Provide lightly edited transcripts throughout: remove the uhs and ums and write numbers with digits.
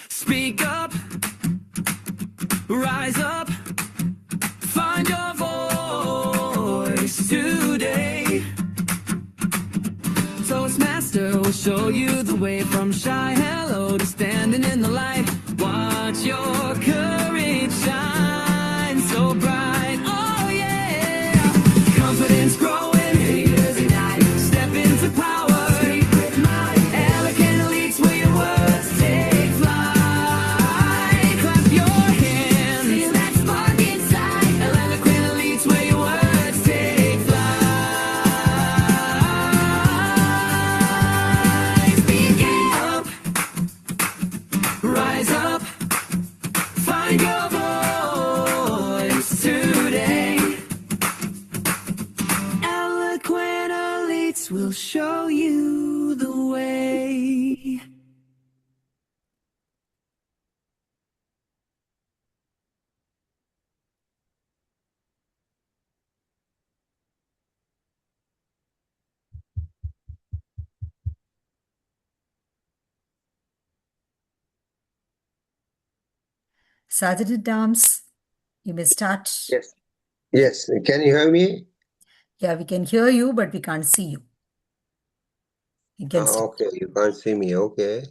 Speak up, rise up, find your voice today. Toastmaster will show you the way from shy hello to standing in the light. Watch your courage shine so bright. Oh yeah, confidence growing, haters ignite. Step into power, speak with might. Eloquent elites where your words take flight. Clap your hands, feel that spark inside. Eloquent elites where your words take flight. Speak up, rise up, find your voice today. Eloquent elites will show you the way. Sergeant at Arms, you may start. Yes. Yes. Can you hear me? Yeah, we can hear you, but we can't see you. You can start. Okay, you can't see me. Okay.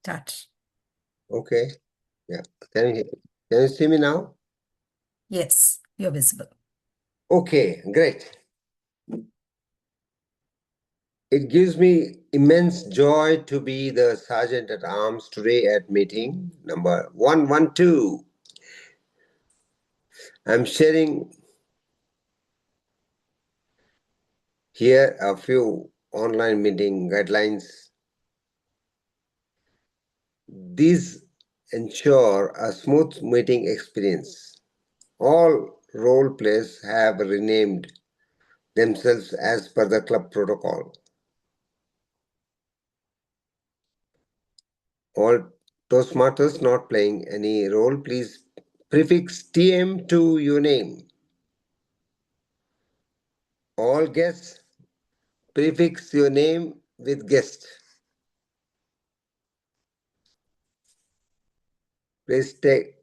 Start. Okay. Yeah. Can you see me now? Yes, you're visible. Okay, great. It gives me immense joy to be the Sergeant at Arms today at meeting number 112. I'm sharing here a few online meeting guidelines. These ensure a smooth meeting experience. All role plays have renamed themselves as per the club protocol. All Toastmasters not playing any role, please prefix TM to your name. All guests, prefix your name with guest. Please take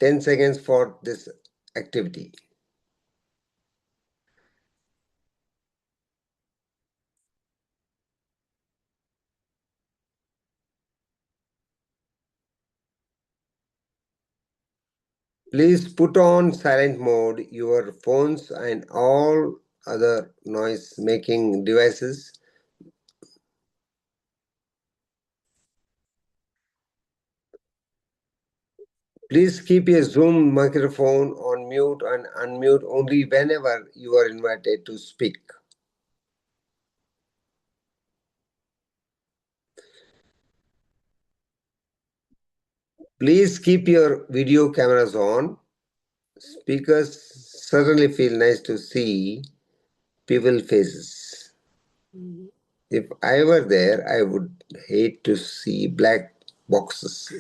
10 seconds for this activity. Please put on silent mode your phones and all other noise-making devices. Please keep your Zoom microphone on mute and unmute only whenever you are invited to speak. Please keep your video cameras on. Speakers certainly feel nice to see people's faces. If I were there, I would hate to see black boxes.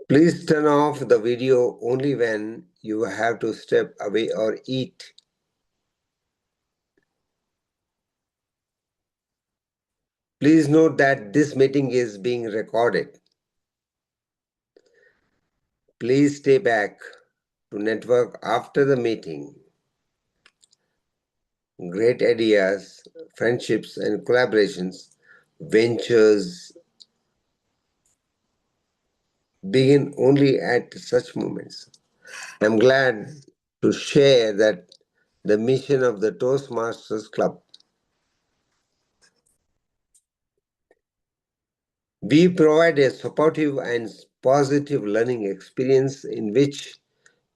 Please turn off the video only when you have to step away or eat. Please note that this meeting is being recorded. Please stay back to network after the meeting. Great ideas, friendships, and collaborations, ventures begin only at such moments. I'm glad to share that the mission of the Toastmasters Club. We provide a supportive and positive learning experience in which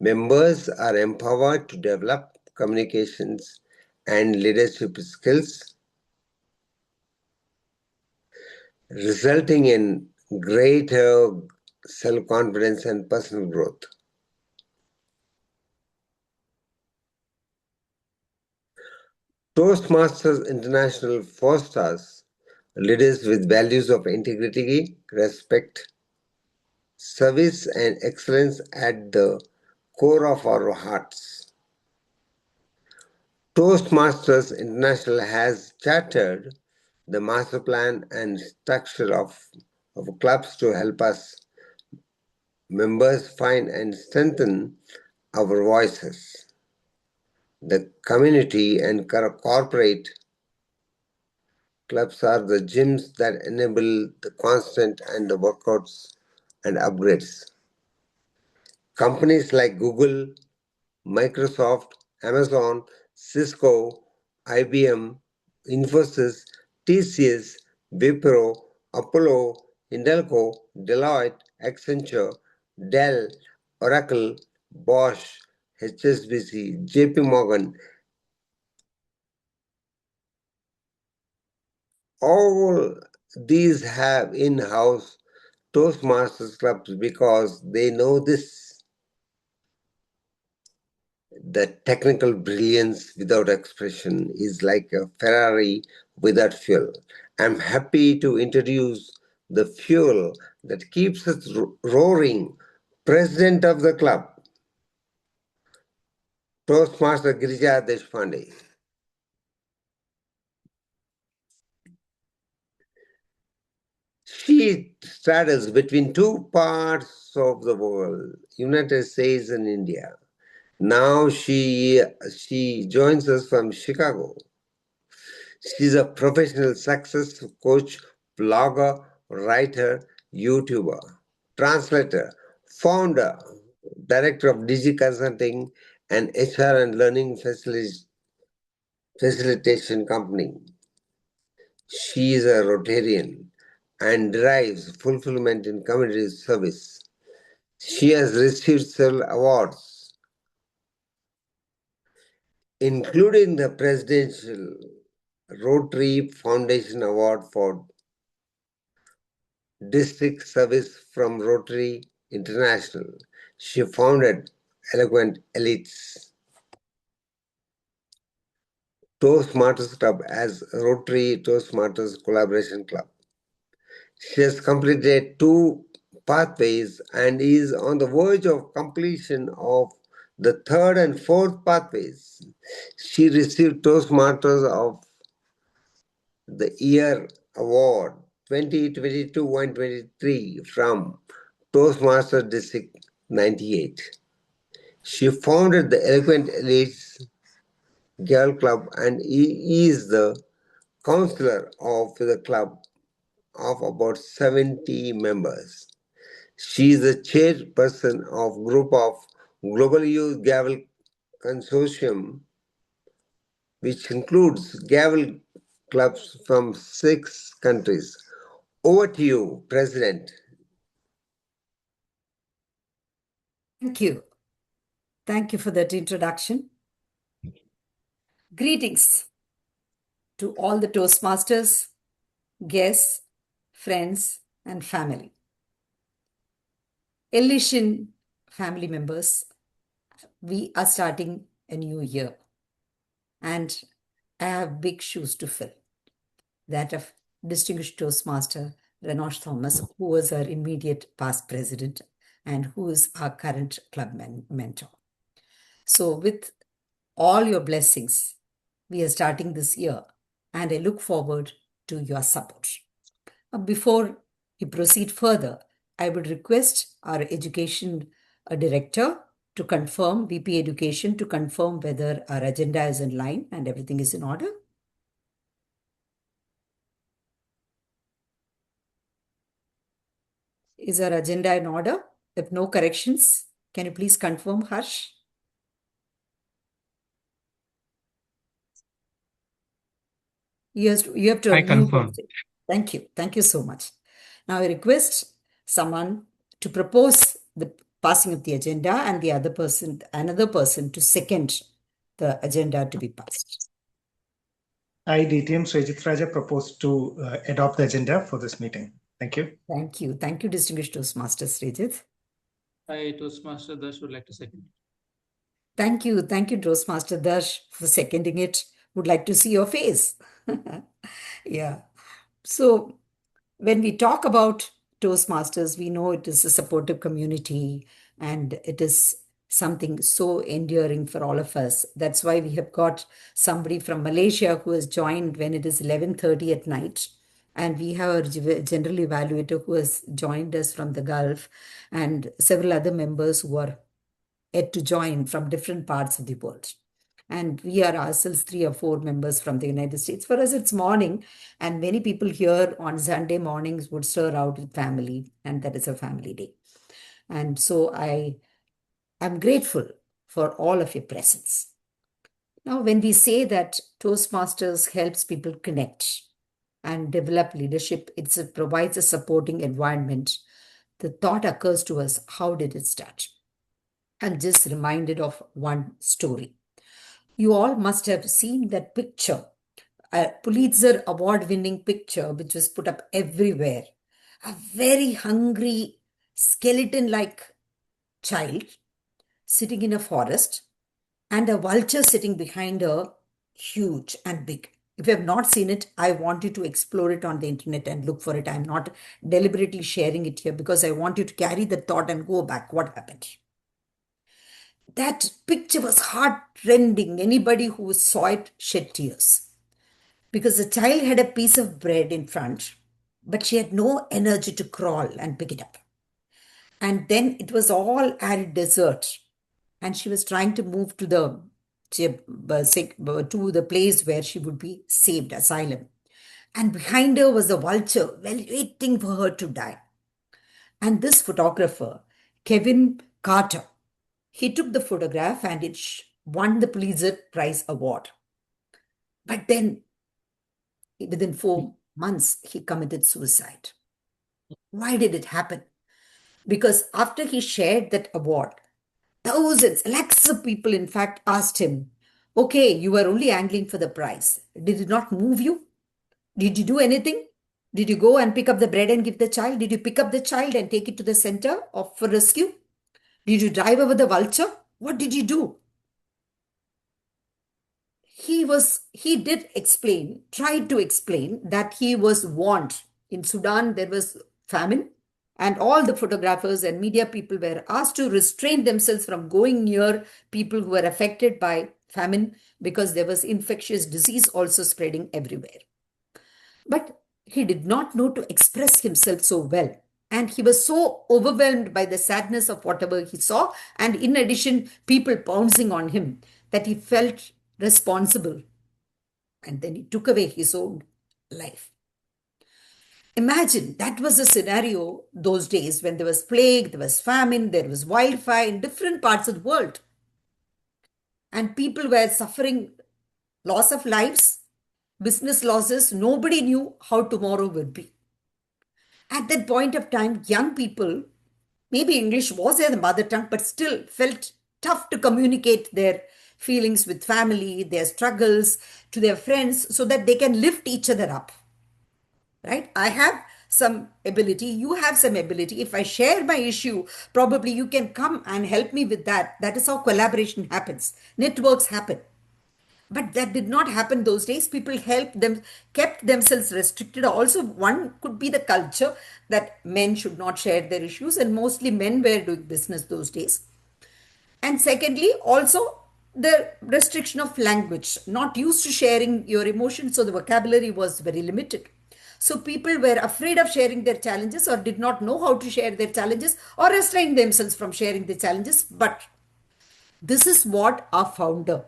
members are empowered to develop communications and leadership skills, resulting in greater self-confidence and personal growth. Toastmasters International fosters leaders with values of integrity, respect, service, and excellence at the core of our hearts. Toastmasters International has chartered the master plan and structure of clubs to help us members find and strengthen our voices. The community and corporate clubs are the gyms that enable the constant and the workouts and upgrades. Companies like Google, Microsoft, Amazon, Cisco, IBM, Infosys, TCS, Wipro, Apollo, Indelco, Deloitte, Accenture, Dell, Oracle, Bosch, HSBC, JP Morgan, all these have in-house Toastmasters clubs because they know this. The technical brilliance without expression is like a Ferrari without fuel. I'm happy to introduce the fuel that keeps us roaring, president of the club, Toastmaster Girija Deshpande. She straddles between two parts of the world, United States and India. Now she joins us from Chicago. She's a professional success coach, blogger, writer, YouTuber, translator, founder, director of Digi Consulting and HR and Learning Facilitation Company. She is a Rotarian and derives fulfillment in community service. She has received several awards, including the Presidential Rotary Foundation Award for District Service from Rotary International. She founded Eloquent Elites Toastmasters Club as Rotary Toastmasters Collaboration Club. She has completed 2 pathways and is on the verge of completion of the 3rd and 4th pathways. She received Toastmasters of the Year Award 2022 and 23 from Toastmaster District 98. She founded the Eloquent Elites Girl Club and is the counselor of the club of about 70 members. She is the chairperson of group of Global Youth Gavel Consortium, which includes gavel clubs from 6 countries. Over to you, President. Thank you. Thank you for that introduction. Greetings to all the Toastmasters, guests, friends, and family. Elysian family members, we are starting a new year, and I have big shoes to fill. That of distinguished Toastmaster Renosh Thomas, who was our immediate past president and who is our current club mentor. So with all your blessings, we are starting this year, and I look forward to your support. Before we proceed further, I would request our education director to confirm, VP Education, to confirm whether our agenda is in line and everything is in order. Is our agenda in order? If no corrections, can you please confirm, Hursh? You have to I unmute confirm. yourself. Thank you. Thank you so much. Now I request someone to propose the passing of the agenda and another person to second the agenda to be passed. I, DTM Srejit Raja, propose to adopt the agenda for this meeting. Thank you. Thank you. Thank you, distinguished Toastmaster Srejit. I, Toastmaster Dash, would like to second. Thank you. Thank you, Toastmaster Dash, for seconding it. would like to see your face. Yeah. So when we talk about Toastmasters, we know it is a supportive community and it is something so enduring for all of us. That's why we have got somebody from Malaysia who has joined when it is 11:30 at night. And we have a general evaluator who has joined us from the Gulf and several other members who are yet to join from different parts of the world. And we are ourselves 3 or 4 members from the United States. For us, it's morning, and many people here on Sunday mornings would stir out with family, and that is a family day. And so I am grateful for all of your presence. Now, when we say that Toastmasters helps people connect and develop leadership, it provides a supporting environment. The thought occurs to us, how did it start? I'm just reminded of one story. You all must have seen that picture, a Pulitzer Award-winning picture, which was put up everywhere. A very hungry, skeleton-like child sitting in a forest and a vulture sitting behind her, huge and big. If you have not seen it, I want you to explore it on the internet and look for it. I'm not deliberately sharing it here because I want you to carry the thought and go back. What happened? That picture was heart-rending. Anybody who saw it shed tears. Because the child had a piece of bread in front, but she had no energy to crawl and pick it up. And then it was all arid desert. And she was trying to move to the place where she would be saved, asylum. And behind her was a vulture, waiting for her to die. And this photographer, Kevin Carter, he took the photograph and it won the Pulitzer Prize award. But then, within 4 months, he committed suicide. Why did it happen? Because after he shared that award, thousands, lakhs of people, in fact, asked him, okay, you were only angling for the prize. Did it not move you? Did you do anything? Did you go and pick up the bread and give the child? Did you pick up the child and take it to the center for rescue? Did you drive over the vulture? What did you do? He did explain, tried to explain that he was warned. In Sudan, there was famine, and all the photographers and media people were asked to restrain themselves from going near people who were affected by famine because there was infectious disease also spreading everywhere. But he did not know to express himself so well. And he was so overwhelmed by the sadness of whatever he saw, and in addition, people pouncing on him, that he felt responsible. And then he took away his own life. Imagine that was a scenario those days when there was plague, there was famine, there was wildfire in different parts of the world. And people were suffering loss of lives, business losses. Nobody knew how tomorrow would be. At that point of time, young people, maybe English was their mother tongue, but still felt tough to communicate their feelings with family, their struggles to their friends so that they can lift each other up. Right? I have some ability, you have some ability. If I share my issue, probably you can come and help me with that. That is how collaboration happens. Networks happen. But that did not happen those days. People kept themselves restricted. Also, one could be the culture that men should not share their issues, and mostly men were doing business those days. And secondly, also the restriction of language, not used to sharing your emotions, so the vocabulary was very limited. So people were afraid of sharing their challenges or did not know how to share their challenges or restrained themselves from sharing their challenges. But this is what our founder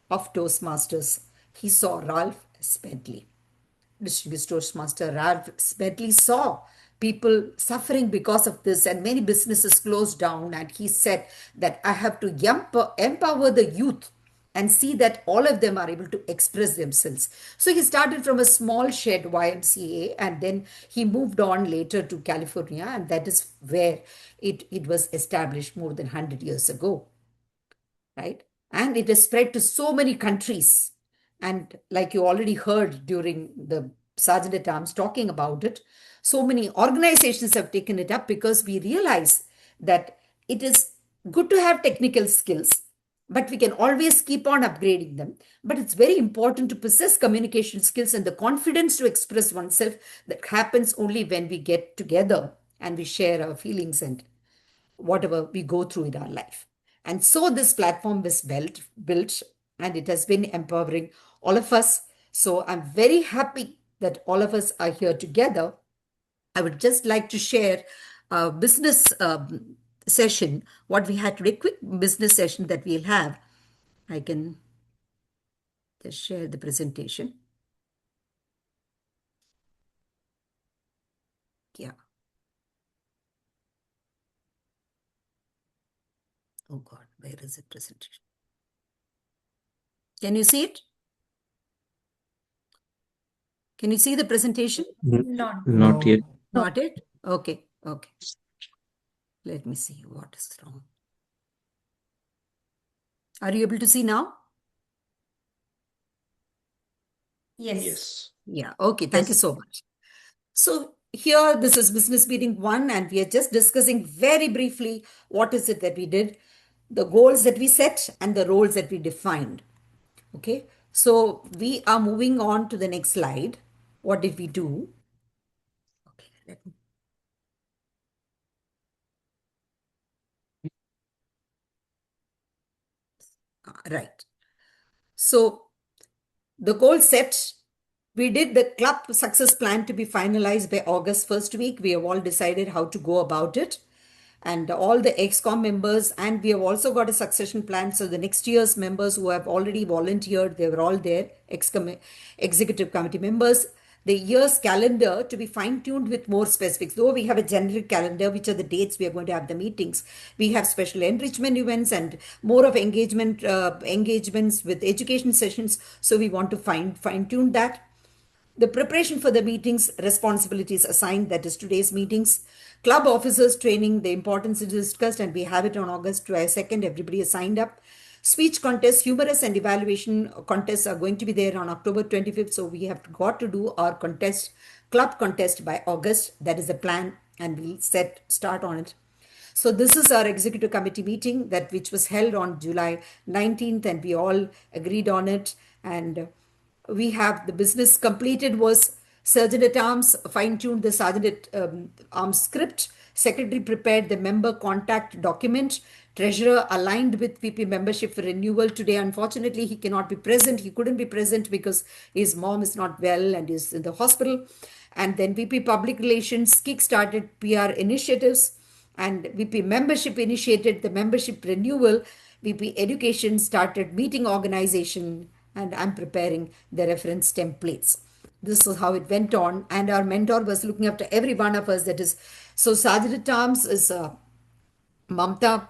of Toastmasters, he saw Ralph Smedley. Distinguished Toastmaster Ralph Smedley saw people suffering because of this and many businesses closed down, and he said that I have to empower the youth and see that all of them are able to express themselves. So he started from a small shed YMCA and then he moved on later to California, and that is where it was established more than 100 years ago. Right? And it has spread to so many countries. And like you already heard during the Sergeant at Arms talking about it, so many organizations have taken it up because we realize that it is good to have technical skills, but we can always keep on upgrading them. But it's very important to possess communication skills and the confidence to express oneself. That happens only when we get together and we share our feelings and whatever we go through in our life. And so this platform was built, and it has been empowering all of us. So I'm very happy that all of us are here together. I would just like to share a business session, what we had today, quick business session that we'll have. I can just share the presentation. Yeah. Oh God, where is the presentation? Can you see it? Can you see the presentation? Not yet. Not it? Okay, okay. Let me see what is wrong. Are you able to see now? Yes. Yeah, okay, thank you so much. So here, this is business meeting 1, and we are just discussing very briefly what is it that we did, the goals that we set, and the roles that we defined. Okay, so we are moving on to the next slide. What did we do? Okay, let me. Right. So the goal set, we did the club success plan to be finalized by August first week. We have all decided how to go about it. And all the ExCom members, and we have also got a succession plan. So the next year's members who have already volunteered, they were all there, executive committee members. The year's calendar to be fine-tuned with more specifics. Though we have a generic calendar, which are the dates we are going to have the meetings, we have special enrichment events and more of engagements with education sessions. So we want to fine-tune that. The preparation for the meetings, responsibilities assigned, that is today's meetings. Club officers training, the importance is discussed, and we have it on August 2nd. Everybody is signed up. Speech contest, humorous and evaluation contests are going to be there on October 25th. So we have got to do our club contest by August. That is the plan, and we'll start on it. So this is our executive committee meeting which was held on July 19th, and we all agreed on it. And we have the business completed was Sergeant at Arms fine-tuned the Sergeant at Arms script. Secretary prepared the member contact document. Treasurer aligned with VP membership for renewal. Today, unfortunately, he cannot be present. He couldn't be present because his mom is not well and is in the hospital. And then VP Public Relations kick-started PR initiatives. And VP Membership initiated the membership renewal. VP Education started meeting organization, and I'm preparing the reference templates. This is how it went on, and our mentor was looking after every one of us. That is, so Sergeant at Arms is Mamatha.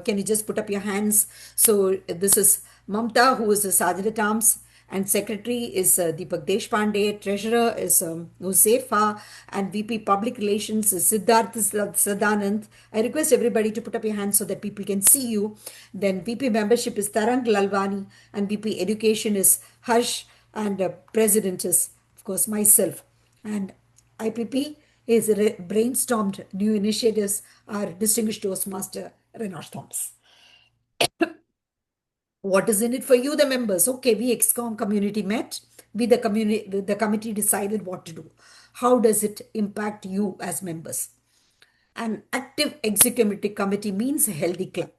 Can you just put up your hands? So this is Mamatha, who is the Sergeant at Arms, and Secretary is Deepak Deshpande. Treasurer is Huzefa, and VP Public Relations is Siddharth Sadanand. I request everybody to put up your hands so that people can see you. Then VP Membership is Tarangg Lalwani, and VP Education is Hursh, and President is, of course, myself. And IPP is brainstormed new initiatives, our distinguished Toastmaster, Renosh Thomas. What is in it for you, the members? Okay, we ExCom community met. The committee decided what to do. How does it impact you as members? An active executive committee means a healthy club.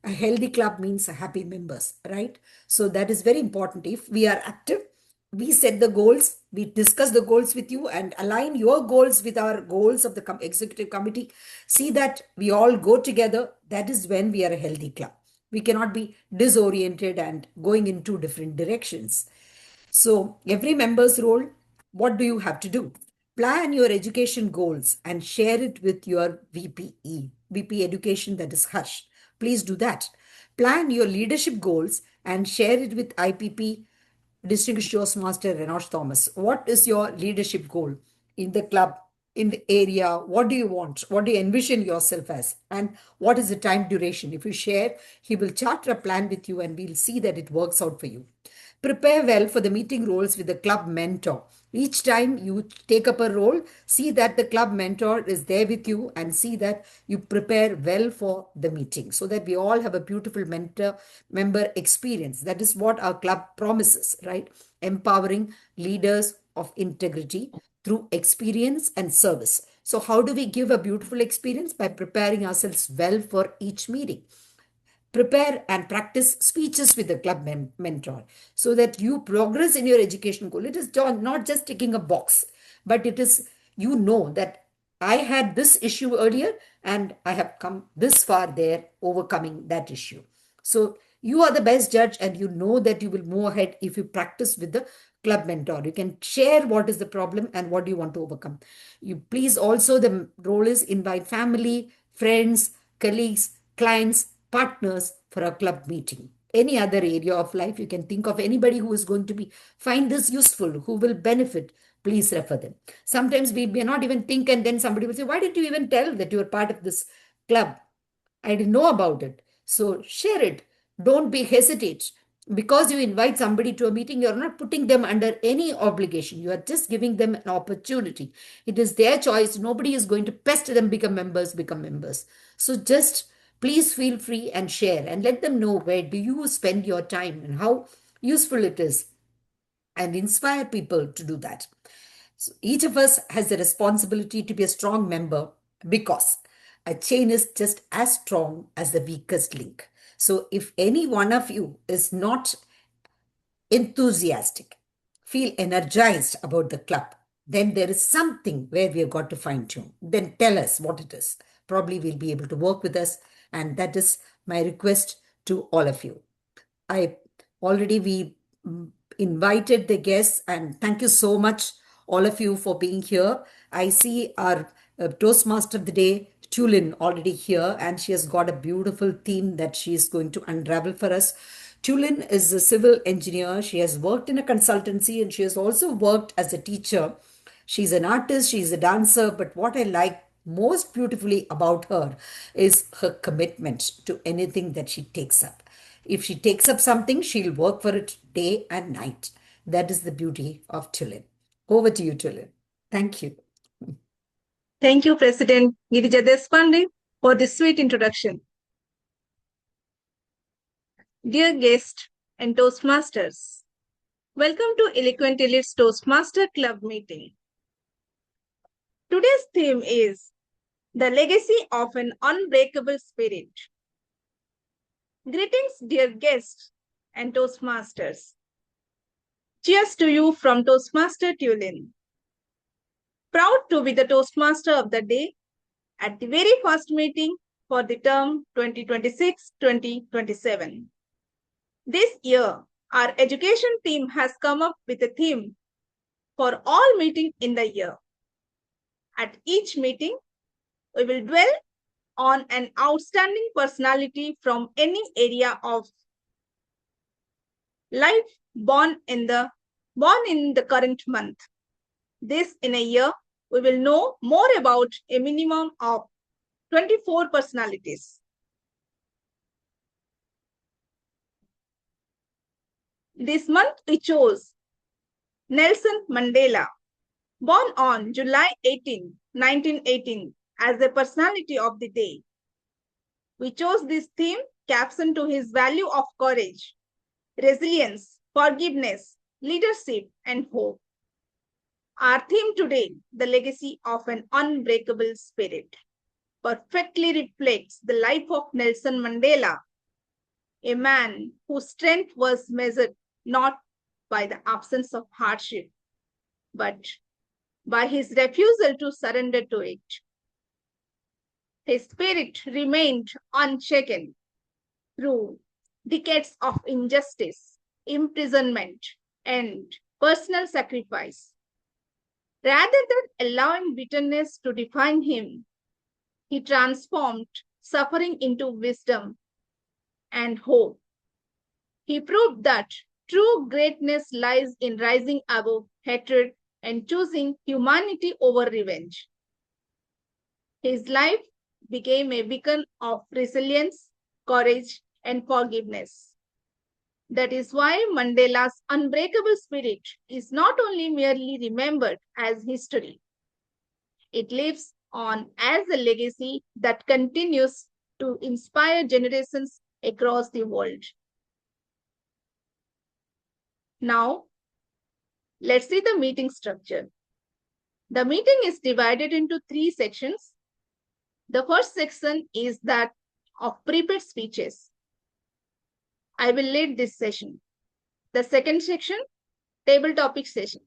A healthy club means happy members, right? So that is very important. If we are active, we set the goals, we discuss the goals with you and align your goals with our goals of the executive committee. See that we all go together. That is when we are a healthy club. We cannot be disoriented and going in two different directions. So every member's role, what do you have to do? Plan your education goals and share it with your VP Education, that is Hursh. Please do that. Plan your leadership goals and share it with IPP, Distinguished Toastmaster Renosh Thomas. What is your leadership goal in the club, in the area? What do you want? What do you envision yourself as? And what is the time duration? If you share, he will chart a plan with you and we'll see that it works out for you. Prepare well for the meeting roles with the club mentor. Each time you take up a role, see that the club mentor is there with you and see that you prepare well for the meeting so that we all have a beautiful mentor member experience. That is what our club promises, right? Empowering leaders of integrity through experience and service. So, how do we give a beautiful experience? By preparing ourselves well for each meeting. Prepare and practice speeches with the club mentor so that you progress in your education goal. It is not just ticking a box, but it is, you know, that I had this issue earlier and I have come this far there, overcoming that issue. So you are the best judge and you know that you will move ahead if you practice with the club mentor. You can share what is the problem and what do you want to overcome. You please also, the role is invite family, friends, colleagues, clients, partners for a club meeting. Any other area of life, you can think of anybody who is going to be find this useful, who will benefit. Please refer them. Sometimes we may not even think, and then somebody will say, "Why did you even tell that you are part of this club? I didn't know about it." So share it. Don't be hesitate. Because you invite somebody to a meeting, you're not putting them under any obligation. You are just giving them an opportunity. It is their choice. Nobody is going to pester them, become members, become members. So just please feel free and share and let them know where do you spend your time and how useful it is, and inspire people to do that. So each of us has the responsibility to be a strong member because a chain is just as strong as the weakest link. So if any one of you is not enthusiastic, feel energized about the club, then there is something where we have got to fine tune. Then tell us what it is. Probably we'll be able to work with us. And that is my request to all of you. We invited the guests, and thank you so much, all of you, for being here. I see our Toastmaster of the day, Tulin, already here, and she has got a beautiful theme that she is going to unravel for us. Tulin is a civil engineer. She has worked in a consultancy and she has also worked as a teacher. She's an artist, she's a dancer, but what I like most beautifully about her is her commitment to anything that she takes up. If she takes up something, she'll work for it day and night. That is the beauty of Tulin. Over to you, Tulin. Thank you. Thank you, President Girija Deshpande, for this sweet introduction. Dear guests and Toastmasters, welcome to Eloquent Elite's Toastmaster Club meeting. Today's theme is the legacy of an unbreakable spirit. Greetings, dear guests and Toastmasters. Cheers to you from Toastmaster Tulin. Proud to be the Toastmaster of the day at the very first meeting for the term 2026-2027. This year, our education team has come up with a theme for all meetings in the year. At each meeting, we will dwell on an outstanding personality from any area of life born in the current month. This in a year, we will know more about a minimum of 24 personalities. This month we chose Nelson Mandela, born on July 18, 1918, as the personality of the day. We chose this theme captioned to his value of courage, resilience, forgiveness, leadership, and hope. Our theme today, the legacy of an unbreakable spirit, perfectly reflects the life of Nelson Mandela, a man whose strength was measured not by the absence of hardship, but by his refusal to surrender to it. His spirit remained unshaken through decades of injustice, imprisonment, and personal sacrifice. Rather than allowing bitterness to define him, he transformed suffering into wisdom and hope. He proved that true greatness lies in rising above hatred and choosing humanity over revenge. His life became a beacon of resilience, courage, and forgiveness. That is why Mandela's unbreakable spirit is not only merely remembered as history, it lives on as a legacy that continues to inspire generations across the world. Now, let's see the meeting structure. The meeting is divided into 3 sections. The first section is that of prepared speeches. I will lead this session. The second section, table topic session,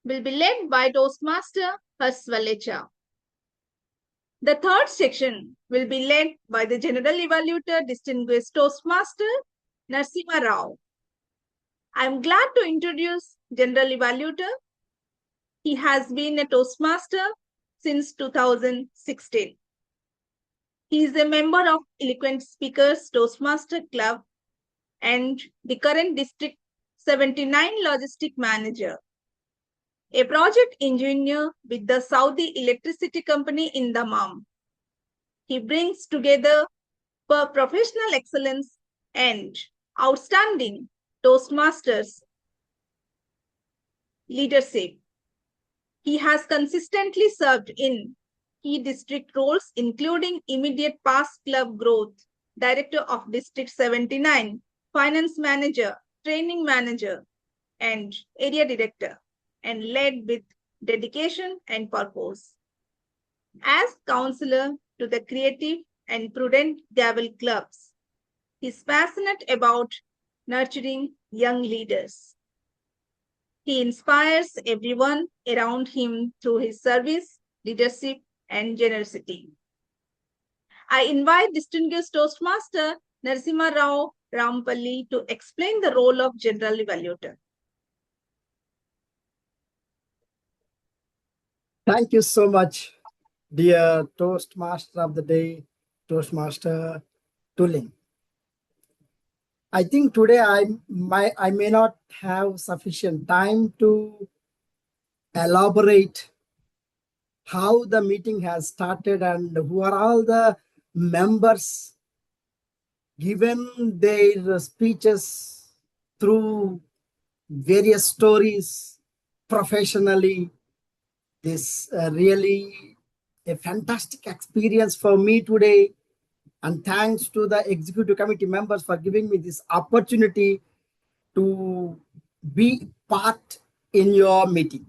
will be led by Toastmaster Hursh Valecha. The third section will be led by the General Evaluator, Distinguished Toastmaster Narasimha Rao. I am glad to introduce General Evaluator. He has been a Toastmaster since 2016. He is a member of Eloquent Speakers Toastmaster Club and the current District 79 Logistic Manager, a project engineer with the Saudi Electricity Company in Dammam. He brings together professional excellence and outstanding Toastmasters leadership. He has consistently served in key district roles, including immediate past club growth, Director of District 79, Finance Manager, Training Manager, and Area Director, and led with dedication and purpose. As counselor to the creative and prudent Gavel clubs, he is passionate about nurturing young leaders. He inspires everyone around him through his service, leadership, and generosity. I invite distinguished Toastmaster Narasimha Rao Rampalli to explain the role of General Evaluator. Thank you so much, dear Toastmaster of the Day, Toastmaster Tulin. I think today I may not have sufficient time to elaborate how the meeting has started and who are all the members given their speeches through various stories professionally. This really a fantastic experience for me today, and thanks to the executive committee members for giving me this opportunity to be part in your meeting.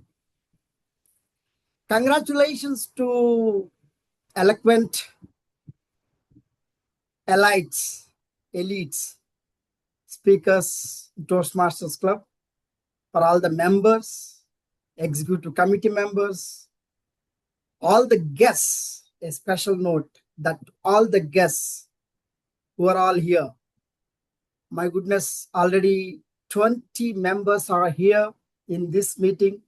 Congratulations to Eloquent elites, speakers, Toastmasters Club, for all the members, executive committee members, all the guests. A special note that all the guests who are all here, my goodness, already 20 members are here in this meeting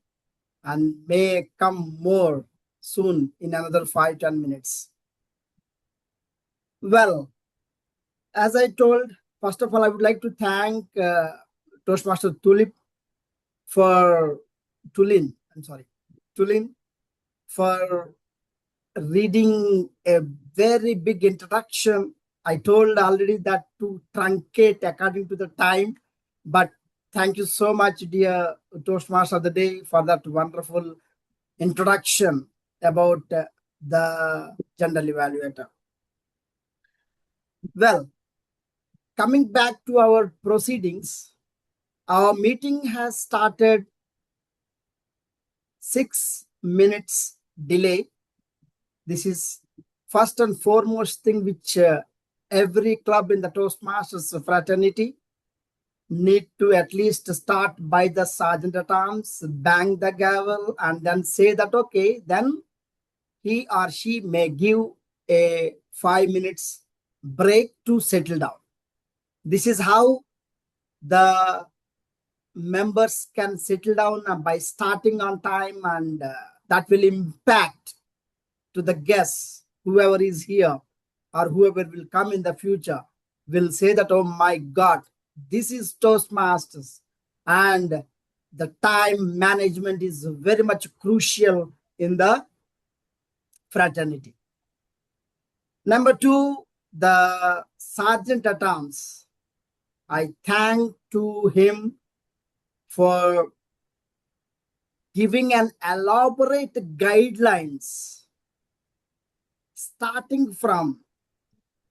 and may come more soon in another 5-10 minutes. Well, as I told, first of all, I would like to thank Toastmaster Tulin for reading a very big introduction. I told already that to truncate according to the time, but thank you so much, dear Toastmaster of the Day, for that wonderful introduction about the General Evaluator. Well, coming back to our proceedings, our meeting has started 6 minutes delay. This is first and foremost thing which every club in the Toastmasters fraternity need to at least start by the sergeant at arms, bang the gavel, and then say that, okay, then he or she may give a 5 minutes break to settle down. This is how the members can settle down by starting on time, and that will impact to the guests, whoever is here or whoever will come in the future will say that, oh my God, this is Toastmasters, and the time management is very much crucial in the fraternity. Number 2, the sergeant at arms. I thank to him for giving an elaborate guidelines, starting from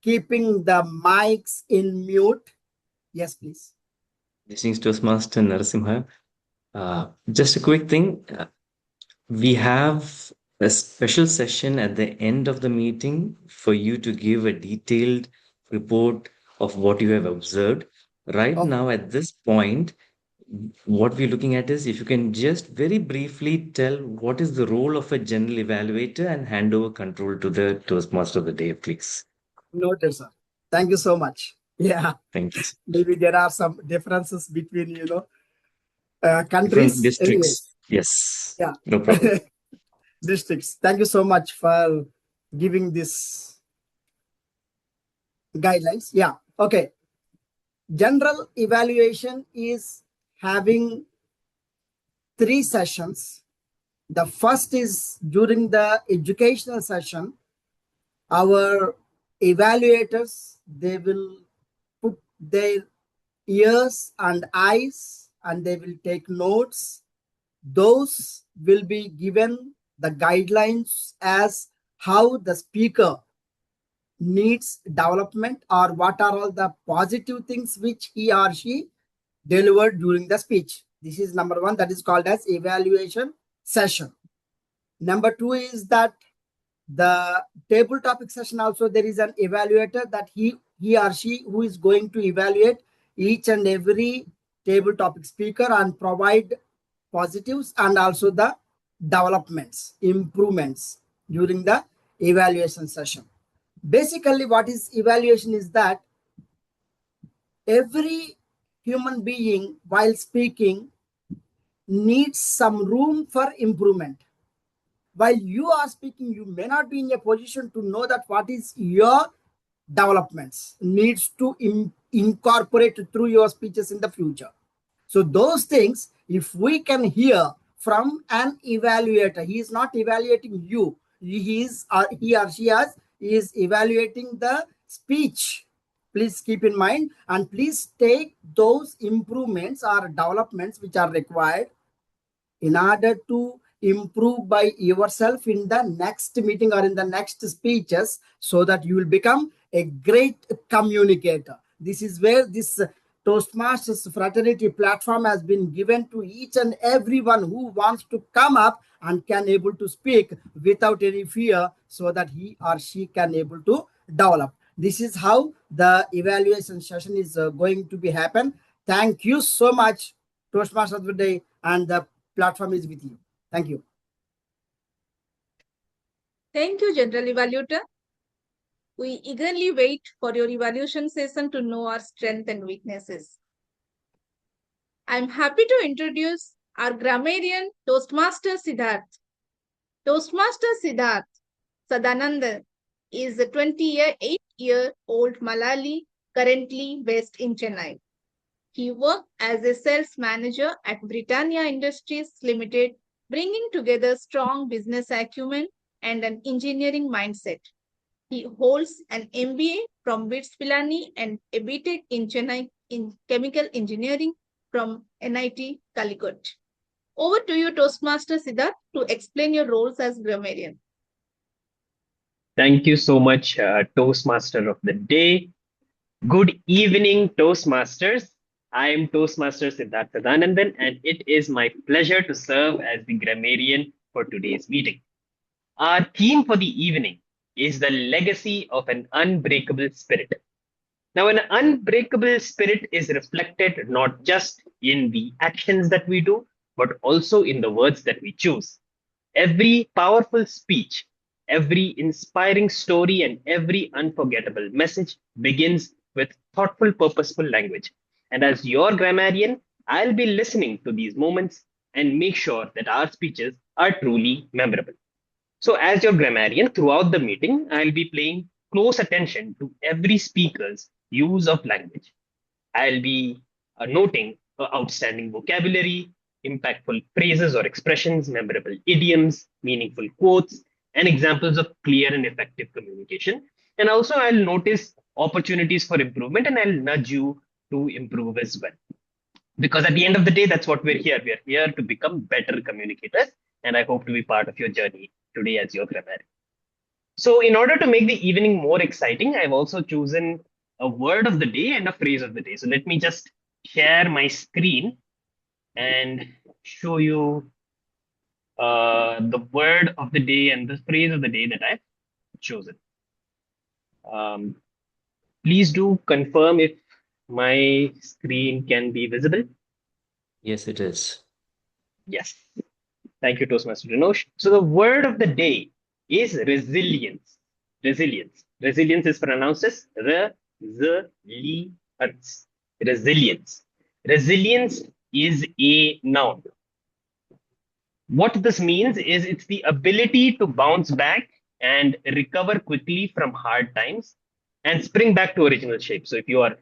keeping the mics in mute. Yes, please. Distinguished Toastmaster Narasimha, just a quick thing. We have a special session at the end of the meeting for you to give a detailed report of what you have observed. Right Oh. now, at this point, what we're looking at is if you can just very briefly tell what is the role of a general evaluator and hand over control to the Toastmaster of the day, please. Noted, sir. Thank you so much. Yeah. Thank you. Maybe there are some differences between, Different countries. districts. Anyways. Yes. Yeah. No problem. Districts. Thank you so much for giving this guidelines. Yeah. Okay. General evaluation is having 3 sessions. The first is during the educational session. Our evaluators, they will put their ears and eyes and they will take notes. Those will be given the guidelines as how the speaker needs development or what are all the positive things which he or she delivered during the speech. This is number 1, that is called as evaluation session. Number 2 is that the table topic session also there is an evaluator that he or she who is going to evaluate each and every table topic speaker and provide positives and also the developments, improvements during the evaluation session. Basically, what is evaluation is that every human being while speaking needs some room for improvement. While you are speaking, you may not be in a position to know that what is your developments needs to incorporate through your speeches in the future. So those things, if we can hear from an evaluator, he is not evaluating you, he or she is evaluating the speech. Please keep in mind and please take those improvements or developments which are required in order to improve by yourself in the next meeting or in the next speeches so that you will become a great communicator. This is where this Toastmasters fraternity platform has been given to each and everyone who wants to come up and can able to speak without any fear so that he or she can able to develop. This is how the evaluation session is going to be happen. Thank you so much, Toastmasters of the day, and the platform is with you. Thank you. Thank you, General Evaluator. We eagerly wait for your evaluation session to know our strengths and weaknesses. I'm happy to introduce our grammarian, Toastmaster Siddharth. Toastmaster Siddharth Sadananda is a 28-year-old Malayali currently based in Chennai. He worked as a sales manager at Britannia Industries Limited, bringing together strong business acumen and an engineering mindset. He holds an MBA from BITS Pilani and a BTech in Chennai in chemical engineering from NIT Calicut. Over to you, Toastmaster Siddharth, to explain your roles as grammarian. Thank you so much, Toastmaster of the day. Good evening, Toastmasters. I am Toastmaster Siddharth Sadanandan, and it is my pleasure to serve as the grammarian for today's meeting. Our theme for the evening is the legacy of an unbreakable spirit. Now, an unbreakable spirit is reflected not just in the actions that we do, but also in the words that we choose. Every powerful speech, every inspiring story, and every unforgettable message begins with thoughtful, purposeful language. And as your grammarian, I'll be listening to these moments and make sure that our speeches are truly memorable. So, as your grammarian, throughout the meeting, I'll be paying close attention to every speaker's use of language. I'll be noting outstanding vocabulary, impactful phrases or expressions, memorable idioms, meaningful quotes, and examples of clear and effective communication. And also, I'll notice opportunities for improvement and I'll nudge you to improve as well. Because at the end of the day, that's what we're here. We're here to become better communicators. And I hope to be part of your journey today as your grammarian. So in order to make the evening more exciting, I've also chosen a word of the day and a phrase of the day. So let me just share my screen and show you the word of the day and the phrase of the day that I've chosen. Please do confirm if my screen can be visible. Yes, it is. Yes. Thank you, Toastmaster Renosh. So the word of the day is resilience. Resilience. Resilience is pronounced as resilience. Resilience. Resilience is a noun. What this means is it's the ability to bounce back and recover quickly from hard times and spring back to original shape. So if you are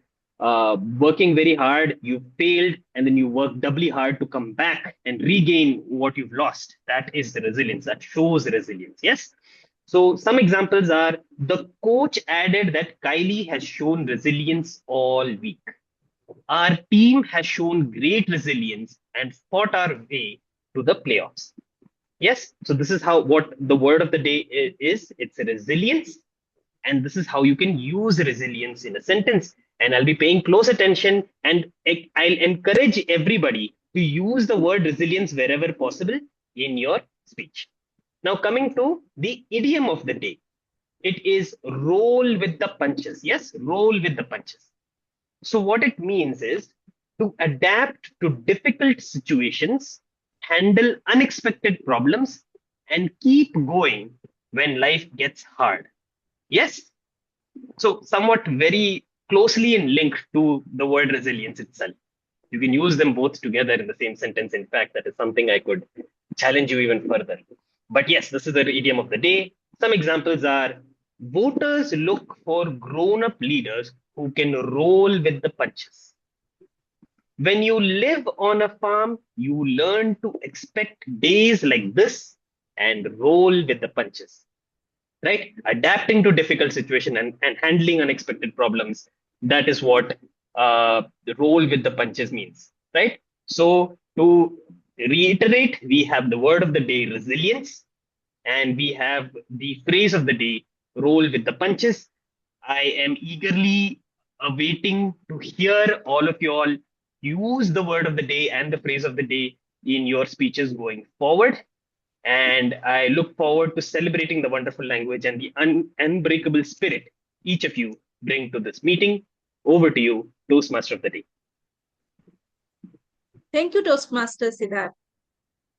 working very hard, you failed, and then you work doubly hard to come back and regain what you've lost. That is the resilience. That shows resilience. Yes. So some examples are the coach added that Kylie has shown resilience all week. Our team has shown great resilience and fought our way to the playoffs. Yes. So this is how what the word of the day is. It's a resilience. And this is how you can use resilience in a sentence. And I'll be paying close attention, and I'll encourage everybody to use the word resilience wherever possible in your speech. Now, coming to the idiom of the day, it is roll with the punches. Yes, roll with the punches. So, what it means is to adapt to difficult situations, handle unexpected problems, and keep going when life gets hard. Yes. So somewhat very closely linked to the word resilience itself. You can use them both together in the same sentence. In fact, that is something I could challenge you even further. But yes, this is the idiom of the day. Some examples are voters look for grown-up leaders who can roll with the punches. When you live on a farm, you learn to expect days like this and roll with the punches. Right? Adapting to difficult situation and handling unexpected problems. That is what the roll with the punches means. Right? So to reiterate, we have the word of the day, resilience, and we have the phrase of the day, roll with the punches. I am eagerly awaiting to hear all of you all use the word of the day and the phrase of the day in your speeches going forward. And I look forward to celebrating the wonderful language and the unbreakable spirit each of you bring to this meeting. Over to you, Toastmaster of the Day. Thank you, Toastmaster Siddharth.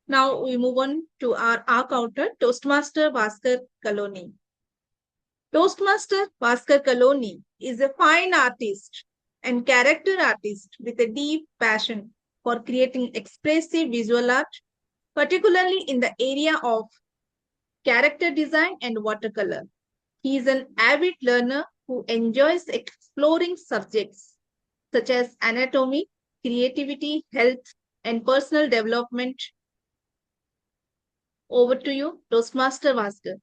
Now we move on to our AhCounter, Toastmaster Bhaskar Kalauni. Toastmaster Bhaskar Kalauni is a fine artist and character artist with a deep passion for creating expressive visual art, particularly in the area of character design and watercolor. He is an avid learner who enjoys exploring subjects such as anatomy, creativity, health, and personal development. Over to you, Toastmaster Bhaskar.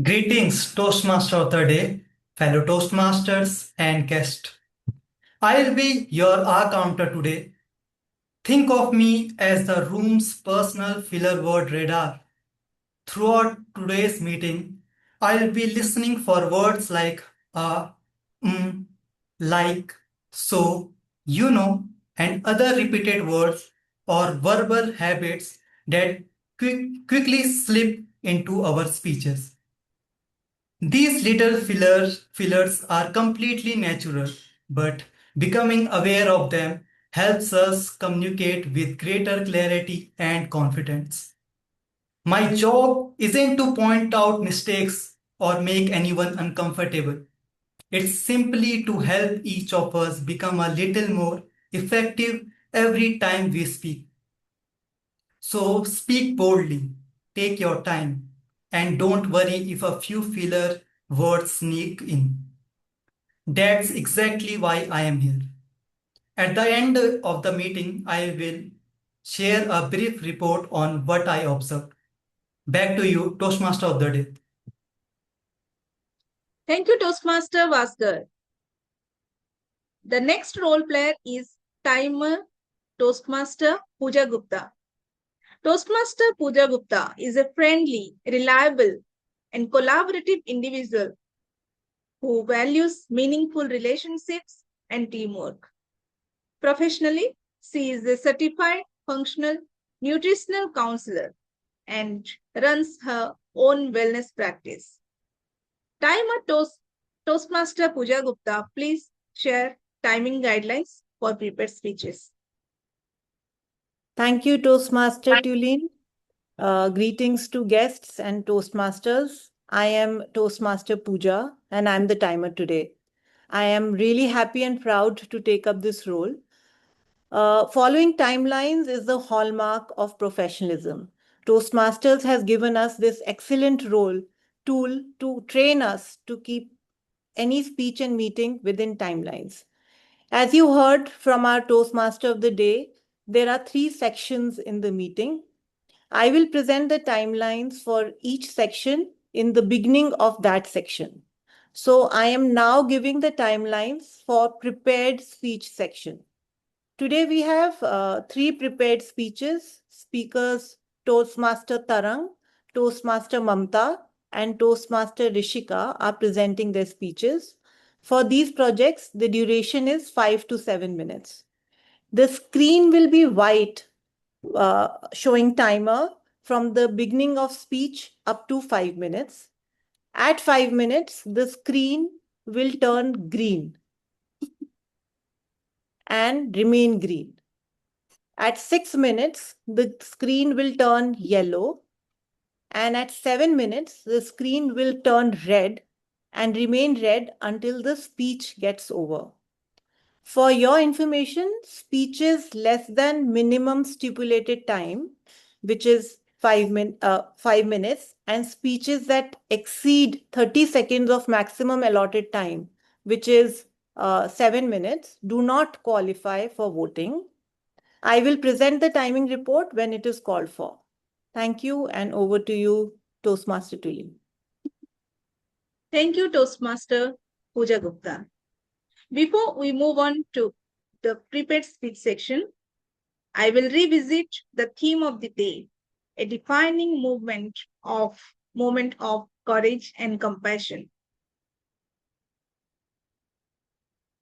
Greetings, Toastmaster of the Day, fellow Toastmasters and guests. I'll be your AhCounter today. Think of me as the room's personal filler word radar. Throughout today's meeting, I'll be listening for words like like, so, you know, and other repeated words or verbal habits that quickly slip into our speeches. These little fillers are completely natural, but becoming aware of them helps us communicate with greater clarity and confidence. My job isn't to point out mistakes or make anyone uncomfortable. It's simply to help each of us become a little more effective every time we speak. So speak boldly, take your time, and don't worry if a few filler words sneak in. That's exactly why I am here. At the end of the meeting, I will share a brief report on what I observed. Back to you, Toastmaster of the Day. Thank you, Toastmaster Bhaskar. The next role player is timer Toastmaster Pooja Gupta. Toastmaster Pooja Gupta is a friendly, reliable, and collaborative individual who values meaningful relationships and teamwork. Professionally, she is a certified functional nutritional counselor and runs her own wellness practice. Toastmaster Pooja Gupta, please share timing guidelines for prepared speeches. Thank you, Toastmaster Tulin. Greetings to guests and Toastmasters. I am Toastmaster Pooja and I'm the timer today. I am really happy and proud to take up this role. Following timelines is the hallmark of professionalism. Toastmasters has given us this excellent tool to train us to keep any speech and meeting within timelines. As you heard from our Toastmaster of the day, there are 3 sections in the meeting. I will present the timelines for each section in the beginning of that section. So I am now giving the timelines for prepared speech section. Today we have 3 prepared speeches. Speakers Toastmaster Tarangg, Toastmaster Mamatha, and Toastmaster Rishika are presenting their speeches. For these projects, the duration is 5 to 7 minutes. The screen will be white, showing timer from the beginning of speech up to 5 minutes. At 5 minutes, the screen will turn green and remain green. At 6 minutes, the screen will turn yellow. And at 7 minutes, the screen will turn red and remain red until the speech gets over. For your information, speeches less than minimum stipulated time, which is 5 minutes, and speeches that exceed 30 seconds of maximum allotted time, which is 7 minutes, do not qualify for voting. I will present the timing report when it is called for. Thank you, and over to you, Toastmaster Tulin. Thank you, Toastmaster Pooja Gupta. Before we move on to the prepared speech section, I will revisit the theme of the day, a defining moment of courage and compassion.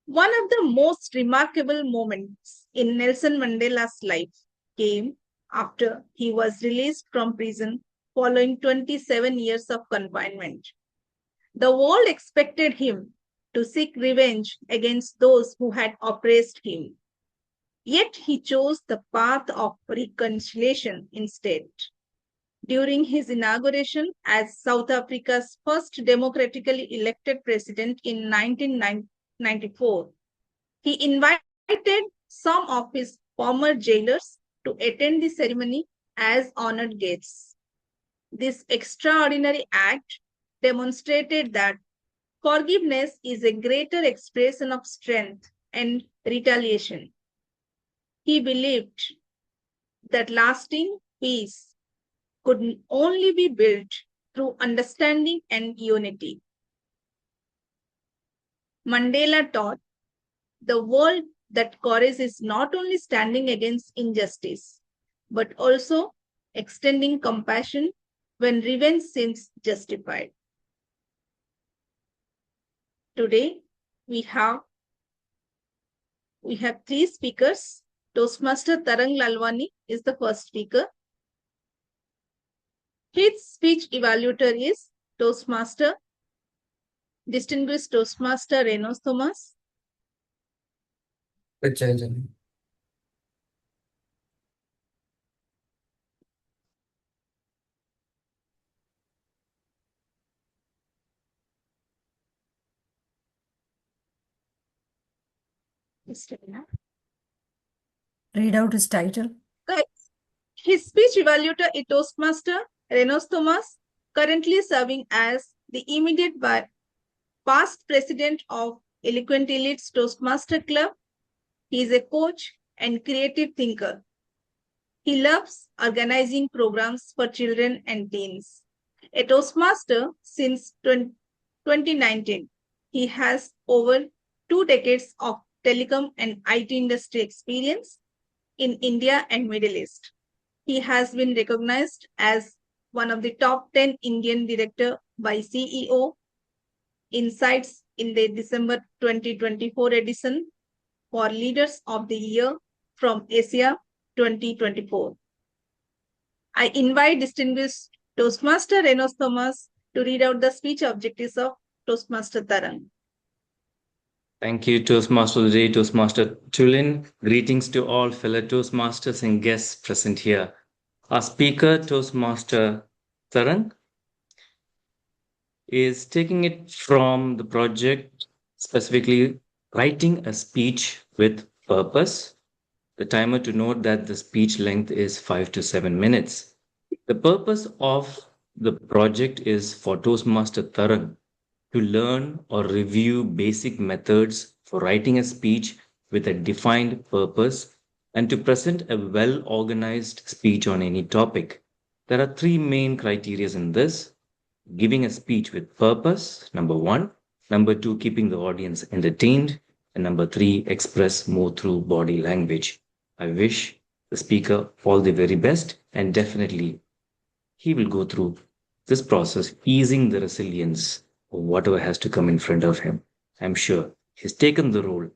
One of the most remarkable moments in Nelson Mandela's life came after he was released from prison following 27 years of confinement. The world expected him to seek revenge against those who had oppressed him. Yet he chose the path of reconciliation instead. During his inauguration as South Africa's first democratically elected president in 1994, he invited some of his former jailers to attend the ceremony as honored guests. This extraordinary act demonstrated that forgiveness is a greater expression of strength and retaliation. He believed that lasting peace could only be built through understanding and unity. Mandela taught the world that courage is not only standing against injustice, but also extending compassion when revenge seems justified. Today, we have 3 speakers. Toastmaster Tarangg Lalwani is the first speaker. His speech evaluator is Distinguished Toastmaster Renosh Thomas. Read out his title. His speech evaluator is Toastmaster Renosh Thomas, currently serving as the immediate past president of Eloquent Elite's Toastmaster Club. He is a coach and creative thinker. He loves organizing programs for children and teens. A Toastmaster since 2019, he has over 2 decades of telecom and IT industry experience in India and Middle East. He has been recognized as one of the top 10 Indian director by CEO Insights in the December 2024 edition for Leaders of the Year from Asia 2024. I invite distinguished Toastmaster Renosh to read out the speech objectives of Toastmaster Tarangg. Thank you, Toastmaster of the Day, Toastmaster Tulin. Greetings to all fellow Toastmasters and guests present here. Our speaker, Toastmaster Tarangg, is taking it from the project, specifically writing a speech with purpose. The timer to note that the speech length is 5 to 7 minutes. The purpose of the project is for Toastmaster Tarangg to learn or review basic methods for writing a speech with a defined purpose and to present a well-organized speech on any topic. There are 3 main criteria in this: giving a speech with purpose, number 1; number 2, keeping the audience entertained; and number 3, express more through body language. I wish the speaker all the very best, and definitely he will go through this process, easing the resilience of whatever has to come in front of him. I'm sure he's taken the role.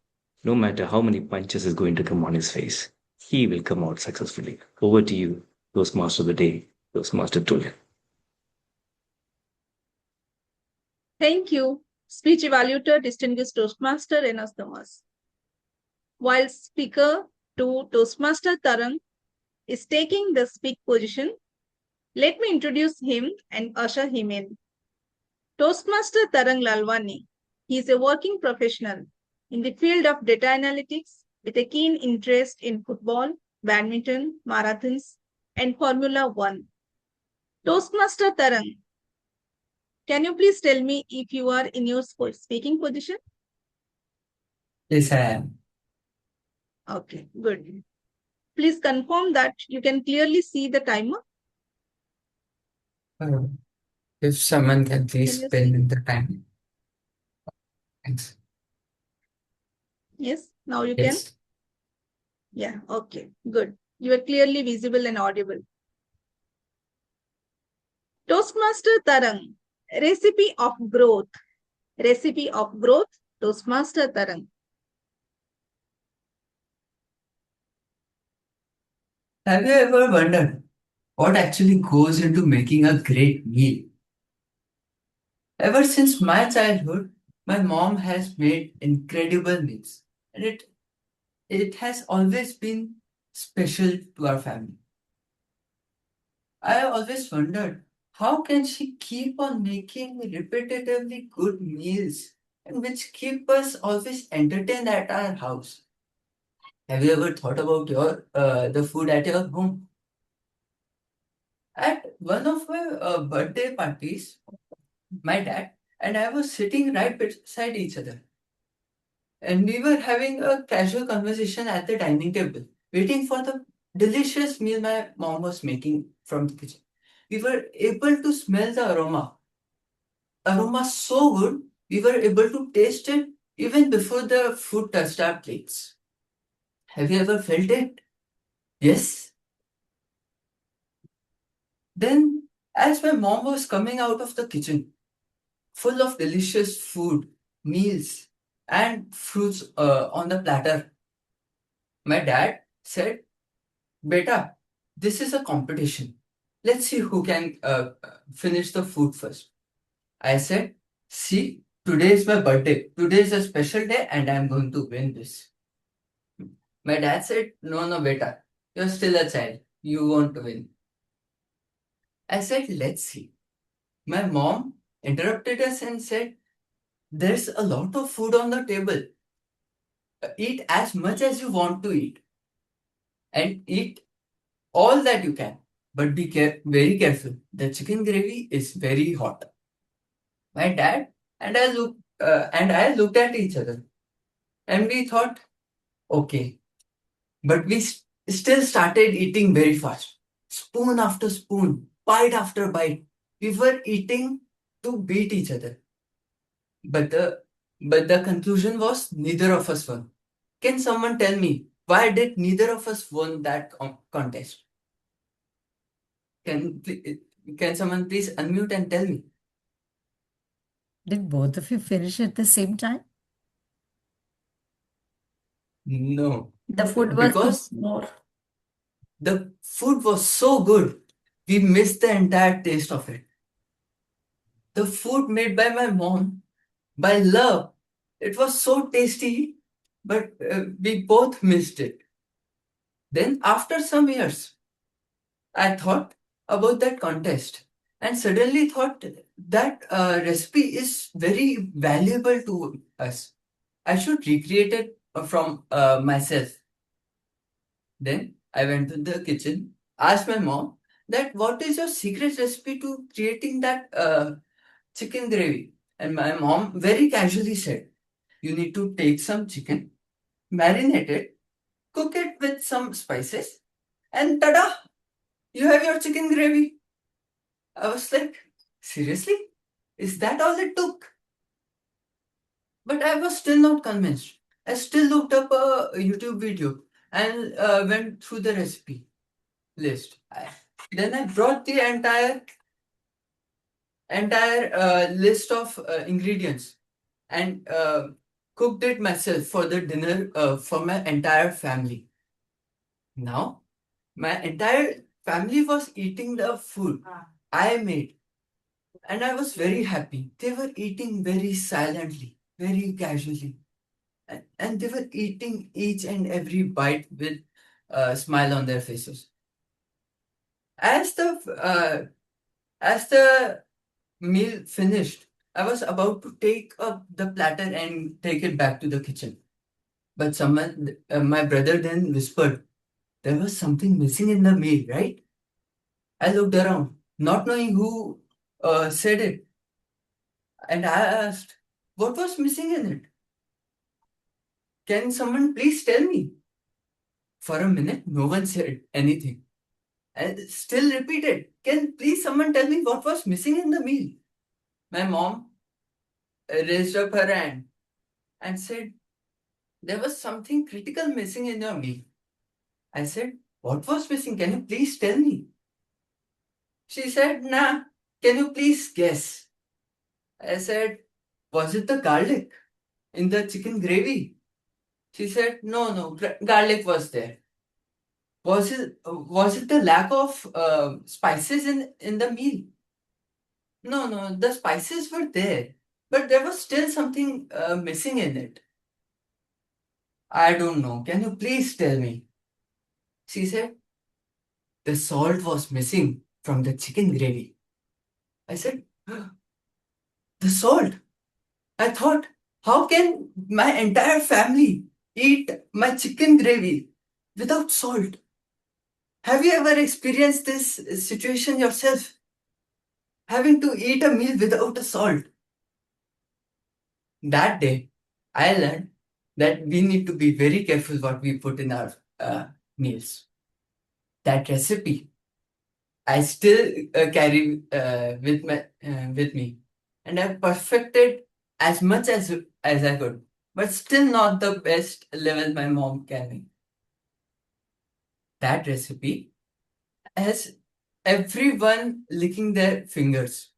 No matter how many punches is going to come on his face, he will come out successfully. Over to you, Toastmaster of the Day, Toastmaster Tulin. Thank you, Speech Evaluator, Distinguished Toastmaster Renosh. While Speaker to Toastmaster Tarangg is taking the speak position, let me introduce him and usher him in. Toastmaster Tarangg Lalwani. He is a working professional in the field of data analytics with a keen interest in football, badminton, marathons, and Formula One. Toastmaster Tarangg, can you please tell me if you are in your speaking position? Yes, I am. Okay, good. Please confirm that you can clearly see the timer. If someone can please Can you spell see? in the time. Thanks. Yes, now you Yes. can. Yeah, okay, good. You are clearly visible and audible. Toastmaster Tarangg, recipe of growth. Recipe of growth, Toastmaster Tarangg. Have you ever wondered what actually goes into making a great meal? Ever since my childhood, my mom has made incredible meals, and it has always been special to our family. I always wondered, how can she keep on making repetitively good meals and which keep us always entertained at our house? Have you ever thought about the food at your home? At one of my birthday parties, my dad and I were sitting right beside each other, and we were having a casual conversation at the dining table, waiting for the delicious meal my mom was making from the kitchen. We were able to smell the aroma so good, we were able to taste it even before the food touched our plates. Have you ever felt it? Yes. Then, as my mom was coming out of the kitchen, full of delicious food, meals, and fruits on the platter, my dad said, Beta, this is a competition. Let's see who can finish the food first. I said, see, today is my birthday. Today is a special day and I'm going to win this. My dad said, no, Beta, you're still a child. You won't win. I said, let's see. My mom interrupted us and said, there's a lot of food on the table. Eat as much as you want to eat. And eat all that you can. But be very careful. The chicken gravy is very hot. My dad and I looked at each other. And we thought, okay. But we still started eating very fast. Spoon after spoon, bite after bite. We were eating to beat each other. But the conclusion was neither of us won. Can someone tell me why did neither of us won that contest? Can someone please unmute and tell me? Did both of you finish at the same time? No. The food was Because more. the food was so good, we missed the entire taste of it. The food made by my mom, by love, it was so tasty, but we both missed it. Then, after some years, I thought about that contest and suddenly thought that recipe is very valuable to us. I should recreate it from myself. Then I went to the kitchen, asked my mom that what is your secret recipe to creating that chicken gravy? And my mom very casually said, you need to take some chicken, marinate it, cook it with some spices, and tada! You have your chicken gravy. I was like, seriously? Is that all it took? But I was still not convinced. I still looked up a YouTube video and went through the recipe list. Then I brought the entire list of ingredients and cooked it myself for the dinner for my entire family. Now, my entire family was eating the food I made, and I was very happy. They were eating very silently, very casually, and they were eating each and every bite with a smile on their faces. As the meal finished, I was about to take up the platter and take it back to the kitchen. But someone, my brother then whispered, there was something missing in the meal, right? I looked around, not knowing who said it. And I asked, what was missing in it? Can someone please tell me? For a minute, no one said anything. And still repeated, can please someone tell me what was missing in the meal? My mom raised up her hand and said, there was something critical missing in your meal. I said, what was missing? Can you please tell me? She said, nah, can you please guess? I said, was it the garlic in the chicken gravy? She said, no, garlic was there. Was it the lack of spices in the meal? No, the spices were there, but there was still something missing in it. I don't know. Can you please tell me? She said, the salt was missing from the chicken gravy. I said, the salt? I thought, how can my entire family eat my chicken gravy without salt? Have you ever experienced this situation yourself? Having to eat a meal without a salt? That day, I learned that we need to be very careful what we put in our meals. That recipe I still carry with me, and I perfected as much as I could, but still not the best level my mom can make. That recipe has everyone licking their fingers,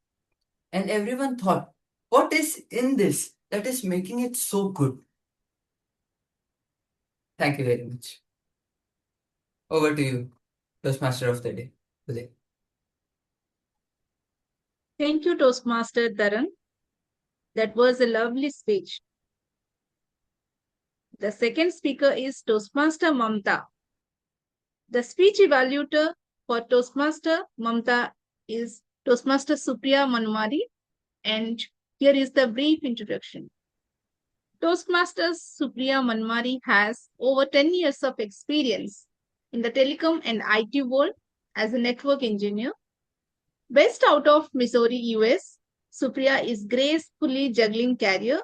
and everyone thought, what is in this that is making it so good? Thank you very much. Over to you, Toastmaster of the day. Today. Thank you, Toastmaster Tarangg. That was a lovely speech. The second speaker is Toastmaster Mamatha. The speech evaluator for Toastmaster Mamatha is Toastmaster Supriya Manumari, and here is the brief introduction. Toastmasters Supriya Manumari has over 10 years of experience in the telecom and IT world as a network engineer. Based out of Missouri, US, Supriya is gracefully juggling career,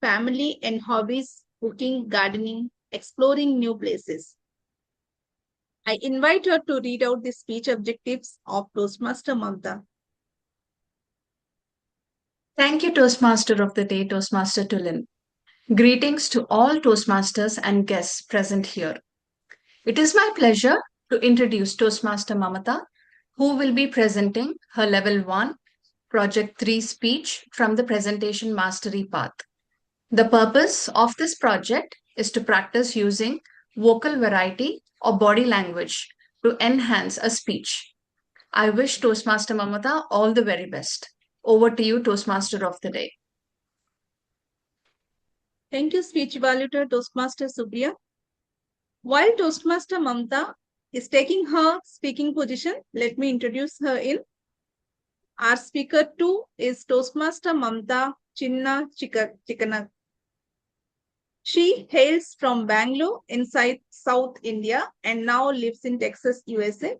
family, and hobbies, cooking, gardening, exploring new places. I invite her to read out the speech objectives of Toastmaster Mamatha. Thank you, Toastmaster of the Day, Toastmaster Tulin. Greetings to all Toastmasters and guests present here. It is my pleasure to introduce Toastmaster Mamatha, who will be presenting her Level 1 Project 3 speech from the Presentation Mastery Path. The purpose of this project is to practice using vocal variety or body language to enhance a speech. I wish Toastmaster Mamatha all the very best. Over to you, Toastmaster of the Day. Thank you, Speech Evaluator Toastmaster Supriya. While Toastmaster Mamatha is taking her speaking position, let me introduce her in. Our speaker 2 is Toastmaster Mamatha Chinna Chikkannag. She hails from Bangalore inside South India and now lives in Texas, USA.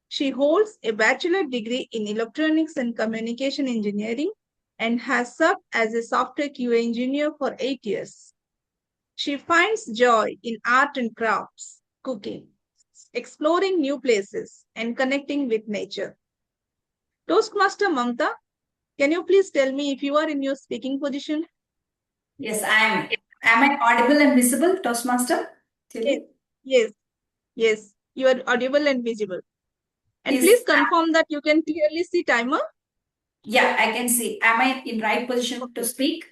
She holds a bachelor degree in electronics and communication engineering and has served as a software QA engineer for 8 years. She finds joy in art and crafts, cooking, exploring new places, and connecting with nature. Toastmaster Mamatha, can you please tell me if you are in your speaking position? Yes, I am. Am I audible and visible, Toastmaster? Yes, you are audible and visible. And please confirm that you can clearly see timer. Yeah, I can see. Am I in right position to speak?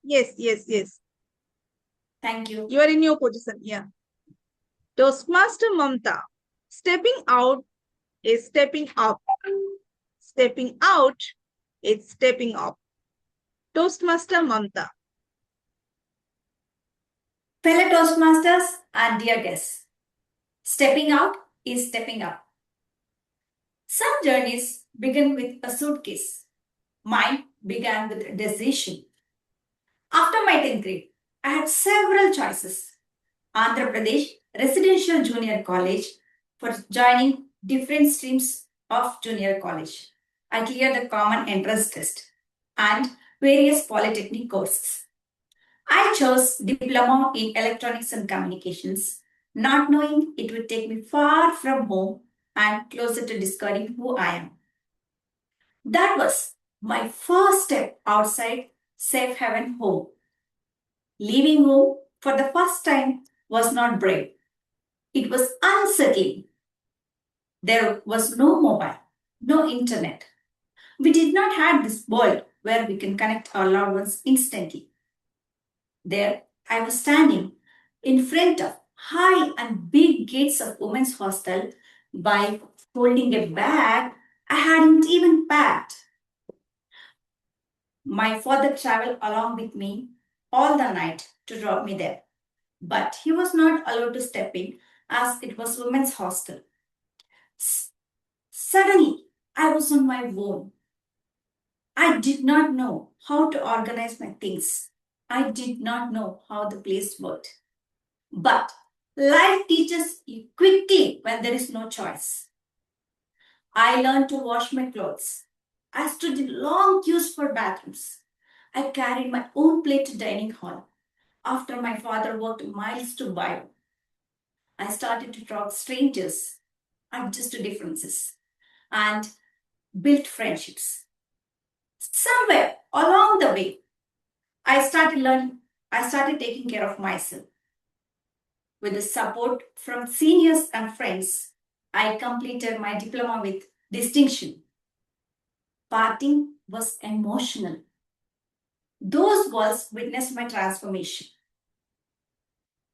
Yes. Thank you. You are in your position, yeah. Toastmaster Mamatha, stepping out is stepping up. Stepping out is stepping up. Toastmaster Mamatha. Fellow Toastmasters and dear guests, stepping out is stepping up. Some journeys begin with a suitcase. Mine began with a decision. After my 10th grade, I had several choices. Andhra Pradesh Residential Junior College for joining different streams of junior college. I cleared the common entrance test and various polytechnic courses. I chose diploma in electronics and communications, not knowing it would take me far from home and closer to discovering who I am. That was my first step outside safe haven home. Leaving home for the first time was not brave. It was unsettling. There was no mobile, no internet. We did not have this world where we can connect our loved ones instantly. There I was standing in front of high and big gates of women's hostel by holding a bag I hadn't even packed. My father traveled along with me all the night to drop me there. But he was not allowed to step in as it was women's hostel. Suddenly, I was on my own. I did not know how to organize my things. I did not know how the place worked. But life teaches you quickly when there is no choice. I learned to wash my clothes. I stood in long queues for bathrooms. I carried my own plate to dining hall after my father walked miles to buy. I started to talk strangers, adjust to differences, and build friendships. Somewhere along the way, I started taking care of myself. With the support from seniors and friends, I completed my diploma with distinction. Parting was emotional. Those walls witnessed my transformation.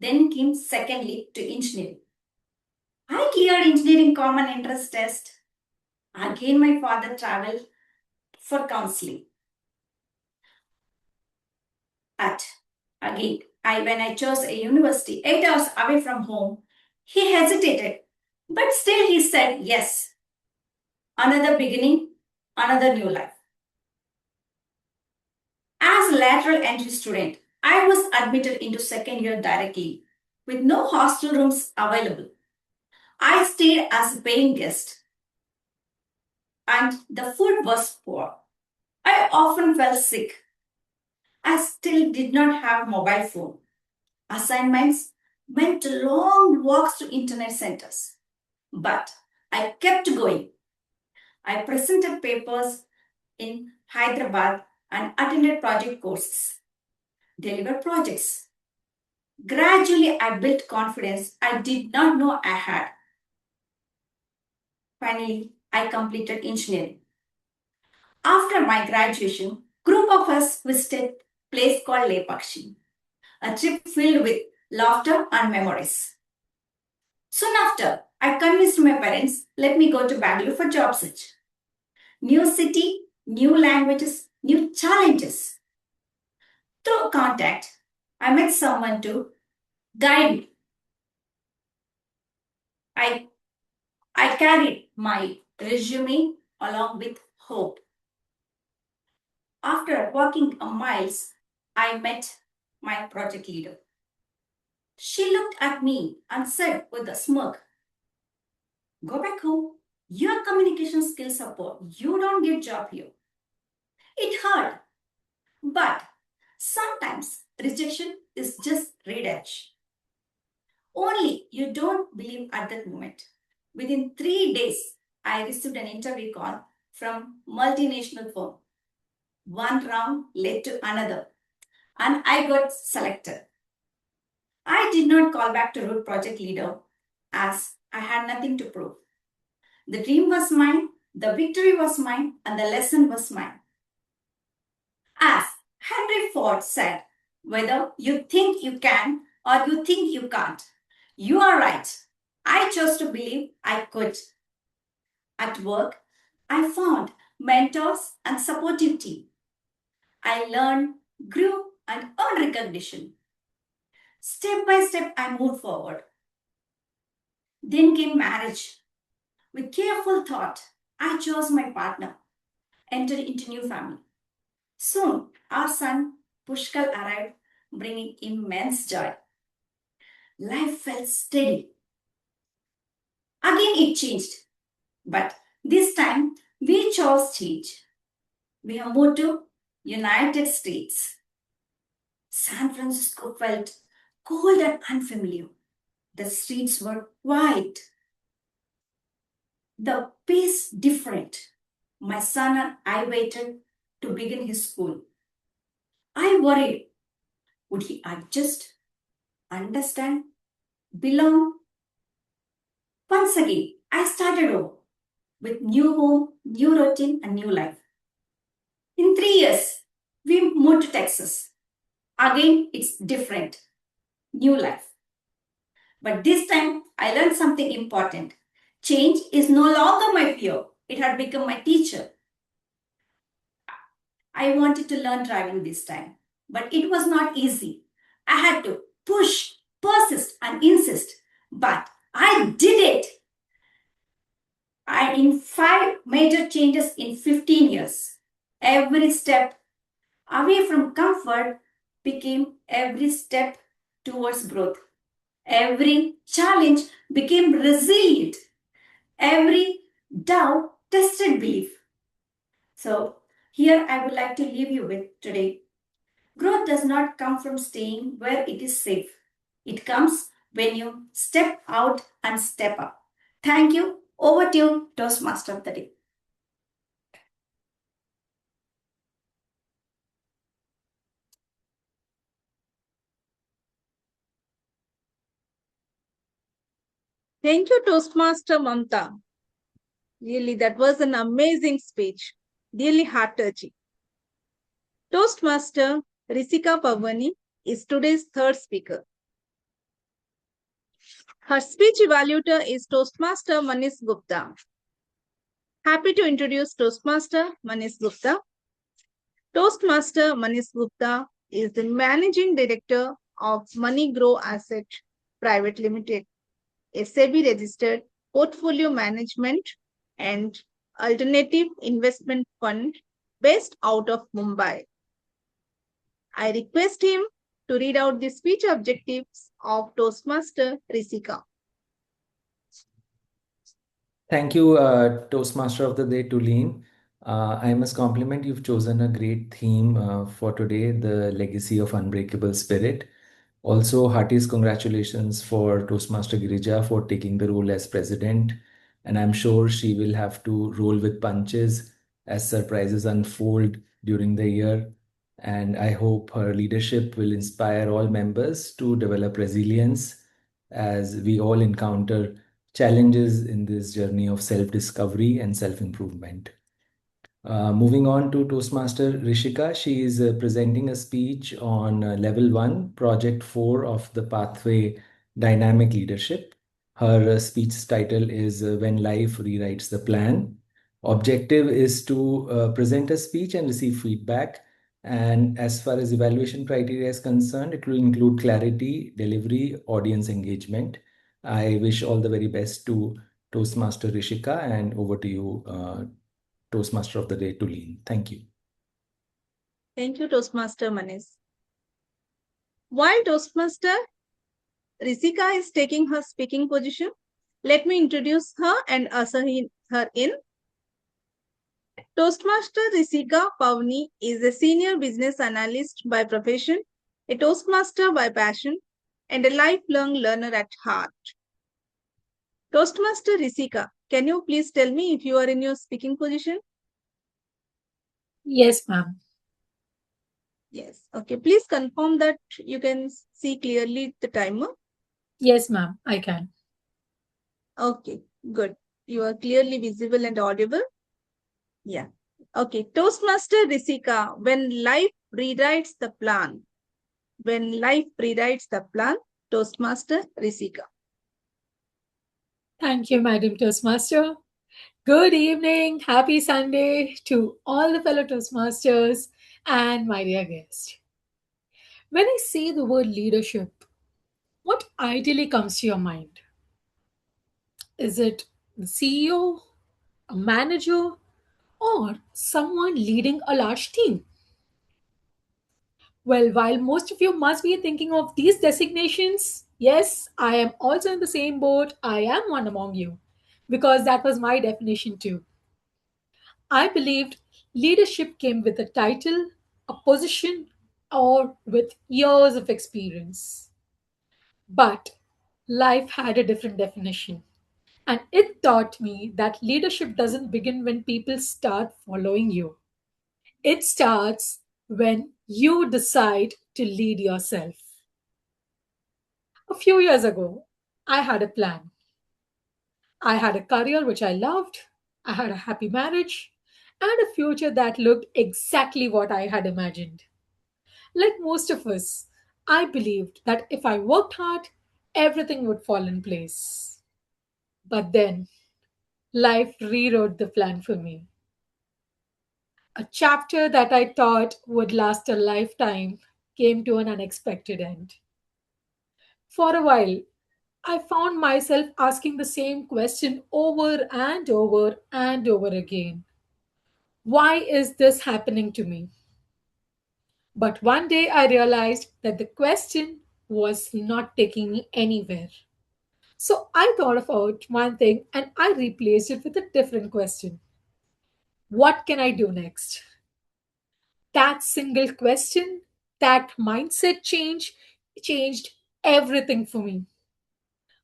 Then came second leap to engineering. I cleared engineering common entrance test. Again, my father traveled for counseling. When I chose a university 8 hours away from home, he hesitated, but still he said yes. Another beginning, another new life. As a lateral entry student, I was admitted into second year directly with no hostel rooms available. I stayed as a paying guest and the food was poor. I often felt sick. I still did not have mobile phone. Assignments meant long walks to internet centers. But I kept going. I presented papers in Hyderabad and attended project courses. deliver projects. Gradually, I built confidence I did not know I had. Finally, I completed engineering. After my graduation, group of us visited a place called Lepakshi, a trip filled with laughter and memories. Soon after, I convinced my parents, let me go to Bangalore for job search. New city, new languages, new challenges. Through contact, I met someone to guide me. I carried my resume along with hope. After walking miles, I met my project leader. She looked at me and said with a smirk, go back home. Your communication skills are poor. You don't get job here. It hurt, but sometimes rejection is just redash. Only you don't believe at that moment. Within 3 days, I received an interview call from multinational firm. One round led to another, and I got selected. I did not call back to root project leader as I had nothing to prove. The dream was mine, the victory was mine, and the lesson was mine. As Henry Ford said, whether you think you can or you think you can't, you are right. I chose to believe I could. At work, I found mentors and supportive team. I learned, grew, and earned recognition. Step by step, I moved forward. Then came marriage. With careful thought, I chose my partner, entered into new family. Soon, our son Pushkal arrived, bringing immense joy. Life felt steady. Again, it changed, but this time we chose change. We have moved to United States. San Francisco felt cold and unfamiliar. The streets were quiet. The pace different. My son and I waited to begin his school. I worried. Would he adjust, understand, belong? Once again, I started over with new home, new routine, and new life. In 3 years, we moved to Texas. Again, it's different. New life. But this time, I learned something important. Change is no longer my fear. It had become my teacher. I wanted to learn driving this time, but it was not easy. I had to push, persist, and insist. But I did it. In 5 major changes in 15 years. Every step away from comfort became every step towards growth. Every challenge became resilient. Every doubt tested belief. So, here I would like to leave you with today. Growth does not come from staying where it is safe. It comes when you step out and step up. Thank you. Over to you, Toastmaster of the Day. Thank you, Toastmaster Mamatha. Really, that was an amazing speech. Really heart-touching. Toastmaster Rishika Powany is today's third speaker. Her speech evaluator is Toastmaster Manish Gupta. Happy to introduce Toastmaster Manish Gupta. Toastmaster Manish Gupta is the Managing Director of Money Grow Asset Private Limited, a SEBI-registered portfolio management and alternative investment fund based out of Mumbai. I request him to read out the speech objectives of Toastmaster Rishika. Thank you, Toastmaster of the Day, Tulin. I must compliment you've chosen a great theme for today, the legacy of unbreakable spirit. Also, heartiest congratulations for Toastmaster Girija for taking the role as president. And I'm sure she will have to roll with punches as surprises unfold during the year. And I hope her leadership will inspire all members to develop resilience as we all encounter challenges in this journey of self discovery and self improvement. Moving on to Toastmaster Rishika, she is presenting a speech on level 1, project 4 of the pathway dynamic leadership. Her speech title is When Life Rewrites the Plan. Objective is to present a speech and receive feedback. And as far as evaluation criteria is concerned, it will include clarity, delivery, audience engagement. I wish all the very best to Toastmaster Rishika, and over to you, Toastmaster of the Day, Tulin. Thank you. Thank you, Toastmaster Manish. While Toastmaster Rishika is taking her speaking position, let me introduce her and usher her in. Toastmaster Rishika Powany is a senior business analyst by profession, a Toastmaster by passion, and a lifelong learner at heart. Toastmaster Rishika, can you please tell me if you are in your speaking position? Yes, ma'am. Yes. Okay. Please confirm that you can see clearly the timer. Yes, ma'am, I can. Okay, good. You are clearly visible and audible. Yeah. Okay. Toastmaster Rishika, when life rewrites the plan. When life rewrites the plan, Toastmaster Rishika. Thank you, Madam Toastmaster. Good evening, happy Sunday to all the fellow Toastmasters and my dear guest. When I say the word leadership, what ideally comes to your mind? Is it the CEO, a manager, or someone leading a large team? Well, while most of you must be thinking of these designations, yes, I am also in the same boat. I am one among you because that was my definition too. I believed leadership came with a title, a position, or with years of experience. But life had a different definition. And it taught me that leadership doesn't begin when people start following you. It starts when you decide to lead yourself. A few years ago, I had a plan. I had a career which I loved, I had a happy marriage, and a future that looked exactly what I had imagined. Like most of us, I believed that if I worked hard, everything would fall in place. But then, life rewrote the plan for me. A chapter that I thought would last a lifetime came to an unexpected end. For a while, I found myself asking the same question over and over and over again. Why is this happening to me? But one day I realized that the question was not taking me anywhere. So I thought about one thing and I replaced it with a different question. What can I do next? That single question, that mindset change changed everything for me.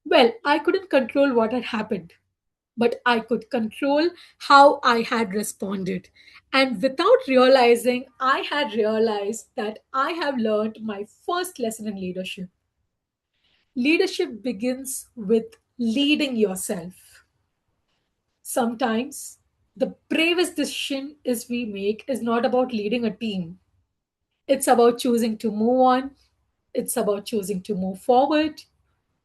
Well, I couldn't control what had happened, but I could control how I had responded. And without realizing, I had realized that I have learned my first lesson in leadership. Leadership begins with leading yourself. Sometimes the bravest decision is we make is not about leading a team. It's about choosing to move on. It's about choosing to move forward,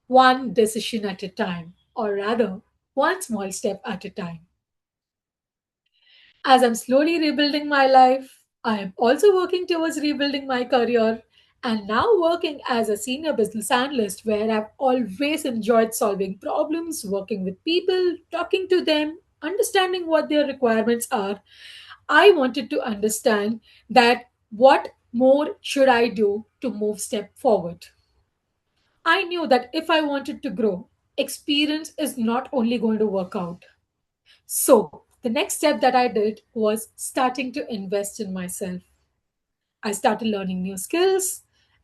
one decision at a time, or rather, one small step at a time. As I'm slowly rebuilding my life, I am also working towards rebuilding my career and now working as a senior business analyst where I've always enjoyed solving problems, working with people, talking to them, understanding what their requirements are. I wanted to understand that what more should I do to move step forward. I knew that if I wanted to grow, experience is not only going to work out. So, the next step that I did was starting to invest in myself. I started learning new skills.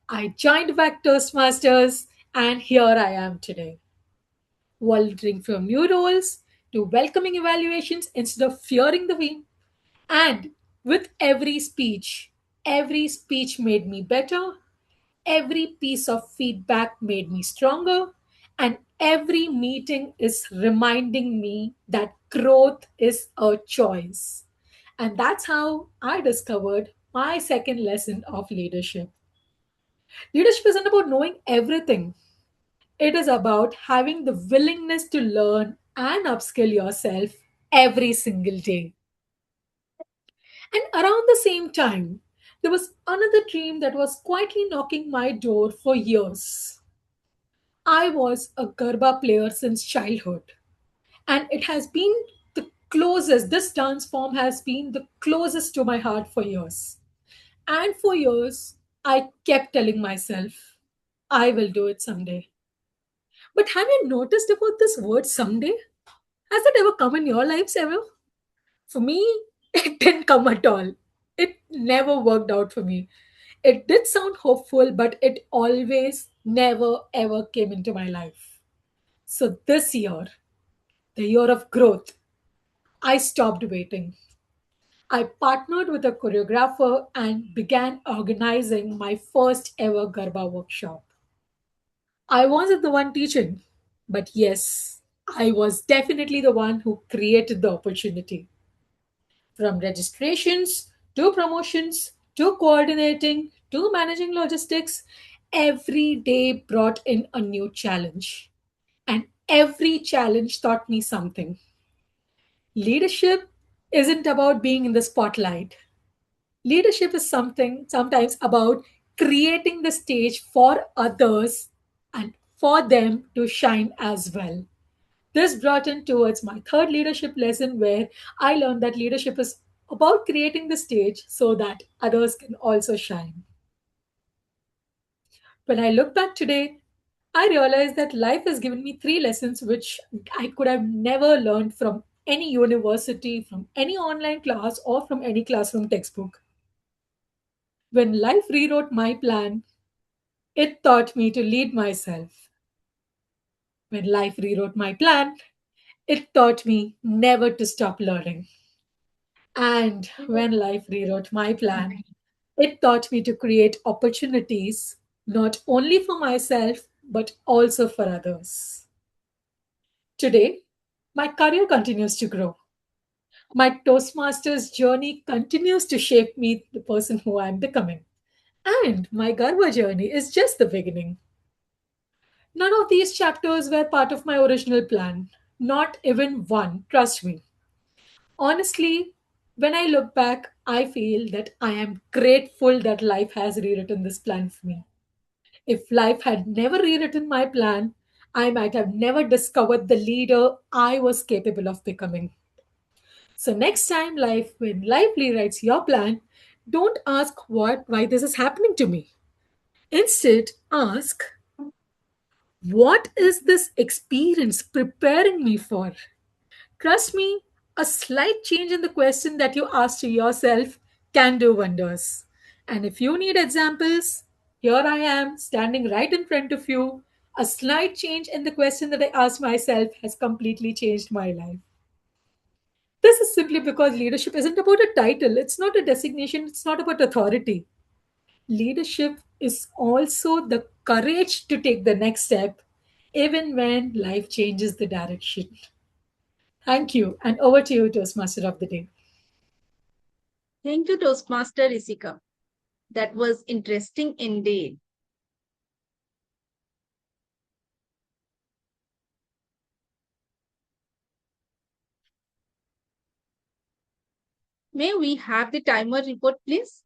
I joined back Toastmasters, and here I am today. Volunteering for new roles to welcoming evaluations instead of fearing the win. And with every speech, Every speech made me better. Every piece of feedback made me stronger. And every meeting is reminding me that growth is a choice. And that's how I discovered my second lesson of leadership. Leadership isn't about knowing everything, it is about having the willingness to learn and upskill yourself every single day. And around the same time, there was another dream that was quietly knocking my door for years. I was a Garba player since childhood, and it has been the closest, this dance form has been the closest to my heart for years. And for years, I kept telling myself, I will do it someday. But have you noticed about this word someday? Has it ever come in your lives ever? For me, it didn't come at all. It never worked out for me. It did sound hopeful, but it always never ever came into my life. So this year, the year of growth, I stopped waiting. I partnered with a choreographer and began organizing my first ever Garba workshop. I wasn't the one teaching, but yes, I was definitely the one who created the opportunity. From registrations to promotions to coordinating to managing logistics, every day brought in a new challenge. And every challenge taught me something. Leadership isn't about being in the spotlight. Leadership is something sometimes about creating the stage for others and for them to shine as well. This brought in towards my third leadership lesson, where I learned that leadership is about creating the stage so that others can also shine. When I look back today, I realized that life has given me three lessons which I could have never learned from any university, from any online class, or from any classroom textbook. When life rewrote my plan, it taught me to lead myself. When life rewrote my plan, it taught me never to stop learning. And when life rewrote my plan, it taught me to create opportunities not only for myself but also for others. Today, my career continues to grow. My Toastmasters journey continues to shape me the person who I am becoming. And my Garba journey is just the beginning. None of these chapters were part of my original plan. Not even one, trust me. Honestly, when I look back, I feel that I am grateful that life has rewritten this plan for me. If life had never rewritten my plan, I might have never discovered the leader I was capable of becoming. So next time when life rewrites your plan, don't ask why this is happening to me. Instead, ask, what is this experience preparing me for? Trust me, a slight change in the question that you ask to yourself can do wonders. And if you need examples, here I am standing right in front of you. A slight change in the question that I asked myself has completely changed my life. This is simply because leadership isn't about a title, it's not a designation, it's not about authority. Leadership is also the courage to take the next step, even when life changes the direction. Thank you, and over to you, Toastmaster of the Day. Thank you, Toastmaster Rishika. That was interesting indeed. May we have the timer report, please?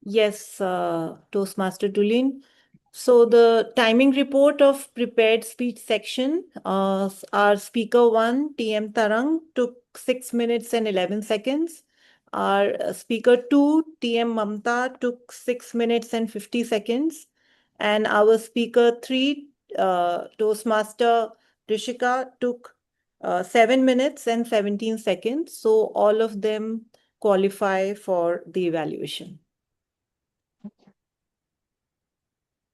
Yes, Toastmaster Tulin. So the timing report of prepared speech section, our speaker one, TM Tarangg, took 6 minutes and 11 seconds. Our speaker two, TM Mamatha, took 6 minutes and 50 seconds. And our speaker three, Toastmaster Rishika, took 7 minutes and 17 seconds. So all of them qualify for the evaluation.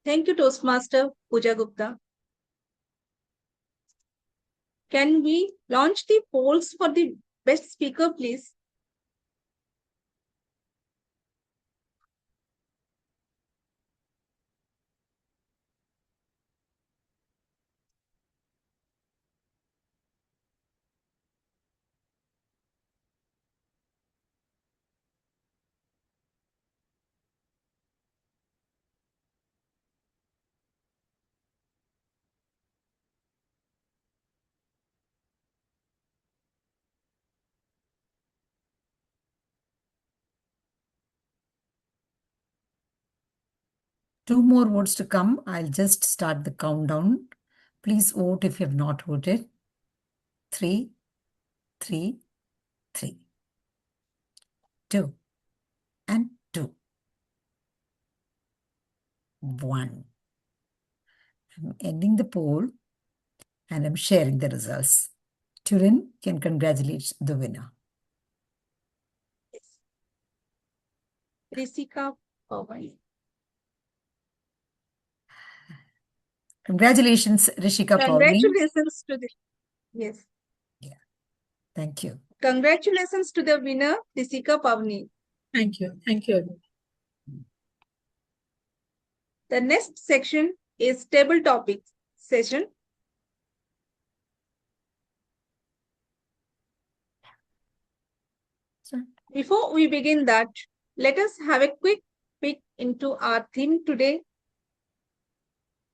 Thank you, Toastmaster Pooja Gupta. Can we launch the polls for the best speaker, please? 2 more votes to come. I'll just start the countdown. Please vote if you have not voted. 3, 3, 3. 2 and 2. 1. I'm ending the poll and I'm sharing the results. Tulin can congratulate the winner. Rishika, Powany. Congratulations, Rishika Powany. Congratulations to the yes. Thank you. Congratulations to the winner, Rishika Powany. Thank you. Thank you. The next section is table topics session. Before we begin that, let us have a quick peek into our theme today.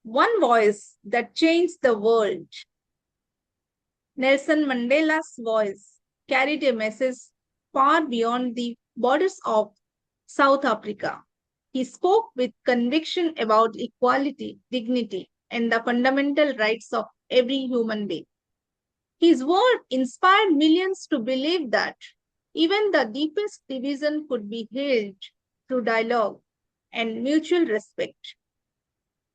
One voice that changed the world. Nelson Mandela's voice carried a message far beyond the borders of South Africa. He spoke with conviction about equality, dignity, and the fundamental rights of every human being. His word inspired millions to believe that even the deepest division could be healed through dialogue and mutual respect.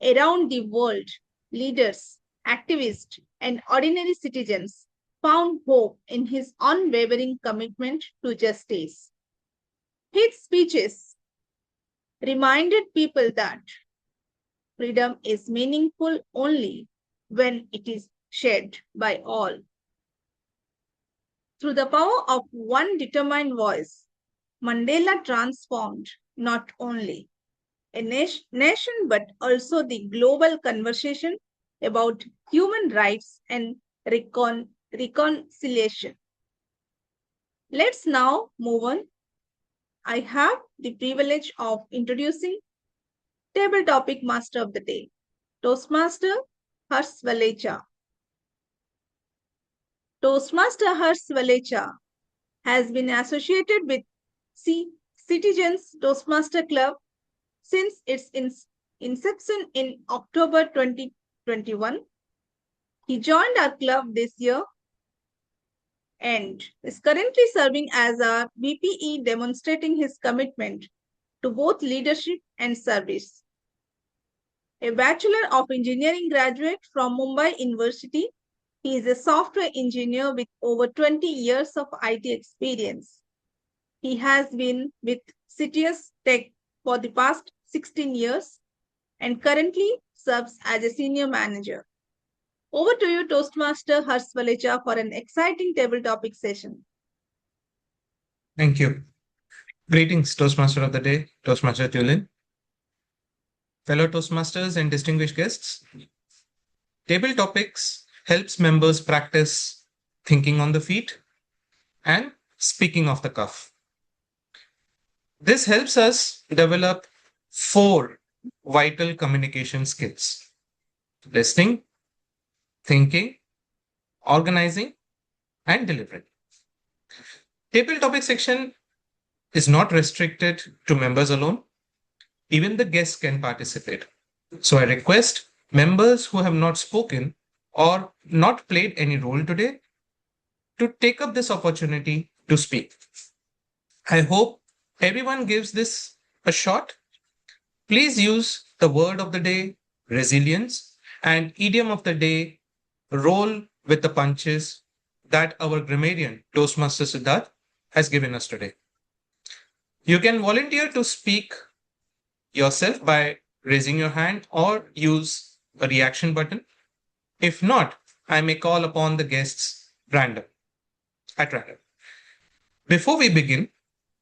Around the world, leaders, activists, and ordinary citizens found hope in his unwavering commitment to justice. His speeches reminded people that freedom is meaningful only when it is shared by all. Through the power of one determined voice, Mandela transformed not only a nation but also the global conversation about human rights and reconciliation. Let's now move on. I have the privilege of introducing table topic master of the day, Toastmaster Hursh Valecha. Toastmaster Hursh Valecha has been associated with Citizens Toastmaster Club since its inception in October 2021. He joined our club this year and is currently serving as our BPE, demonstrating his commitment to both leadership and service. A Bachelor of Engineering graduate from Mumbai University, he is a software engineer with over 20 years of IT experience. He has been with CTS Tech for the past 16 years and currently serves as a senior manager. Over to you, Toastmaster Hursh Valecha, for an exciting table topic session. Thank you. Greetings, Toastmaster of the Day, Toastmaster Tulin. Fellow Toastmasters and distinguished guests, table topics helps members practice thinking on the feet and speaking off the cuff. This helps us develop 4 vital communication skills: listening, thinking, organizing, and delivering. Table topic section is not restricted to members alone. Even the guests can participate. So I request members who have not spoken or not played any role today to take up this opportunity to speak. I hope everyone gives this a shot. Please use the word of the day, resilience, and idiom of the day, roll with the punches, that our grammarian, Toastmaster Siddharth, has given us today. You can volunteer to speak yourself by raising your hand or use a reaction button. If not, I may call upon the guests at random. Before we begin,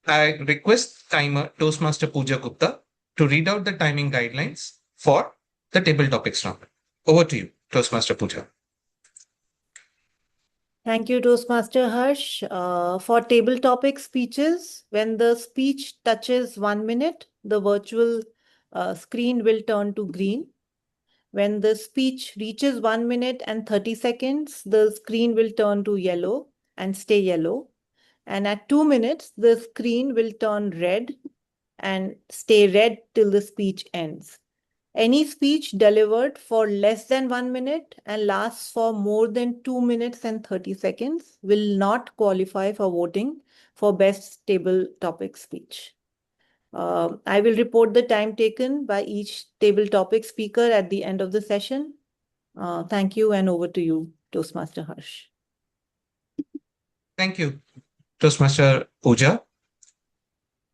I request timer Toastmaster Pooja Gupta to read out the timing guidelines for the table topics round. Over to you, Toastmaster Pooja. Thank you, Toastmaster Hursh. For table topic speeches, when the speech touches 1 minute, the virtual screen will turn to green. When the speech reaches 1 minute and 30 seconds, the screen will turn to yellow and stay yellow. And at 2 minutes, the screen will turn red and stay red till the speech ends. Any speech delivered for less than 1 minute and lasts for more than 2 minutes and 30 seconds will not qualify for voting for best table topic speech. I will report the time taken by each table topic speaker at the end of the session. Thank you, and over to you, Toastmaster Hursh. Thank you, Toastmaster Pooja.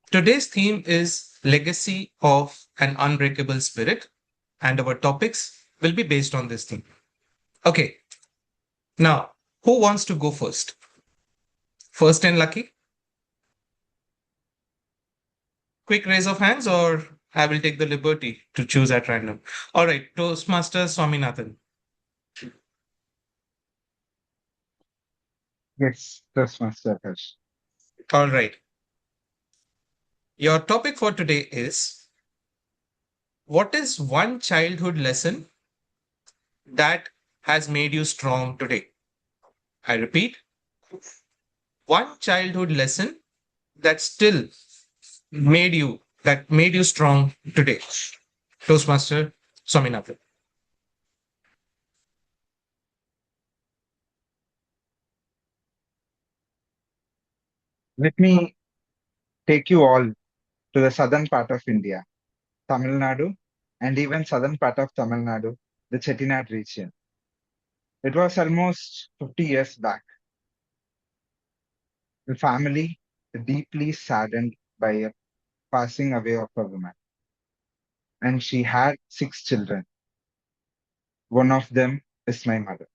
Today's theme is Legacy of an Unbreakable Spirit, and our topics will be based on this theme. Okay, now, who wants to go first? First and lucky? Quick raise of hands, or I will take the liberty to choose at random. All right, Toastmaster Swaminathan. Yes, Toastmaster Hursh. All right. Your topic for today is, what is one childhood lesson that has made you strong today? I repeat, one childhood lesson that still made you strong today. Toastmaster Swaminathan. Let me take you all to the southern part of India, Tamil Nadu, and even southern part of Tamil Nadu, the Chettinad region. It was almost 50 years back. The family deeply saddened by a passing away of a woman. And she had 6 children. One of them is my mother.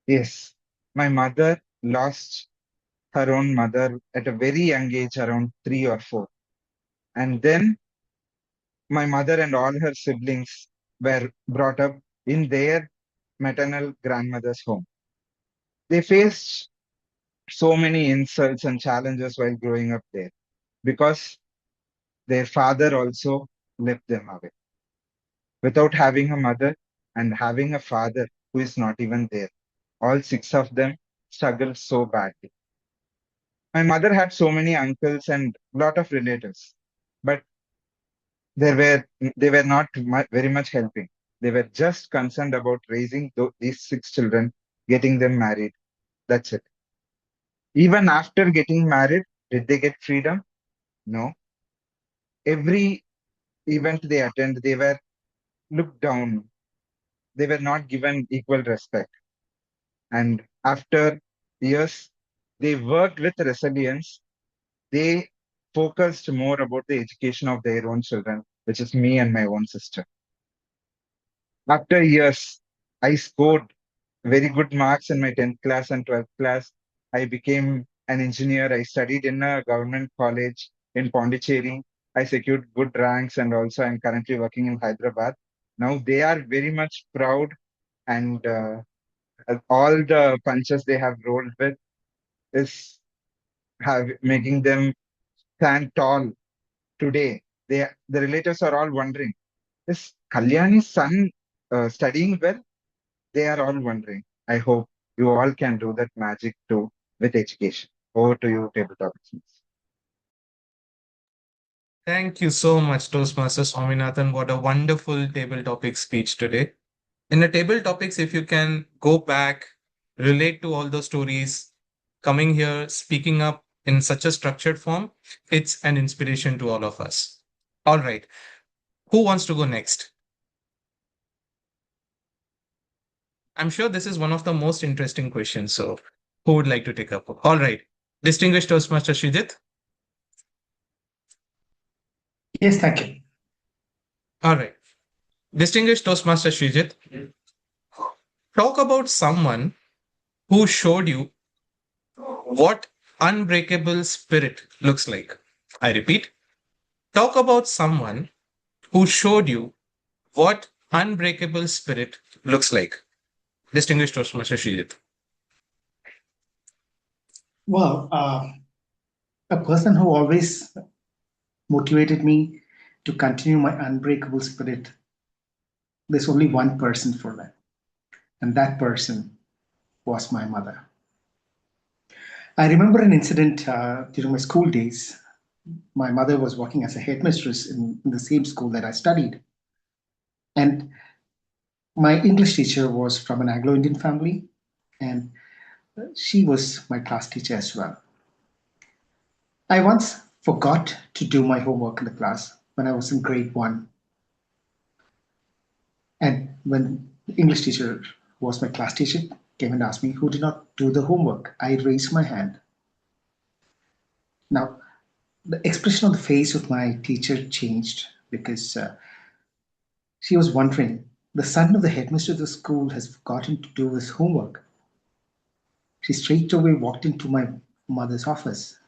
Yes, my mother lost her own mother at a very young age, around 3 or 4. And then my mother and all her siblings were brought up in their maternal grandmother's home. They faced so many insults and challenges while growing up there because their father also left them away. Without having a mother and having a father who is not even there, all 6 of them struggled so badly. My mother had so many uncles and lot of relatives, but they were not very much helping. They were just concerned about raising these 6 children, getting them married. That's it. Even after getting married, did they get freedom? No. Every event they attend, they were looked down. They were not given equal respect. And after years, they worked with resilience. They focused more about the education of their own children, which is me and my own sister. After years, I scored very good marks in my 10th class and 12th class. I became an engineer. I studied in a government college in Pondicherry. I secured good ranks, and also I'm currently working in Hyderabad. Now they are very much proud, and all the punches they have rolled with is making them stand tall today. The relatives are all wondering, is Kalyani's son studying well? They are all wondering. I hope you all can do that magic too with education. Over to you, tabletop experts. Thank you so much, Toastmaster Swaminathan. What a wonderful table topic speech today. In the table topics, if you can go back, relate to all those stories, coming here, speaking up in such a structured form, it's an inspiration to all of us. All right. Who wants to go next? I'm sure this is one of the most interesting questions. So, who would like to take up? All right. Distinguished Toastmaster Srijit. Yes, thank you. All right. Distinguished Toastmaster Srijit, talk about someone who showed you what unbreakable spirit looks like. I repeat, talk about someone who showed you what unbreakable spirit looks like. Distinguished Toastmaster Srijit. Well, a person who always motivated me to continue my unbreakable spirit, there's only one person for that. And that person was my mother. I remember an incident during my school days. My mother was working as a headmistress in the same school that I studied. And my English teacher was from an Anglo-Indian family, and she was my class teacher as well. I once forgot to do my homework in the class when I was in grade 1. And when the English teacher was my class teacher, came and asked me who did not do the homework, I raised my hand. Now, the expression on the face of my teacher changed because she was wondering, the son of the headmaster of the school has forgotten to do his homework. She straight away walked into my mother's office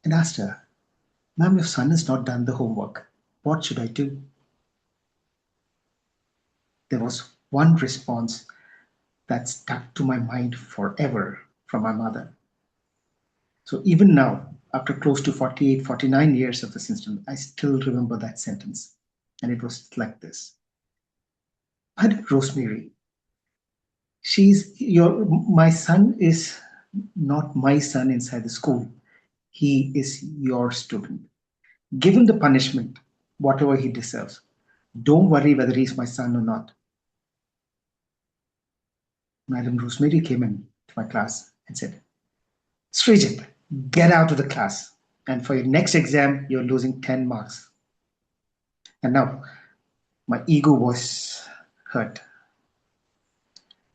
and asked her, "Ma'am, your son has not done the homework. What should I do?" There was one response that stuck to my mind forever from my mother. So even now, after close to 48, 49 years of this incident, I still remember that sentence. And it was like this. "But Rosemary, my son is not my son inside the school. He is your student. Give him the punishment, whatever he deserves. Don't worry whether he's my son or not." Madam Rosemary came in to my class and said, "Srijit, get out of the class. And for your next exam, you're losing 10 marks." And now my ego was hurt.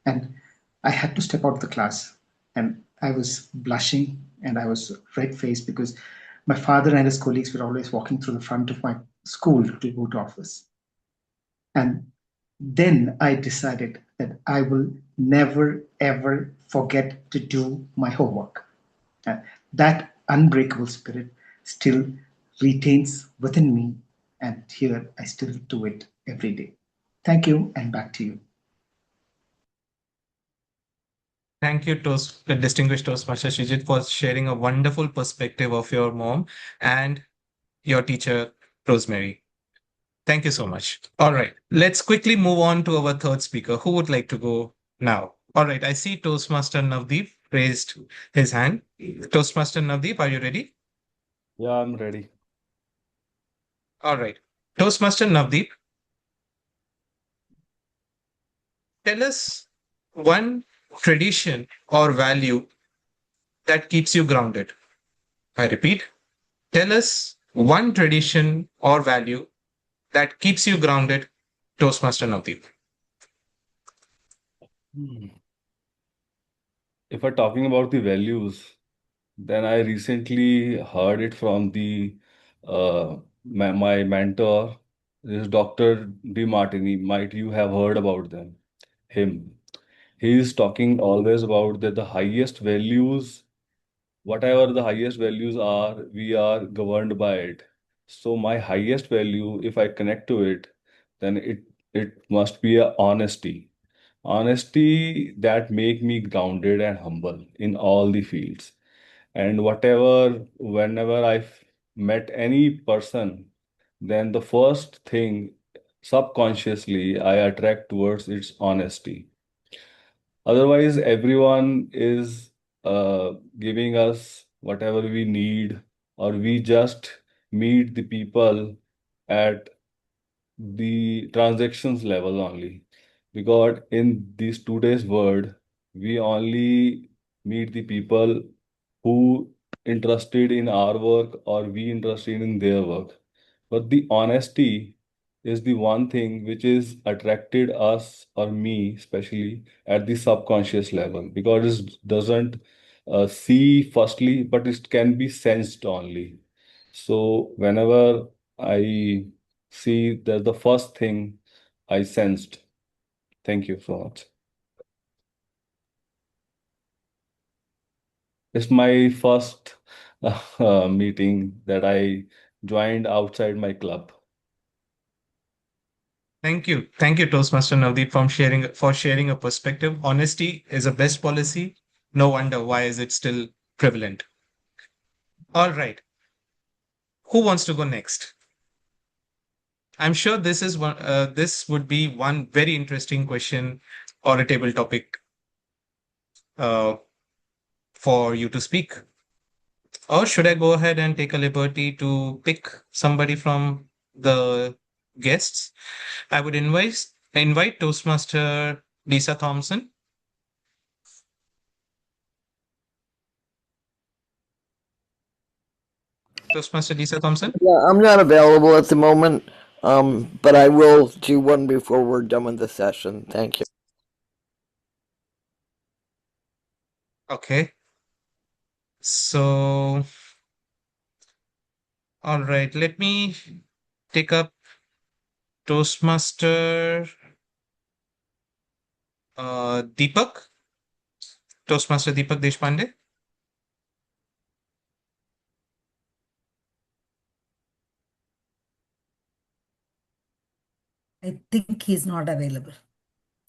And I had to step out of the class. And I was blushing and I was red faced because my father and his colleagues were always walking through the front of my school to go to office. And then I decided that I will never ever forget to do my homework. And that unbreakable spirit still retains within me, and here I still do it every day. Thank you, and back to you. Thank you, distinguished Toastmaster Srijit, for sharing a wonderful perspective of your mom and your teacher, Rosemary. Thank you so much. All right, let's quickly move on to our third speaker. Who would like to go now? All right, I see Toastmaster Navdeep raised his hand. Toastmaster Navdeep, are you ready? Yeah, I'm ready. All right. Toastmaster Navdeep, tell us one tradition or value that keeps you grounded. I repeat, tell us one tradition or value that keeps you grounded, Toastmaster Navdeep. If we're talking about the values, then I recently heard it from my mentor, is Dr. D. Martini. Might you have heard about him? He is talking always about that the highest values, whatever the highest values are, we are governed by it. So my highest value, if I connect to it, then it must be a honesty. Honesty that make me grounded and humble in all the fields. And whenever I've met any person, then the first thing subconsciously I attract towards its honesty. Otherwise, everyone is giving us whatever we need, or we just meet the people at the transactions level only. Because in this today's world, we only meet the people who interested in our work or we interested in their work. But the honesty is the one thing which is attracted us or me, especially at the subconscious level, because it doesn't see firstly, but it can be sensed only. So whenever I see, that's the first thing I sensed. Thank you so much. It's my first meeting that I joined outside my club. Thank you. Thank you, Toastmaster Navdeep, for sharing a perspective. Honesty is a best policy. No wonder why is it still prevalent. All right. Who wants to go next? I'm sure this would be one very interesting question or a table topic uh, for you to speak. Or should I go ahead and take a liberty to pick somebody from the guests. I would invite Toastmaster Lisa Thompson. Toastmaster Lisa Thompson. Yeah, I'm not available at the moment, but I will do one before we're done with the session. Thank you. Okay. So, all right, let me take up Toastmaster Deepak. Toastmaster Deepak Deshpande. I think he's not available.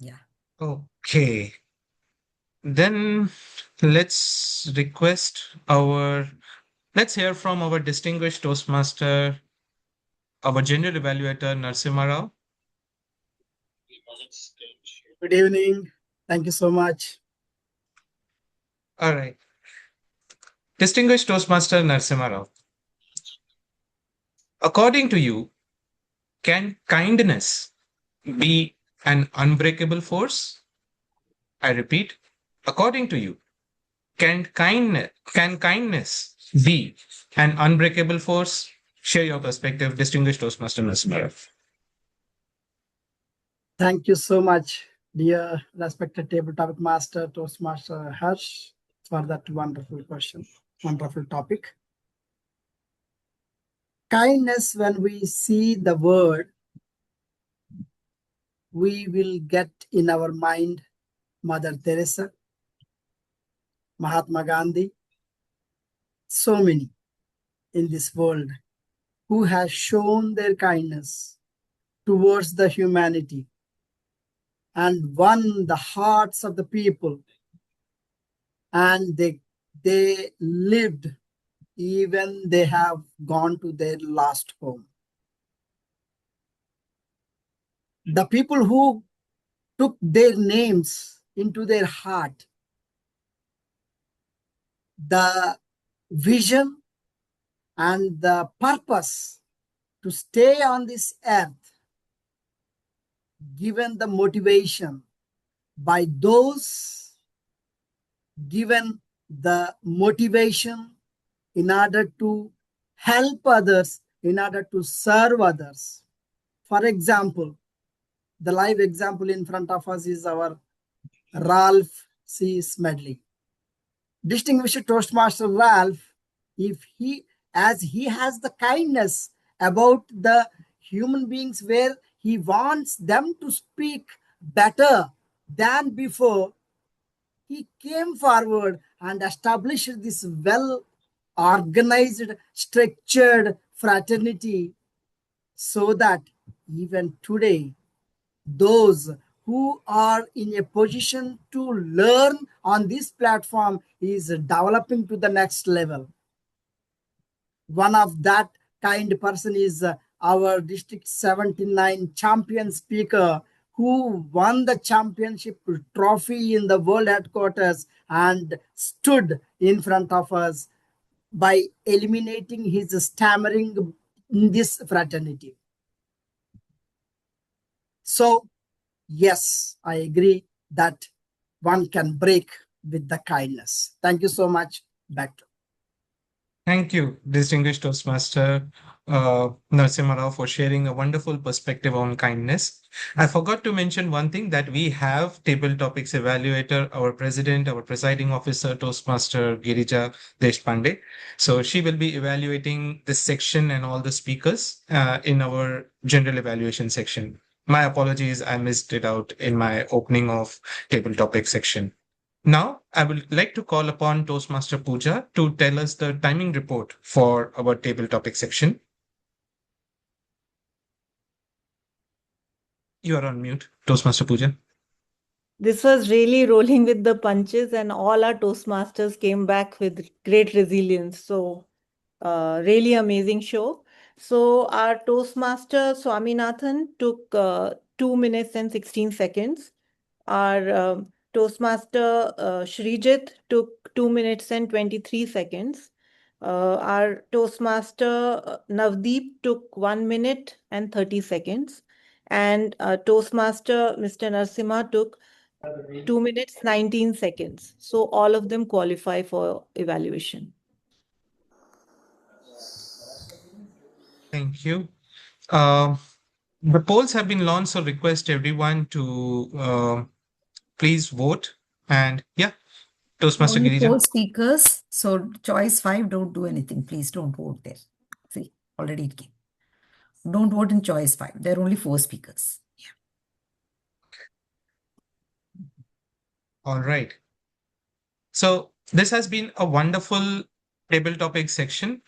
Yeah. Okay. Then let's hear from our distinguished Toastmaster, our general evaluator, Narasimha Rao. Good evening. Thank you so much. All right. Distinguished Toastmaster Narasimha Rao. According to you, can kindness be an unbreakable force? I repeat, according to you, can kindness be an unbreakable force? Share your perspective, distinguished Toastmaster Narasimha Rao. Thank you so much, dear respected table topic master, Toastmaster Hursh, for that wonderful question, wonderful topic. Kindness, when we see the word, we will get in our mind Mother Teresa, Mahatma Gandhi, so many in this world who has shown their kindness towards the humanity and won the hearts of the people, and they lived even they have gone to their last home. The people who took their names into their heart, the vision and the purpose to stay on this earth, given the motivation by those given the motivation in order to help others, in order to serve others. For example, the live example in front of us is our Ralph C. Smedley. Distinguished Toastmaster Ralph, as he has the kindness about the human beings where he wants them to speak better than before, he came forward and established this well organized, structured fraternity so that even today, those who are in a position to learn on this platform is developing to the next level. One of that kind person is our District 79 champion speaker who won the championship trophy in the world headquarters and stood in front of us by eliminating his stammering in this fraternity. So, yes, I agree that one can break with the kindness. Thank you so much. Back to. Thank you, distinguished Toastmaster Narasimha Rao, for sharing a wonderful perspective on kindness. I forgot to mention one thing, that we have Table Topics Evaluator, our president, our presiding officer, Toastmaster Girija Deshpande. So she will be evaluating this section and all the speakers in our general evaluation section. My apologies, I missed it out in my opening of Table Topics section. Now, I would like to call upon Toastmaster Pooja to tell us the timing report for our table topic section. You are on mute, Toastmaster Pooja. This was really rolling with the punches, and all our Toastmasters came back with great resilience. So, really amazing show. So, our Toastmaster Swaminathan took 2 minutes and 16 seconds. Our Toastmaster Shrijit took 2 minutes and 23 seconds. Our Toastmaster Navdeep took 1 minute and 30 seconds, and Toastmaster Mr. Narasimha took 2 minutes 19 seconds. So all of them qualify for evaluation. Thank you. The polls have been launched, so request everyone to please vote. And yeah, Toastmaster Only Girija. 4 speakers. So choice 5, don't do anything. Please don't vote there. See, already it came. Don't vote in choice 5. There are only 4 speakers. Yeah. All right. So this has been a wonderful table topic section.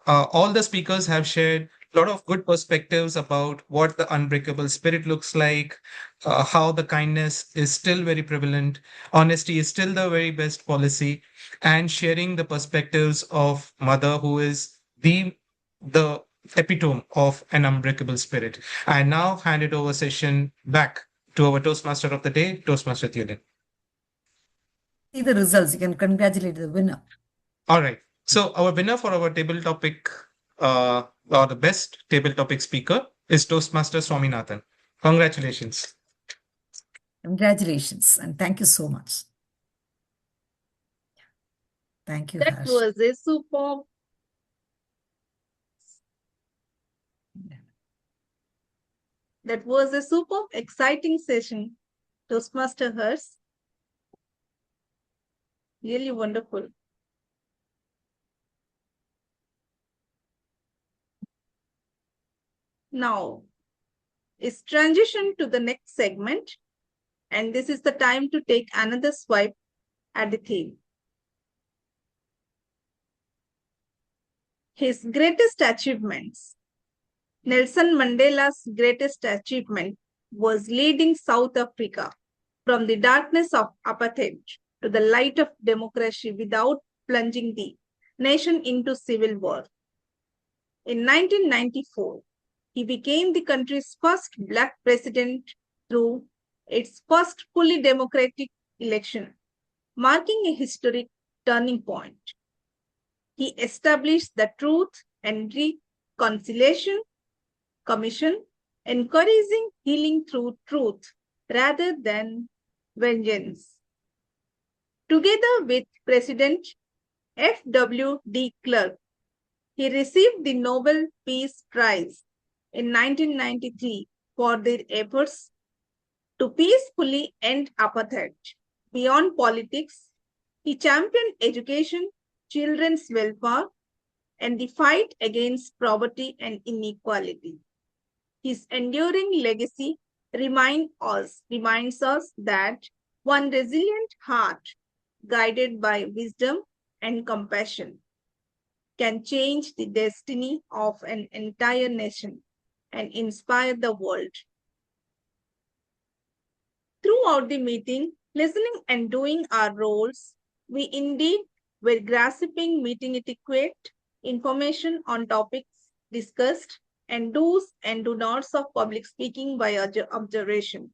All the speakers have shared a lot of good perspectives about what the unbreakable spirit looks like, how the kindness is still very prevalent, honesty is still the very best policy, and sharing the perspectives of Mother, who is the epitome of an unbreakable spirit. I now hand it over session back to our Toastmaster of the day, Toastmaster Tulin. See the results. You can congratulate the winner. All right. So our winner for our table topic, or the best table topic speaker, is Toastmaster Swaminathan. Congratulations. Congratulations. And thank you so much. Thank you, That Hursh. was a superb. That was a superb, exciting session. Toastmaster Hursh. Really wonderful. Now, it's transition to the next segment, and this is the time to take another swipe at the theme. His greatest achievements. Nelson Mandela's greatest achievement was leading South Africa from the darkness of apartheid to the light of democracy without plunging the nation into civil war. In 1994, he became the country's first Black president through its first fully democratic election, marking a historic turning point. He established the Truth and Reconciliation Commission, encouraging healing through truth rather than vengeance. Together with President F.W. de Klerk, he received the Nobel Peace Prize in 1993 for their efforts to peacefully end apartheid. Beyond politics, he championed education, children's welfare, and the fight against poverty and inequality. His enduring legacy reminds us that one resilient heart, guided by wisdom and compassion, can change the destiny of an entire nation and inspire the world. Throughout the meeting, listening and doing our roles, we indeed were grasping meeting etiquette, information on topics discussed, and do's and do nots of public speaking by observation.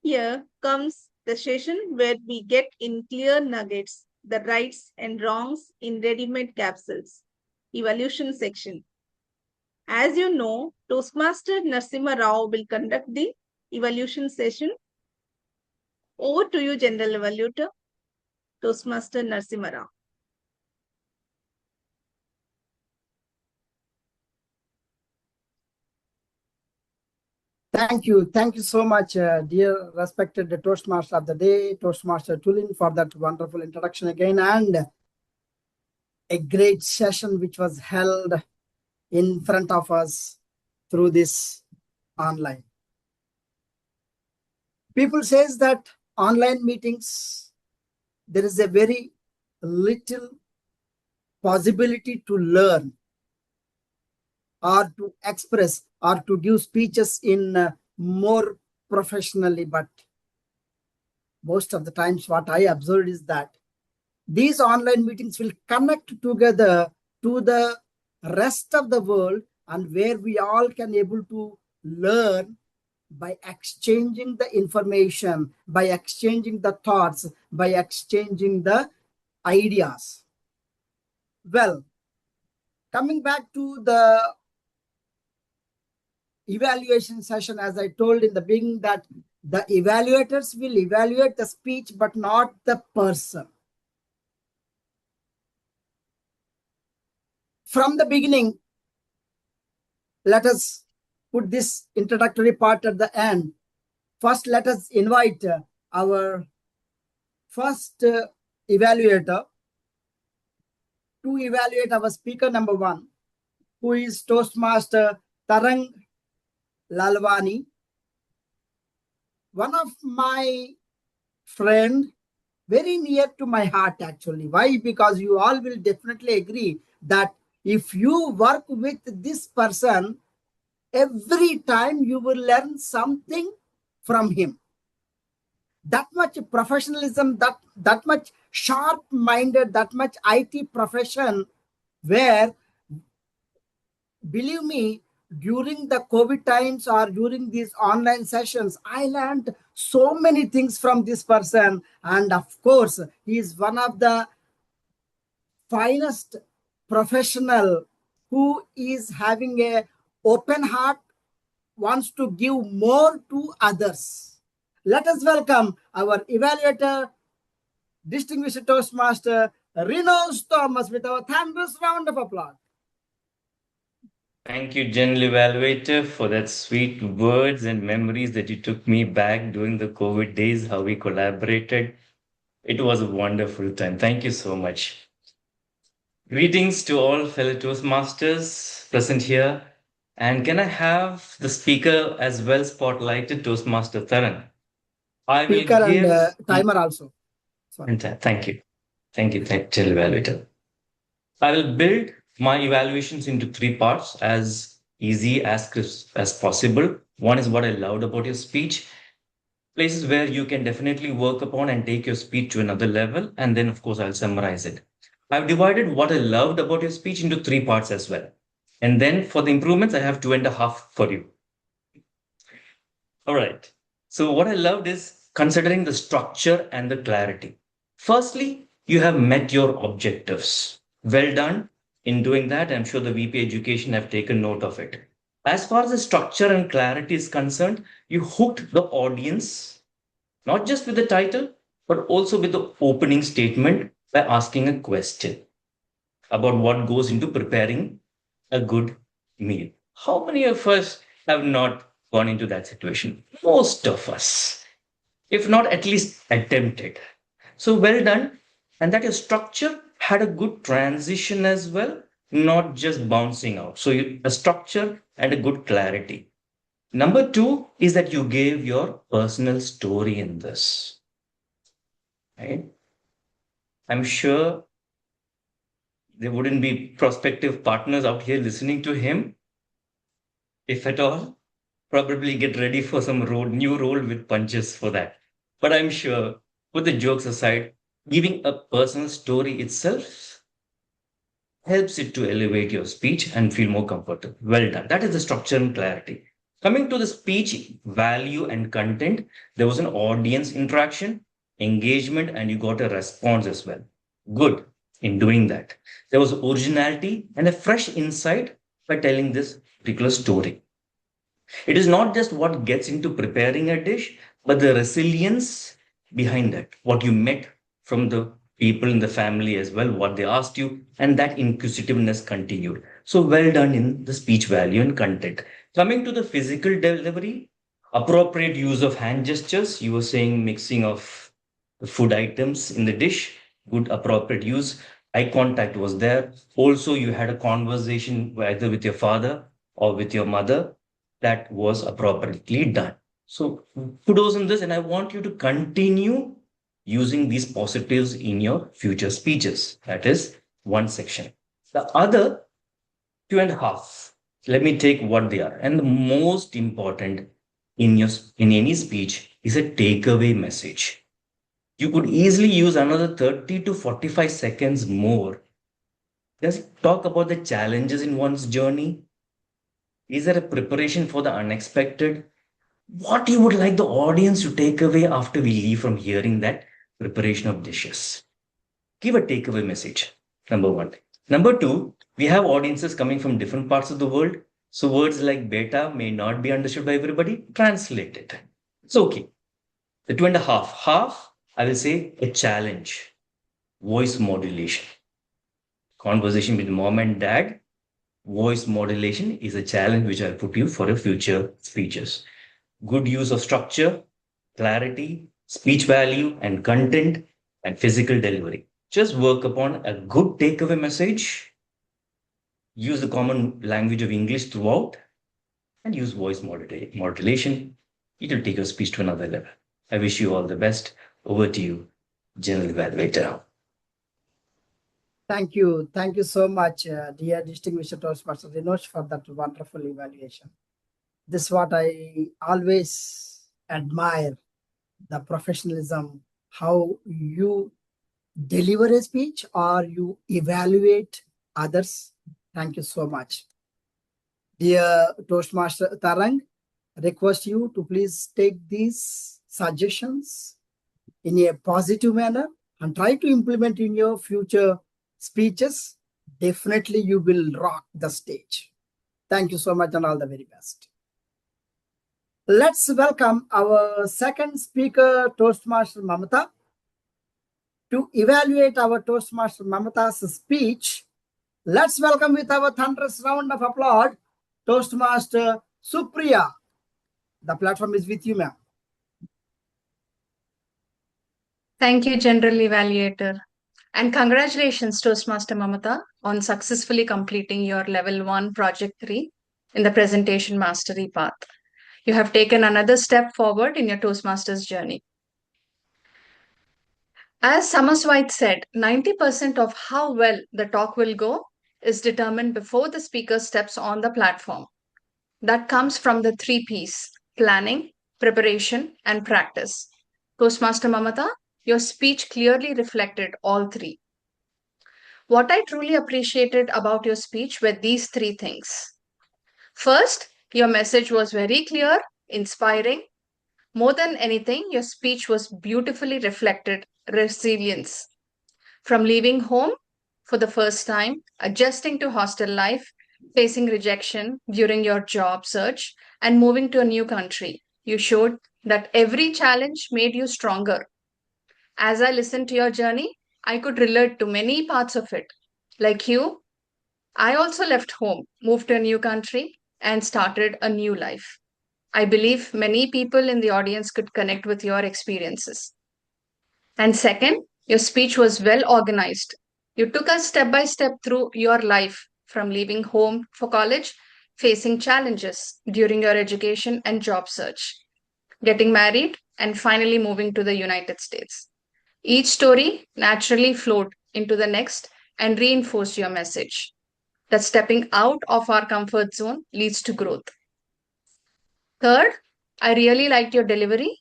Here comes the session where we get in clear nuggets, the rights and wrongs in ready-made capsules. Evaluation section. As you know, Toastmaster Narasimha Rao will conduct the evaluation session. Over to you, General Evaluator, Toastmaster Narasimha Rao. Thank you. Thank you so much, dear respected Toastmaster of the day, Toastmaster Tulin, for that wonderful introduction again, and a great session which was held in front of us through this online. People says that online meetings, there is a very little possibility to learn or to express or to give speeches in more professionally, but most of the times what I observed is that these online meetings will connect together to the rest of the world, and where we all can able to learn by exchanging the information, by exchanging the thoughts, by exchanging the ideas. Well, coming back to the evaluation session, as I told in the beginning, that the evaluators will evaluate the speech, but not the person. From the beginning, let us put this introductory part at the end. First, let us invite our first evaluator to evaluate our speaker number 1, who is Toastmaster Tarangg Lalwani. One of my friend, very near to my heart actually. Why? Because you all will definitely agree that if you work with this person, every time you will learn something from him. That much professionalism, that much sharp-minded, that much IT profession, where, believe me, during the COVID times or during these online sessions, I learned so many things from this person. And of course, he is one of the finest professional who is having a open heart, wants to give more to others. Let us welcome our evaluator, distinguished Toastmaster Renosh Thomas, with our thunderous round of applause. Thank you, General Evaluator, for that sweet words and memories that you took me back during the COVID days, how we collaborated. It was a wonderful time. Thank you so much. Greetings to all fellow Toastmasters present here. And can I have the speaker as well spotlighted, Toastmaster Tarangg? I will Speaker give and timer also. Sorry. Thank you. Thank you, General Evaluator. I will build my evaluations into 3 parts, as easy as possible. One is what I loved about your speech, places where you can definitely work upon and take your speech to another level. And then, of course, I'll summarize it. I've divided what I loved about your speech into 3 parts as well. And then for the improvements, I have 2.5 for you. All right. So what I loved is considering the structure and the clarity. Firstly, you have met your objectives. Well done in doing that. I'm sure the VP Education have taken note of it. As far as the structure and clarity is concerned, you hooked the audience, not just with the title, but also with the opening statement by asking a question about what goes into preparing a good meal. How many of us have not gone into that situation? Most of us, if not at least attempted. So well done. And that your structure had a good transition as well, not just bouncing out. So a structure and a good clarity. Number 2 is that you gave your personal story in this. Right? I'm sure there wouldn't be prospective partners out here listening to him, if at all. Probably get ready for some new role with punches for that. But I'm sure, put the jokes aside, giving a personal story itself helps it to elevate your speech and feel more comfortable. Well done. That is the structure and clarity. Coming to the speech value and content, there was an audience interaction, engagement, and you got a response as well. Good in doing that. There was originality and a fresh insight by telling this particular story. It is not just what gets into preparing a dish, but the resilience behind that, what you met from the people in the family as well, what they asked you, and that inquisitiveness continued. So well done in the speech value and content. Coming to the physical delivery, appropriate use of hand gestures. You were saying mixing of the food items in the dish, good appropriate use. Eye contact was there. Also, you had a conversation either with your father or with your mother that was appropriately done. So kudos on this, and I want you to continue using these positives in your future speeches. That is one section. The other 2.5, let me take what they are. And the most important in any speech is a takeaway message. You could easily use another 30 to 45 seconds more. Just talk about the challenges in one's journey. Is there a preparation for the unexpected? What you would like the audience to take away after we leave from hearing that preparation of dishes? Give a takeaway message, number 1. Number two, we have audiences coming from different parts of the world. So words like beta may not be understood by everybody. Translate it. It's okay. The 2.5. Half, I will say a challenge. Voice modulation. Conversation with mom and dad. Voice modulation is a challenge which I'll put you for a future speeches. Good use of structure, clarity, speech value, and content, and physical delivery. Just work upon a good takeaway message. Use the common language of English throughout, and use voice modulation. It will take your speech to another level. I wish you all the best. Over to you, General Evaluator. Thank you. Thank you so much, dear distinguished Toastmaster Renosh, for that wonderful evaluation. This is what I always admire, the professionalism, how you deliver a speech or you evaluate others. Thank you so much. Dear Toastmaster Tarangg, request you to please take these suggestions in a positive manner and try to implement in your future speeches. Definitely you will rock the stage. Thank you so much and all the very best. Let's welcome our second speaker, Toastmaster Mamatha. To evaluate our Toastmaster Mamatha's speech, let's welcome with our thunderous round of applause, Toastmaster Supriya. The platform is with you, ma'am. Thank you, General Evaluator. And congratulations, Toastmaster Mamatha, on successfully completing your Level 1 Project 3 in the Presentation Mastery path. You have taken another step forward in your Toastmasters journey. As Samaswite said, 90% of how well the talk will go is determined before the speaker steps on the platform. That comes from the 3 Ps: planning, preparation, and practice. Toastmaster Mamatha, your speech clearly reflected all 3. What I truly appreciated about your speech were these 3 things. First, your message was very clear, inspiring. More than anything, your speech was beautifully reflected resilience. From leaving home for the first time, adjusting to hostel life, facing rejection during your job search, and moving to a new country, you showed that every challenge made you stronger. As I listened to your journey, I could relate to many parts of it. Like you, I also left home, moved to a new country, and started a new life. I believe many people in the audience could connect with your experiences. And second, your speech was well organized. You took us step by step through your life, from leaving home for college, facing challenges during your education and job search, getting married, and finally moving to the United States. Each story naturally flowed into the next and reinforced your message that stepping out of our comfort zone leads to growth. Third, I really liked your delivery.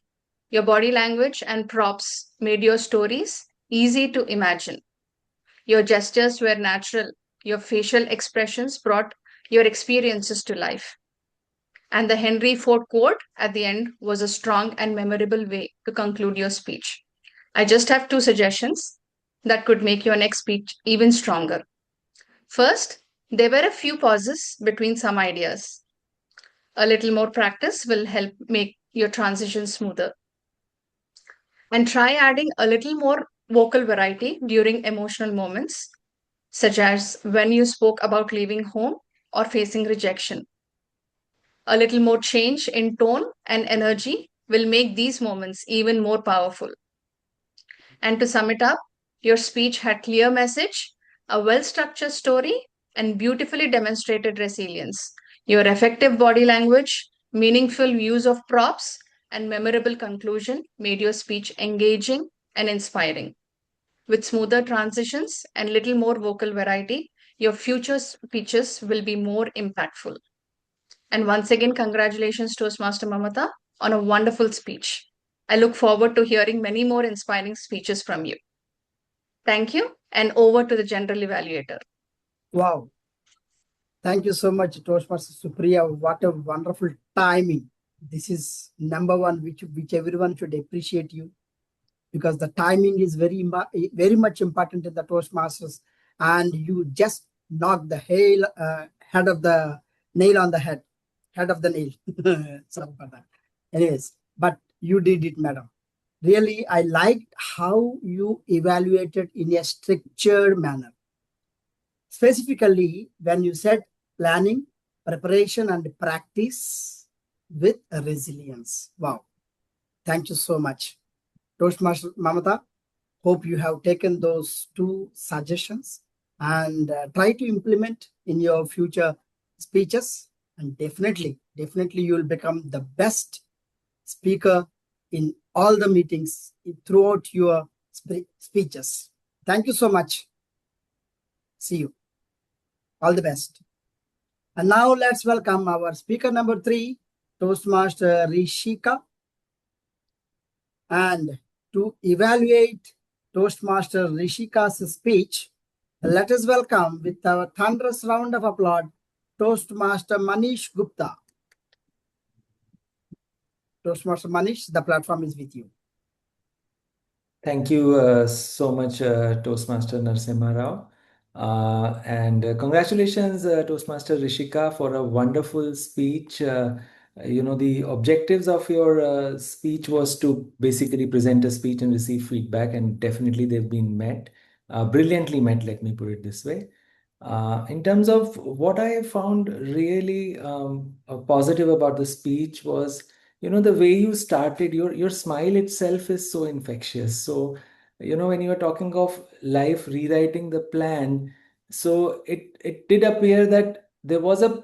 Your body language and props made your stories easy to imagine. Your gestures were natural. Your facial expressions brought your experiences to life. And the Henry Ford quote at the end was a strong and memorable way to conclude your speech. I just have 2 suggestions that could make your next speech even stronger. First, there were a few pauses between some ideas. A little more practice will help make your transition smoother. And try adding a little more vocal variety during emotional moments, such as when you spoke about leaving home or facing rejection. A little more change in tone and energy will make these moments even more powerful. And to sum it up, your speech had clear message, a well-structured story, and beautifully demonstrated resilience. Your effective body language, meaningful use of props, and memorable conclusion made your speech engaging and inspiring. With smoother transitions and little more vocal variety, your future speeches will be more impactful. And once again, congratulations, Toastmaster Mamatha, on a wonderful speech. I look forward to hearing many more inspiring speeches from you. Thank you, and over to the General Evaluator. Wow. Thank you so much, Toastmaster Supriya. What a wonderful timing. This is number one, which everyone should appreciate you, because the timing is very much important in the Toastmasters. and you just knocked the head of the nail on the head of the nail. Sorry for that. Anyways, but you did it, madam. Really, I liked how you evaluated in a structured manner. Specifically, when you said planning, preparation, and practice with resilience. Wow. Thank you so much. Toastmaster Mamatha, hope you have taken those 2 suggestions and try to implement in your future speeches. And definitely you will become the best speaker in all the meetings throughout your speeches. Thank you so much. See you. All the best. And now let's welcome our speaker number 3, Toastmaster Rishika. And to evaluate Toastmaster Rishika's speech, let us welcome with our thunderous round of applause, Toastmaster Manish Gupta. Toastmaster Manish, the platform is with you. Thank you so much, Toastmaster Narasimha Rao. And congratulations, Toastmaster Rishika, for a wonderful speech. The objectives of your speech was to basically present a speech and receive feedback, and definitely they've been met, brilliantly met, let me put it this way. In terms of what I found really positive about the speech was, the way you started, your smile itself is so infectious. So, when you are talking of life rewriting the plan, so it did appear that there was a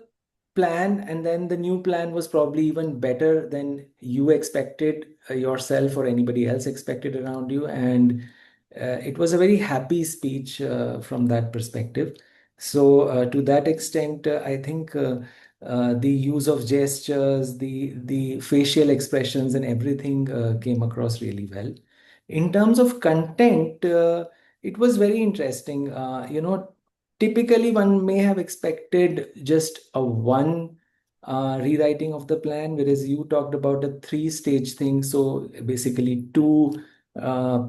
plan, and then the new plan was probably even better than you expected yourself or anybody else expected around you. And it was a very happy speech from that perspective. So to that extent, I think the use of gestures, the facial expressions, and everything came across really well. In terms of content, it was very interesting. Typically one may have expected just a one rewriting of the plan, whereas you talked about a 3-stage thing. So basically 2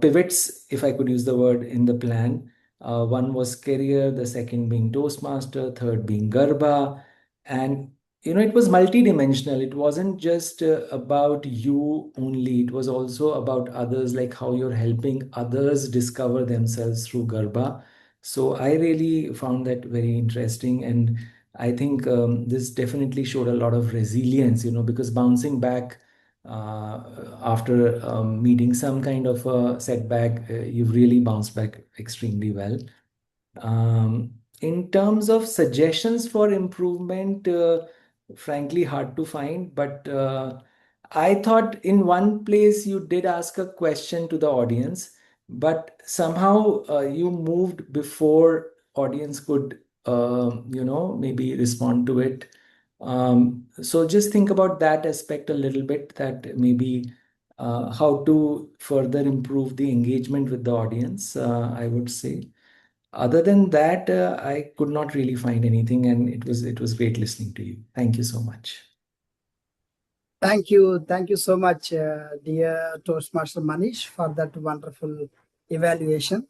pivots, if I could use the word, in the plan. One was career, the second being Toastmaster, third being Garba. And, it was multidimensional. It wasn't just about you only. It was also about others, like how you're helping others discover themselves through Garba. So I really found that very interesting. And I think this definitely showed a lot of resilience, because bouncing back after meeting some kind of a setback, you've really bounced back extremely well. In terms of suggestions for improvement, frankly, hard to find, but I thought in one place you did ask a question to the audience, but somehow you moved before audience could, maybe respond to it. So just think about that aspect a little bit, that maybe how to further improve the engagement with the audience, I would say. Other than that, I could not really find anything, and it was great listening to you. Thank you so much. Thank you so much, dear Toastmaster Manish, for that wonderful evaluation.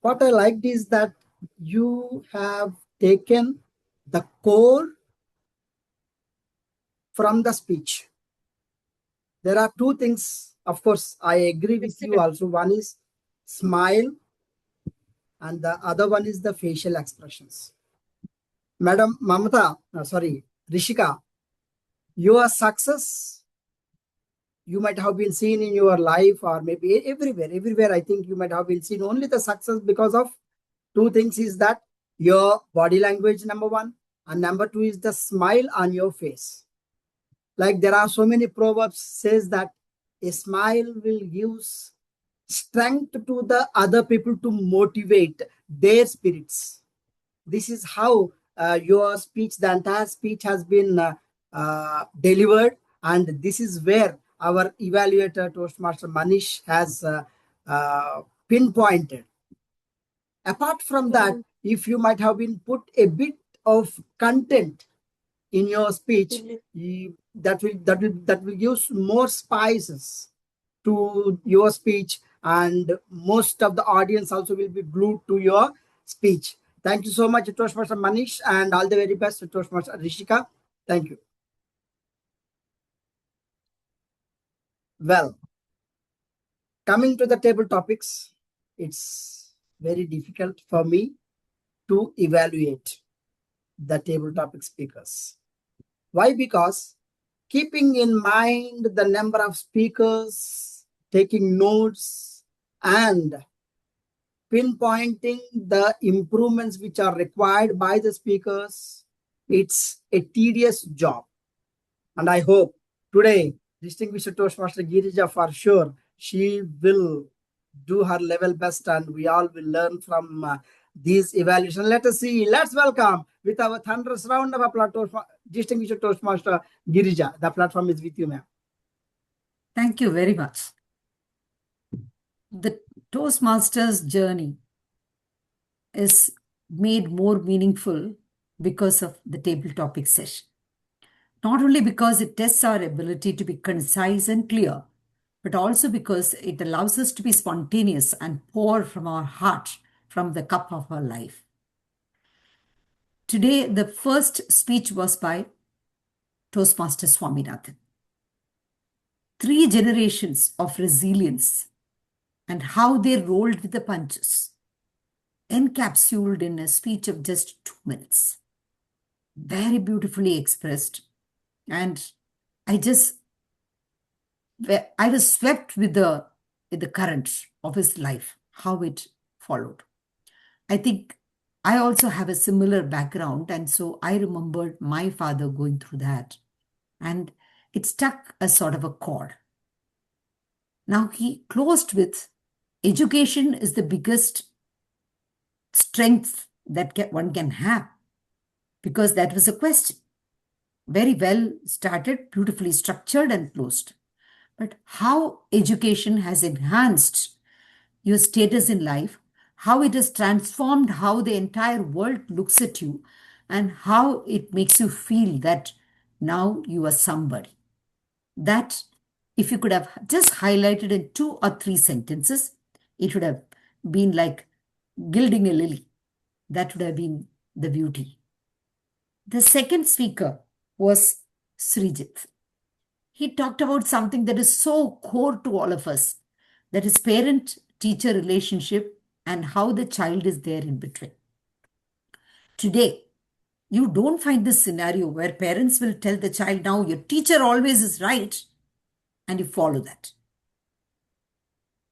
What I liked is that you have taken the core from the speech. There are 2 things, of course, I agree with you also. One is smile, and the other one is the facial expressions. Madam Mamatha, Rishika, your success, you might have been seen in your life, or maybe everywhere, I think you might have been seen only the success because of 2 things, is that your body language, number 1, and number 2 is the smile on your face. Like there are so many proverbs says that a smile will give strength to the other people to motivate their spirits. This is how your speech, the entire speech has been delivered, and this is where our evaluator Toastmaster Manish has pinpointed. Apart from that, if you might have been put a bit of content in your speech, that will give more spices to your speech, and most of the audience also will be glued to your speech. Thank you so much, Toastmaster Manish, and all the very best to Toastmaster Rishika. Thank you. Well, coming to the table topics, it's very difficult for me to evaluate the table topic speakers. Why? Because keeping in mind the number of speakers, taking notes, and pinpointing the improvements which are required by the speakers, it's a tedious job. And I hope today, distinguished Toastmaster Girija, for sure, she will do her level best and we all will learn from these evaluations. Let us see. Let's welcome with our thunderous round of applause, distinguished Toastmaster Girija. The platform is with you, ma'am. Thank you very much. The Toastmasters journey is made more meaningful because of the table topic session. Not only because it tests our ability to be concise and clear, but also because it allows us to be spontaneous and pour from our heart, from the cup of our life. Today, the first speech was by Toastmaster Swaminathan. 3 generations of resilience and how they rolled with the punches, encapsulated in a speech of just 2 minutes. Very beautifully expressed. And I was swept with the current of his life, how it followed. I think I also have a similar background, and so I remembered my father going through that. And it struck a sort of a chord. Now he closed with, education is the biggest strength that one can have, because that was a question. Very well started, beautifully structured and closed. But how education has enhanced your status in life, how it has transformed how the entire world looks at you, and how it makes you feel that now you are somebody. That, if you could have just highlighted in 2 or 3 sentences, it would have been like gilding a lily. That would have been the beauty. The second speaker was Srijit. He talked about something that is so core to all of us, that is parent-teacher relationship and how the child is there in between. Today, you don't find this scenario where parents will tell the child, now your teacher always is right, and you follow that.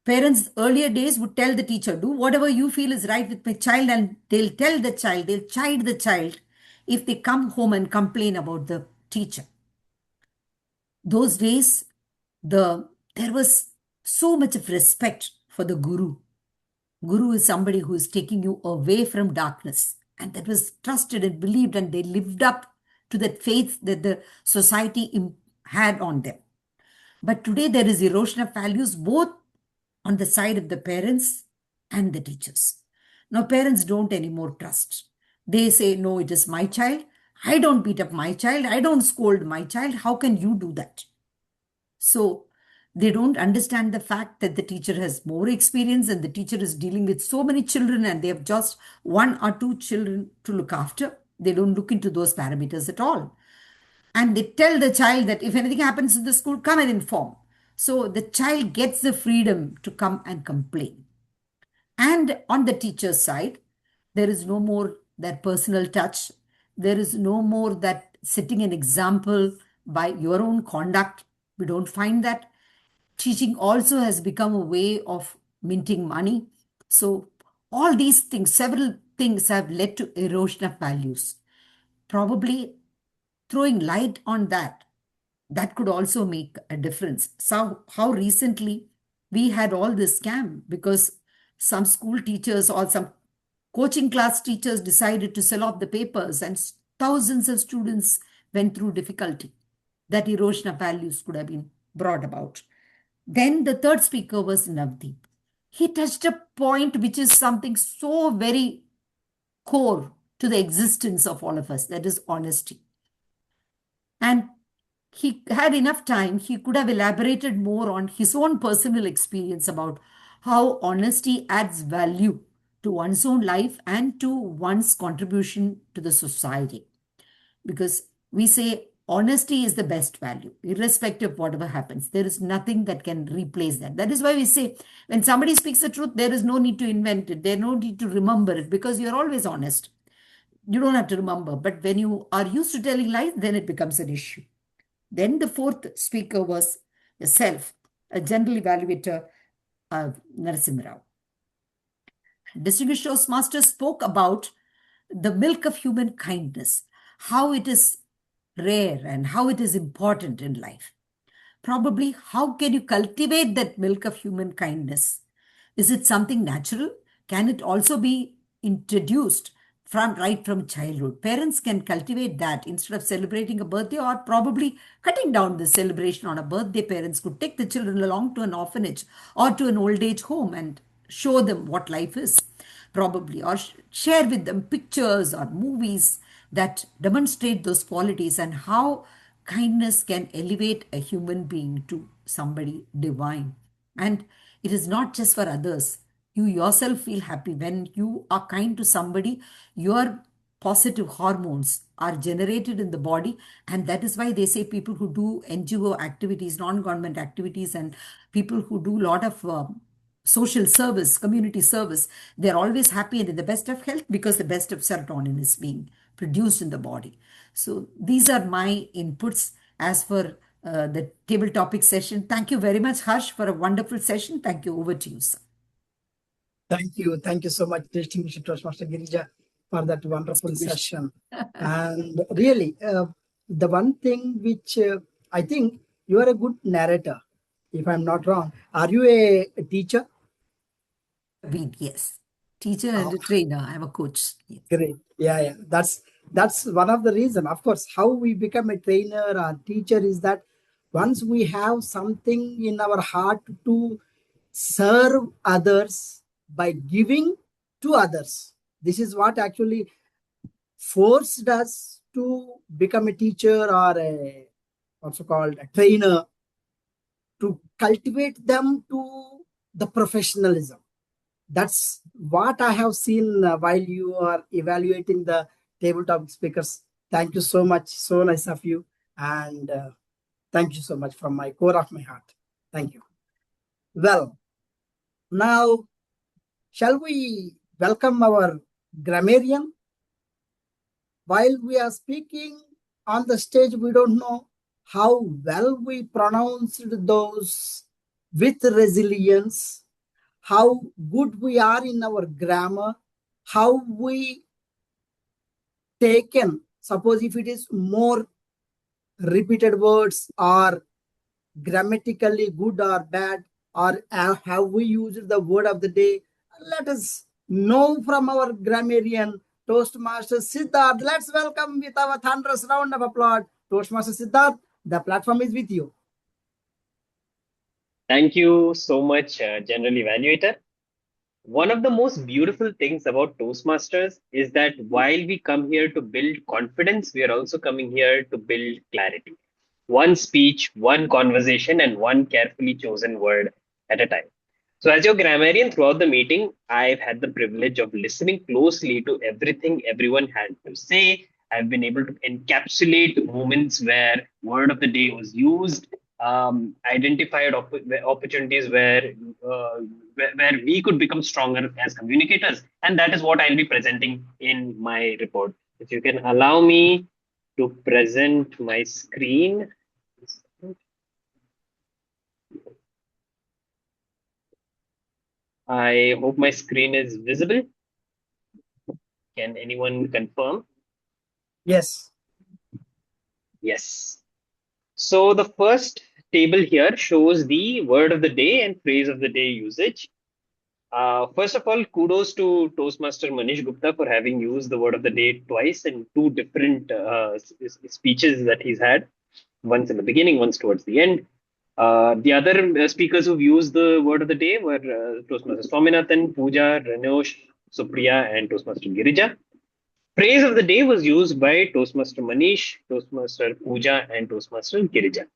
Parents earlier days would tell the teacher, do whatever you feel is right with my child, and they'll tell the child, they'll chide the child if they come home and complain about the teacher. Those days, there was so much of respect for the guru. Guru is somebody who is taking you away from darkness, and that was trusted and believed, and they lived up to that faith that the society had on them. But today there is erosion of values both on the side of the parents and the teachers. Now parents don't anymore trust. They say, no, it is my child. I don't beat up my child. I don't scold my child. How can you do that? So they don't understand the fact that the teacher has more experience and the teacher is dealing with so many children and they have just 1 or 2 children to look after. They don't look into those parameters at all. And they tell the child that if anything happens in the school, come and inform. So the child gets the freedom to come and complain. And on the teacher's side, there is no more that personal touch. There is no more that setting an example by your own conduct. We don't find that. Teaching also has become a way of minting money. So all these things, several things have led to erosion of values. Probably throwing light on that could also make a difference. So how recently we had all this scam because some school teachers or some coaching class teachers decided to sell off the papers and thousands of students went through difficulty. That erosion of values could have been brought about. Then the third speaker was Navdeep. He touched a point which is something so very core to the existence of all of us, that is honesty. And he had enough time, he could have elaborated more on his own personal experience about how honesty adds value to one's own life and to one's contribution to the society. Because we say honesty is the best value, irrespective of whatever happens. There is nothing that can replace that. That is why we say when somebody speaks the truth, there is no need to invent it. There's no need to remember it because you're always honest. You don't have to remember. But when you are used to telling lies, then it becomes an issue. Then the fourth speaker was yourself, a general evaluator, Narasimha Rao. Distinguished Toastmaster spoke about the milk of human kindness, how it is rare and how it is important in life. Probably, how can you cultivate that milk of human kindness? Is it something natural? Can it also be introduced right from childhood? Parents can cultivate that instead of celebrating a birthday or probably cutting down the celebration on a birthday. Parents could take the children along to an orphanage or to an old age home and show them what life is, probably, or share with them pictures or movies that demonstrate those qualities and how kindness can elevate a human being to somebody divine. And it is not just for others. You yourself feel happy when you are kind to somebody. Your positive hormones are generated in the body, and that is why they say people who do NGO activities, non-government activities, and people who do a lot of social service, community service, they're always happy and in the best of health because the best of serotonin is being produced in the body. So these are my inputs as for the table topic session. Thank you very much, Harsh, for a wonderful session. Thank you. Over to you, sir. Thank you. Thank you so much, distinguished Toastmaster Girija, for that wonderful session. And really, the one thing which I think you are a good narrator, if I'm not wrong. Are you a teacher? Yes. Teacher and a trainer. I'm a coach. Yes. Great. Yeah. That's one of the reasons. Of course, how we become a trainer or teacher is that once we have something in our heart to serve others by giving to others. This is what actually forced us to become a teacher or also called a trainer, to cultivate them to the professionalism. That's what I have seen while you are evaluating the tabletop speakers. Thank you so much. So nice of you. And thank you so much from my core of my heart. Thank you. Well, now, shall we welcome our grammarian? While we are speaking on the stage, we don't know how well we pronounced those with resilience, how good we are in our grammar, how we taken, suppose if it is more repeated words or grammatically good or bad, or have we used the word of the day. Let us know from our grammarian, Toastmaster Siddharth. Let's welcome with our thunderous round of applause, Toastmaster Siddharth. The platform is with you. Thank you so much, General Evaluator. One of the most beautiful things about Toastmasters is that while we come here to build confidence, we are also coming here to build clarity. One speech, one conversation, and one carefully chosen word at a time. So, as your grammarian throughout the meeting, I've had the privilege of listening closely to everything everyone had to say. I've been able to encapsulate moments where word of the day was used, identified opportunities where we could become stronger as communicators, and that is what I'll be presenting in my report. If you can allow me to present my screen. I hope my screen is visible. Can anyone confirm? Yes. Yes. So the first table here shows the word of the day and phrase of the day usage. First of all, kudos to Toastmaster Manish Gupta for having used the word of the day twice in two different speeches that he's had. Once in the beginning, once towards the end. The other speakers who've used the word of the day were Toastmaster Swaminathan, Pooja, Renosh, Supriya, and Toastmaster Girija. Praise of the day was used by Toastmaster Manish, Toastmaster Pooja, and Toastmaster Girija.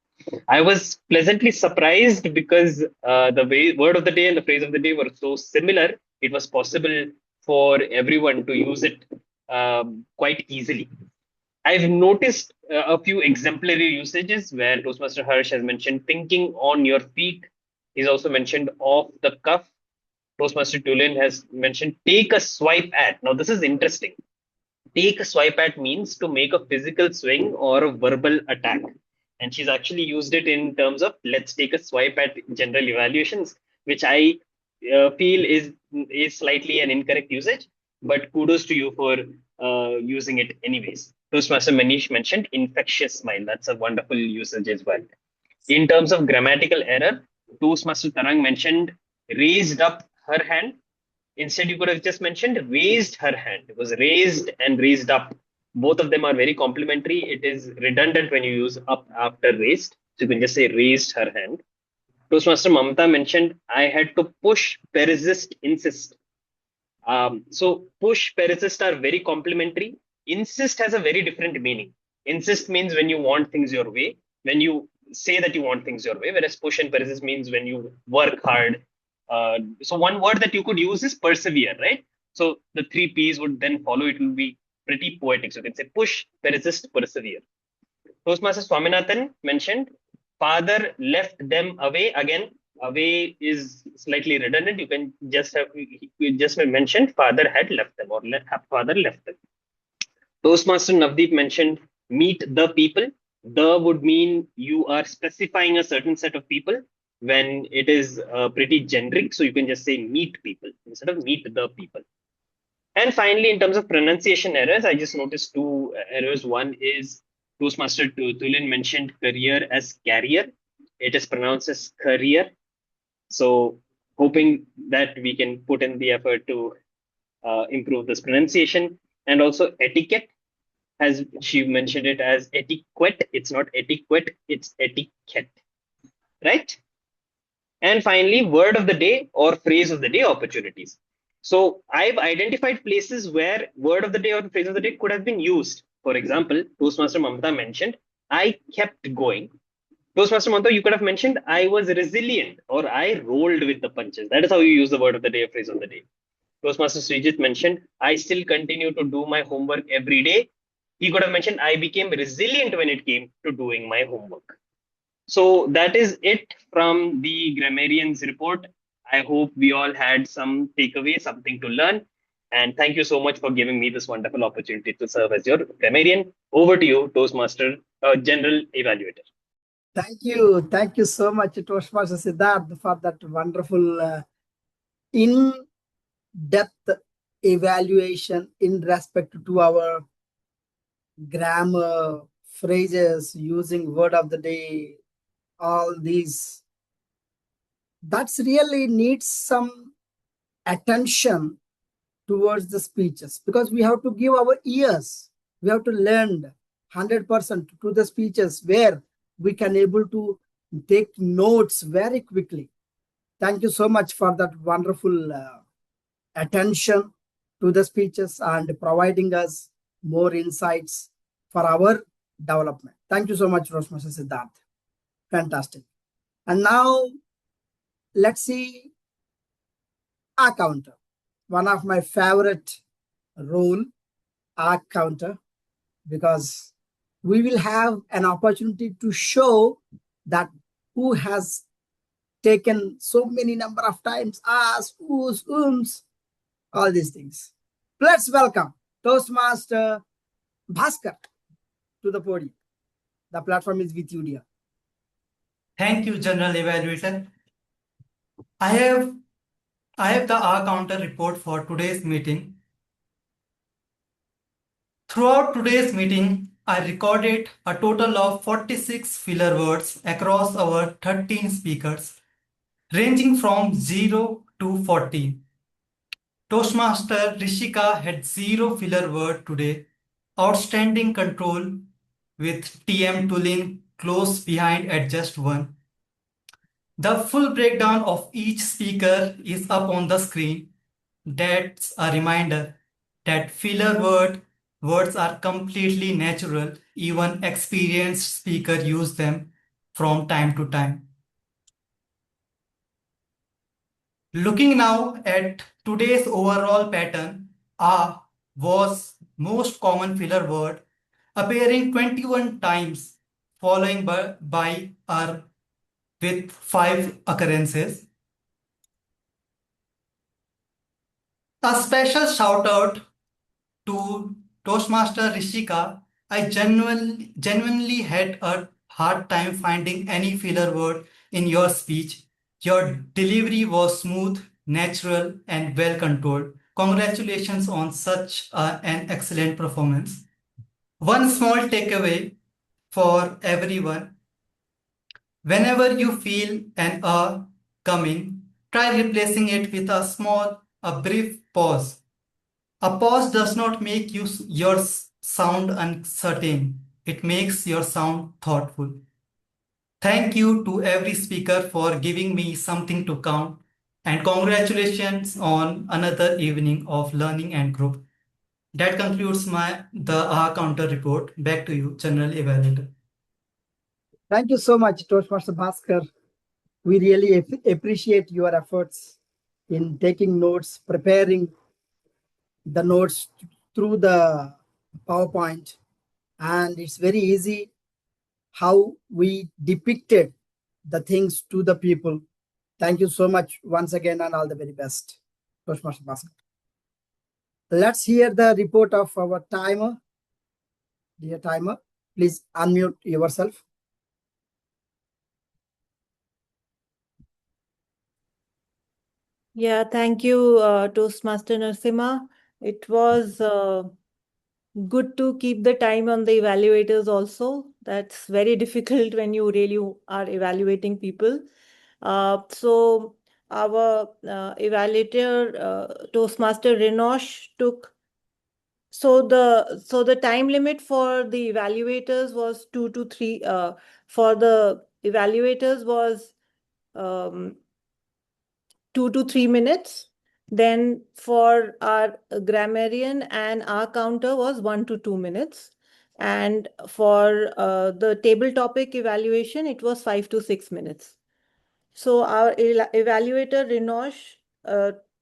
I was pleasantly surprised because the word of the day and the phrase of the day were so similar. It was possible for everyone to use it quite easily. I've noticed a few exemplary usages where Toastmaster Hursh has mentioned thinking on your feet. He's also mentioned off the cuff. Toastmaster Tulin has mentioned take a swipe at. Now, this is interesting. Take a swipe at means to make a physical swing or a verbal attack. And she's actually used it in terms of let's take a swipe at general evaluations, which I feel is slightly an incorrect usage. But kudos to you for using it anyways. Toastmaster Manish mentioned infectious smile. That's a wonderful usage as well. In terms of grammatical error, Toastmaster Tarangg mentioned raised up her hand. Instead, you could have just mentioned raised her hand. It was raised and raised up. Both of them are very complementary. It is redundant when you use up after raised. So you can just say raised her hand. Toastmaster Mamatha mentioned I had to push, persist, insist. So push, persist are very complementary. Insist has a very different meaning. Insist means when you want things your way, when you say that you want things your way, whereas push and persist means when you work hard. So one word that you could use is persevere, right? So the three P's would then follow. It will be pretty poetic. So you can say push, persist, persevere. Toastmaster Swaminathan mentioned father left them away. Again, away is slightly redundant. You can just have you just mentioned father had left them or father left them. Toastmaster Navdeep mentioned meet the people. The would mean you are specifying a certain set of people when it is pretty generic. So you can just say meet people instead of meet the people. And finally, in terms of pronunciation errors, I just noticed two errors. One is Toastmaster Tulin mentioned career as carrier. It is pronounced as career. So hoping that we can put in the effort to improve this pronunciation. And also etiquette, as she mentioned it as etiquette. It's not etiquette, it's etiquette. Right? And finally, word of the day or phrase of the day opportunities. So I've identified places where word of the day or phrase of the day could have been used. For example, Toastmaster Mamatha mentioned, I kept going. Toastmaster Mamatha, you could have mentioned, I was resilient or I rolled with the punches. That is how you use the word of the day or phrase of the day. Toastmaster Srijit mentioned, I still continue to do my homework every day. He could have mentioned, I became resilient when it came to doing my homework. So that is it from the Grammarian's report. I hope we all had some takeaway, something to learn. And thank you so much for giving me this wonderful opportunity to serve as your grammarian. Over to you, Toastmaster, General Evaluator. Thank you so much, Toastmaster Siddharth, for that wonderful in-depth evaluation in respect to our grammar, phrases, using word of the day, all these. That's really needs some attention towards the speeches, because we have to give our ears, we have to learn 100% to the speeches where we can able to take notes very quickly. Thank you so much for that wonderful attention to the speeches and providing us more insights for our development. Thank you so much, Toastmaster Siddharth. Fantastic. And now let's see AhCounter. One of my favorite role, AhCounter, because we will have an opportunity to show that who has taken so many number of times, as, who's, all these things. Let's welcome Toastmaster Bhaskar to the podium. The platform is with you, dear. Thank you, General Evaluator. I have the AhCounter report for today's meeting. Throughout today's meeting, I recorded a total of 46 filler words across our 13 speakers, ranging from 0 to 14. Toastmaster Rishika had 0 filler word today. Outstanding control with TM Tulin close behind at just 1. The full breakdown of each speaker is up on the screen. That's a reminder that filler words are completely natural. Even experienced speakers use them from time to time. Looking now at today's overall pattern, "a" was most common filler word, appearing 21 times, following by "ar" with 5 occurrences. A special shout out to Toastmaster Rishika. I genuinely had a hard time finding any filler word in your speech. Your delivery was smooth, natural, and well controlled. Congratulations on such an excellent performance. One small takeaway for everyone: whenever you feel an coming, try replacing it with a brief pause. A pause does not make your sound uncertain. It makes your sound thoughtful. Thank you to every speaker for giving me something to count, and congratulations on another evening of learning and growth. That concludes the AhCounter report. Back to you, General Evaluator. Thank you so much, Toastmaster Bhaskar. We really appreciate your efforts in taking notes, preparing the notes through the PowerPoint. And it's very easy how we depicted the things to the people. Thank you so much once again, and all the very best, Toastmaster Bhaskar. Let's hear the report of our timer. Dear timer, please unmute yourself. Yeah, thank you, Toastmaster Narasimha. It was good to keep the time on the evaluators also. That's very difficult when you really are evaluating people. So our evaluator, Toastmaster Renosh, took. So the time limit for the evaluators was 2 to 3. For the evaluators was 2 to 3 minutes. Then for our grammarian and AhCounter was 1 to 2 minutes. And for the table topic evaluation, it was 5 to 6 minutes. So our evaluator Renosh,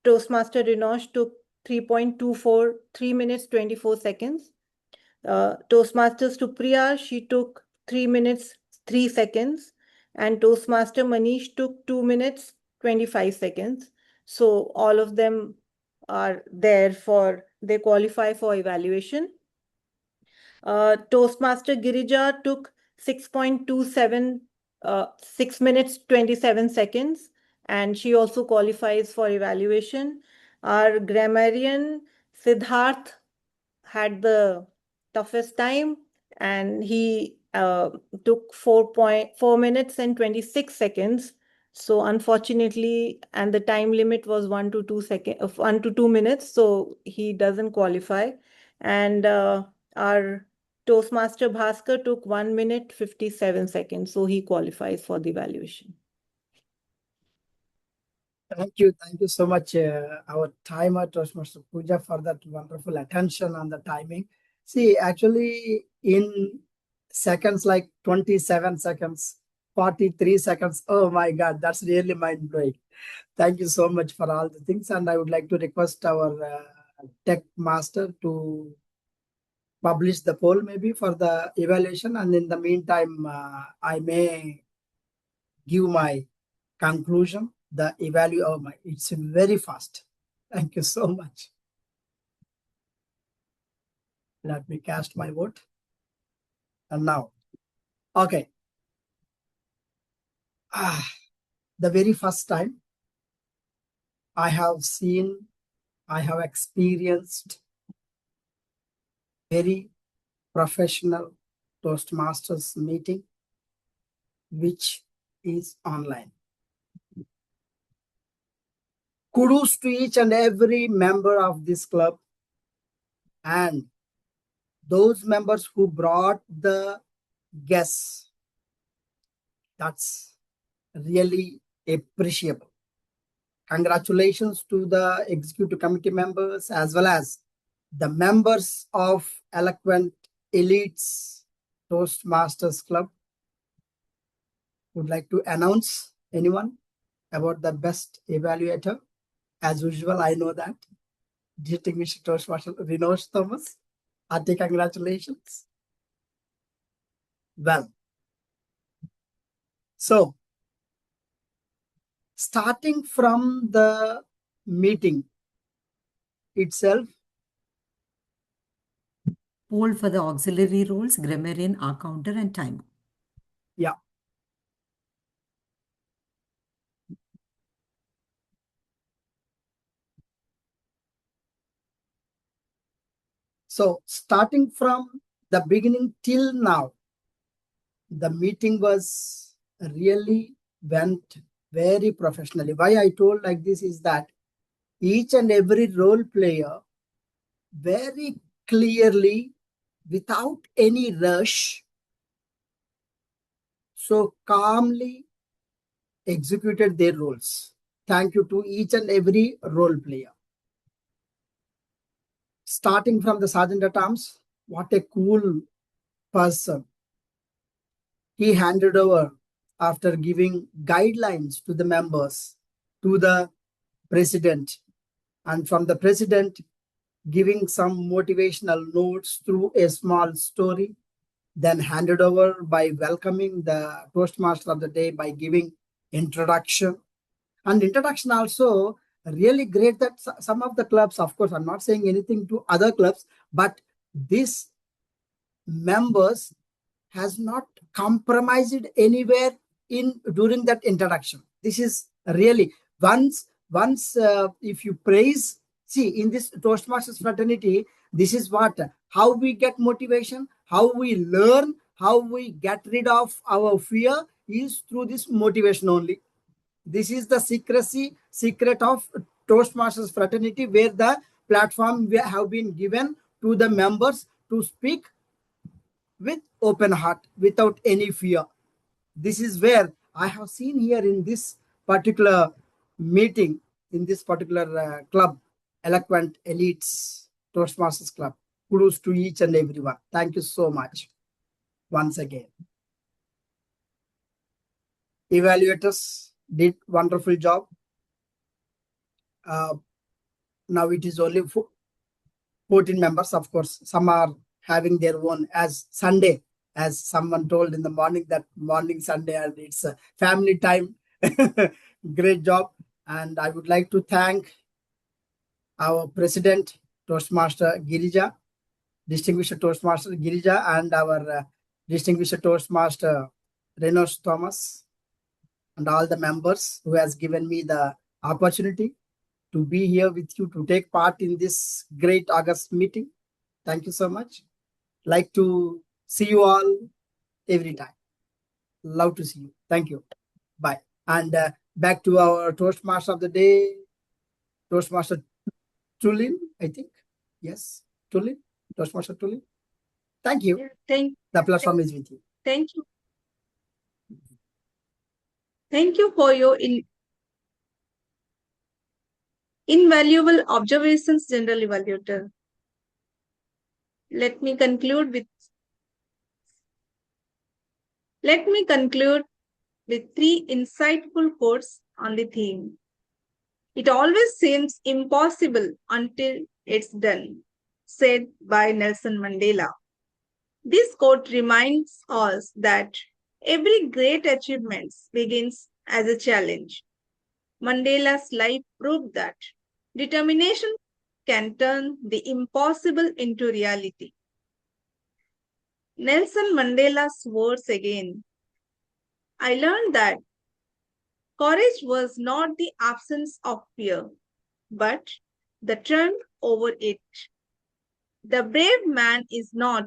Toastmaster Renosh, took 3.24, 3 minutes 24 seconds. Toastmaster Supriya, she took 3 minutes 3 seconds. And Toastmaster Manish took 2 minutes 25 seconds. So all of them are there they qualify for evaluation. Toastmaster Girija took 6.27, 6 minutes 27 seconds, and she also qualifies for evaluation. Our grammarian Siddharth had the toughest time, and he took 4 minutes and 26 seconds. So unfortunately, and the time limit was 1 to 2 minutes, so he doesn't qualify. And our Toastmaster Bhaskar took 1 minute 57 seconds, so he qualifies for the evaluation. Thank you so much, our timer, Toastmaster Pooja, for that wonderful attention on the timing. See, actually, in seconds like 27 seconds, 43 seconds, oh my God, that's really mind-blowing. Thank you so much for all the things. And I would like to request our tech master to publish the poll maybe for the evaluation. And in the meantime, I may give my conclusion. The it's very fast. Thank you so much. Let me cast my vote. And now, okay. The very first time I have experienced very professional Toastmasters meeting, which is online. Kudos to each and every member of this club and those members who brought the guests. That's really appreciable. Congratulations to the executive committee members as well as the members of Eloquent Elites Toastmasters Club. Would like to announce anyone? about the best evaluator. As usual, I know that. Distinguished Toastmaster Renosh Thomas. Hearty congratulations. Well, so starting from the meeting itself, Poll for the auxiliary roles, grammarian, AhCounter, and timer. yeah. So starting from the beginning till now, the meeting was really went very professionally. Why I told like this is that each and every role player very clearly, without any rush, so calmly executed their roles. Thank you to each and every role player. Starting from the Sergeant at Arms, what a cool person. He handed over after giving guidelines to the members, to the president, and from the president, giving some motivational notes through a small story, then handed over by welcoming the Toastmaster of the day by giving introduction. And introduction also really great that some of the clubs, of course, I'm not saying anything to other clubs, but this members has not compromised anywhere in during that introduction. This is really once if you praise, see in this Toastmasters fraternity, this is what how we get motivation, how we learn, how we get rid of our fear is through this motivation only. This is the secret of Toastmasters fraternity, where the platform we have been given to the members to speak with open heart, without any fear. This is where I have seen here in this particular meeting, in this particular club, Eloquent Elites Toastmasters Club. Kudos to each and everyone. Thank you so much once again. Evaluators did wonderful job. Now it is only 14 members. Of course, some are having their own as Sunday, as someone told in the morning, that morning Sunday and it's a family time. Great job. And I would like to thank our president, Toastmaster Girija, distinguished Toastmaster Girija, and our distinguished Toastmaster Renosh Thomas, and all the members who has given me the opportunity to be here with you to take part in this great August meeting. Thank you so much. Like to see you all every time. Love to see you. Thank you. Bye. And back to our Toastmaster of the day, Toastmaster Tulin, I think. Yes, Tulin, Toastmaster Tulin. Thank you. The platform is with you. Thank you. Thank you for your invaluable observations, General Evaluator. Let me conclude with three insightful quotes on the theme. It always seems impossible until it's done, said by Nelson Mandela. This quote reminds us that every great achievement begins as a challenge. Mandela's life proved that determination can turn the impossible into reality. Nelson Mandela's words again. I learned that courage was not the absence of fear, but the triumph over it. The brave man is not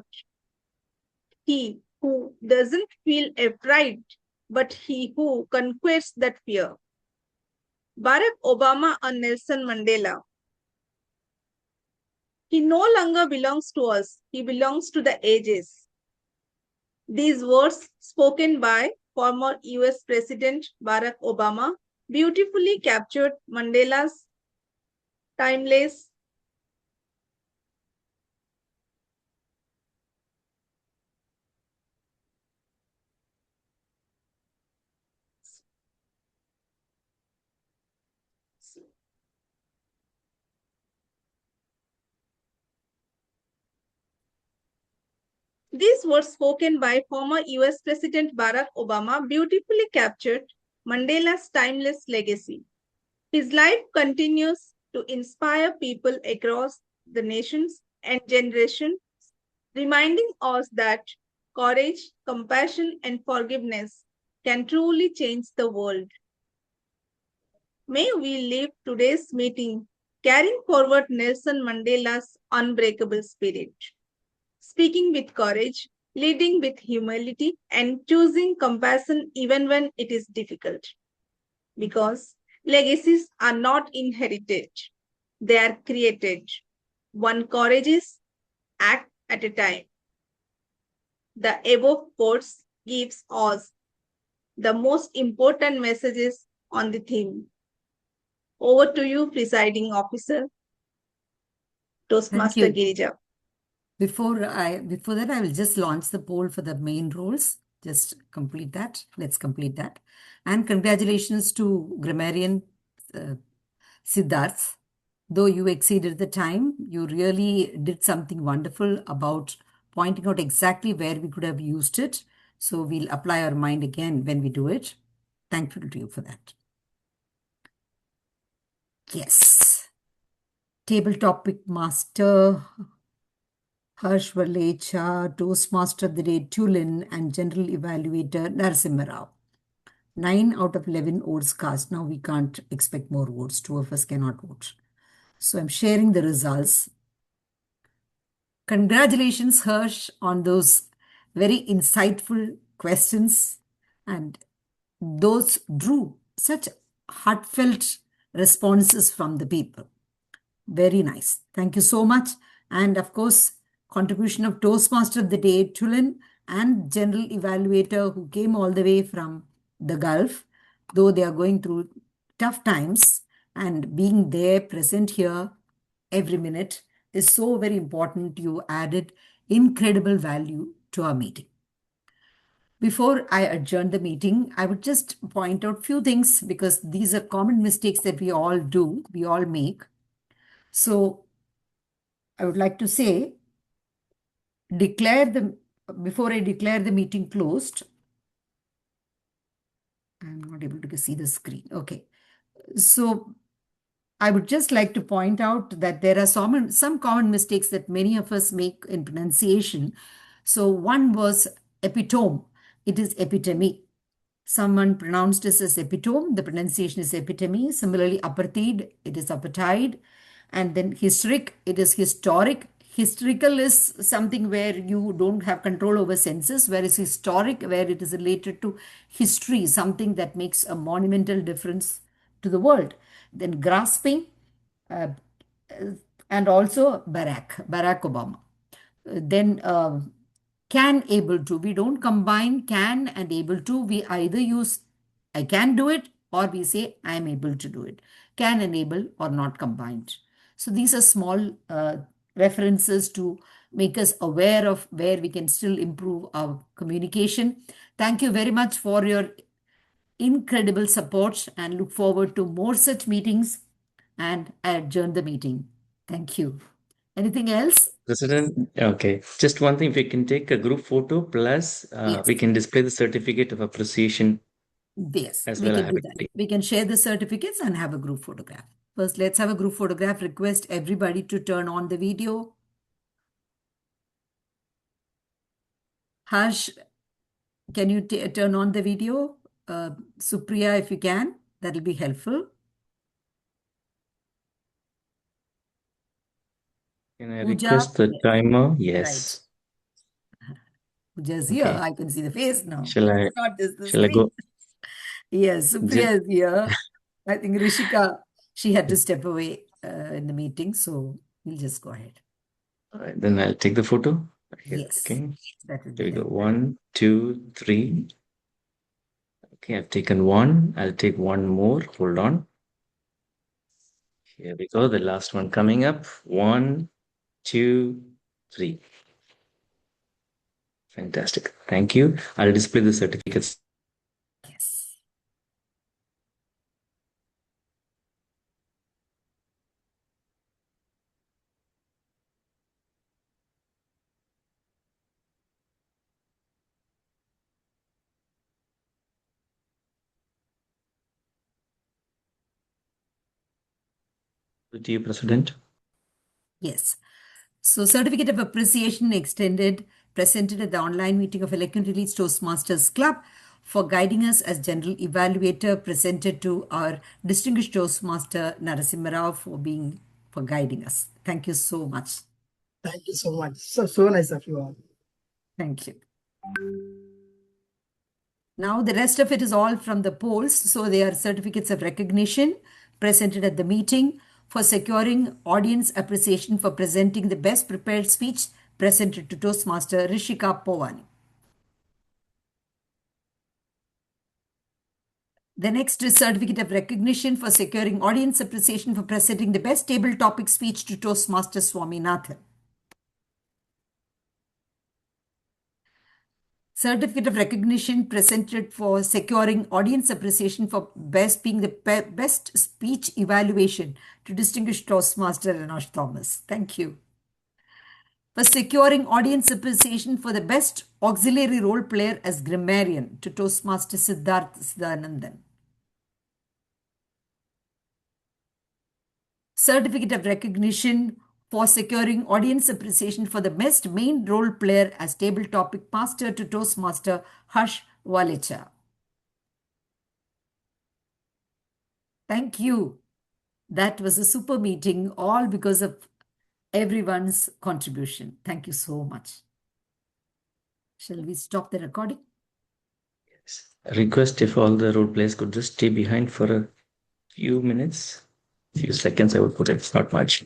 he who doesn't feel afraid, but he who conquers that fear. Barack Obama and Nelson Mandela. He no longer belongs to us, he belongs to the ages. These words, spoken by former US President Barack Obama, beautifully captured Mandela's timeless These words spoken by former US President Barack Obama beautifully captured Mandela's timeless legacy. His life continues to inspire people across the nations and generations, reminding us that courage, compassion, and forgiveness can truly change the world. May we leave today's meeting carrying forward Nelson Mandela's unbreakable spirit, speaking with courage, leading with humility, and choosing compassion even when it is difficult. Because legacies are not inherited, they are created, one courageous act at a time. The above quotes gives us the most important messages on the theme. Over to you, presiding officer, Toastmaster Girija. Before that, I will just launch the poll for the main roles. Just complete that. Let's complete that. And congratulations to Grammarian Siddharth. Though you exceeded the time, you really did something wonderful about pointing out exactly where we could have used it. So we'll apply our mind again when we do it. Thankful to you for that. Yes. Table topic master Hursh, Valecha, Toastmaster of the Day Tulin, and General Evaluator Narasimha Rao. 9 out of 11 votes cast. Now we can't expect more votes. 2 of us cannot vote. So I'm sharing the results. Congratulations, Hursh, on those very insightful questions. And those drew such heartfelt responses from the people. Very nice. Thank you so much. And of course, contribution of Toastmaster of the Day, Tulin, and General Evaluator who came all the way from the Gulf, though they are going through tough times, and being there present here every minute is so very important. You added incredible value to our meeting. Before I adjourn the meeting, I would just point out few things because these are common mistakes that we all do, we all make. So I would like to say, before I declare the meeting closed, I'm not able to see the screen. Okay. So I would just like to point out that there are some common mistakes that many of us make in pronunciation. So one was epitome. It is epitome. Someone pronounced this as epitome. The pronunciation is epitome. Similarly, apartheid, it is apartheid. And then historic, it is historic. Historical is something where you don't have control over senses, whereas historic, where it is related to history, something that makes a monumental difference to the world. Then grasping, uh, and also Barack Obama. Then can, able to. We don't combine can and able to. We either use I can do it or we say I am able to do it. Can and able or not combined. So these are small references to make us aware of where we can still improve our communication. Thank you very much for your incredible support and look forward to more such meetings, and I adjourn the meeting. Thank you. Anything else? President, okay. Just one thing, if we can take a group photo, plus Yes. we can display the certificate of appreciation. Yes, as we well. can do that. We can share the certificates and have a group photograph. First, let's have a group photograph. Request everybody to turn on the video. Harsh, can you turn on the video? Supriya, if you can, that'll be helpful. Can I Pooja? request the Yes. timer? Yes. Right. Pooja's here. Okay. I can see the face now. Shall I? Not just the Shall I screen. go? Yes, Supriya is here. I think Rishika, she had to step away in the meeting, so we'll just go ahead. All right, then I'll take the photo. Yes. Okay. That will Here we be go. 1, 2, 3. Okay, I've taken one. I'll take one more. Hold on. Here we go. The last one coming up. 1, 2, 3. Fantastic. Thank you. I'll display the certificates. Yes. To you, President. Yes. So, Certificate of Appreciation extended, presented at the online meeting of Eloquent Release Toastmasters Club for guiding us as General Evaluator, presented to our distinguished Toastmaster Narasimha Rao for guiding us. Thank you so much. Thank you so much. So nice of you all. Thank you. Now, the rest of it is all from the polls. So, they are certificates of recognition presented at the meeting for securing audience appreciation for presenting the best prepared speech presented to Toastmaster Rishika Powany. The next is certificate of recognition for securing audience appreciation for presenting the best table topic speech to Toastmaster Swaminathan. Certificate of recognition presented for securing audience appreciation for being the best speech evaluation to distinguished Toastmaster Renosh Thomas. Thank you. For securing audience appreciation for the best auxiliary role player as Grammarian to Toastmaster Siddharth Siddhanandan. Certificate of recognition for securing audience appreciation for the best main role player as table topic master to Toastmaster Hursh Valecha. Thank you. That was a super meeting, all because of everyone's contribution. Thank you so much. Shall we stop the recording? Request if all the role players could just stay behind for a few minutes, few seconds, I would put it, not much.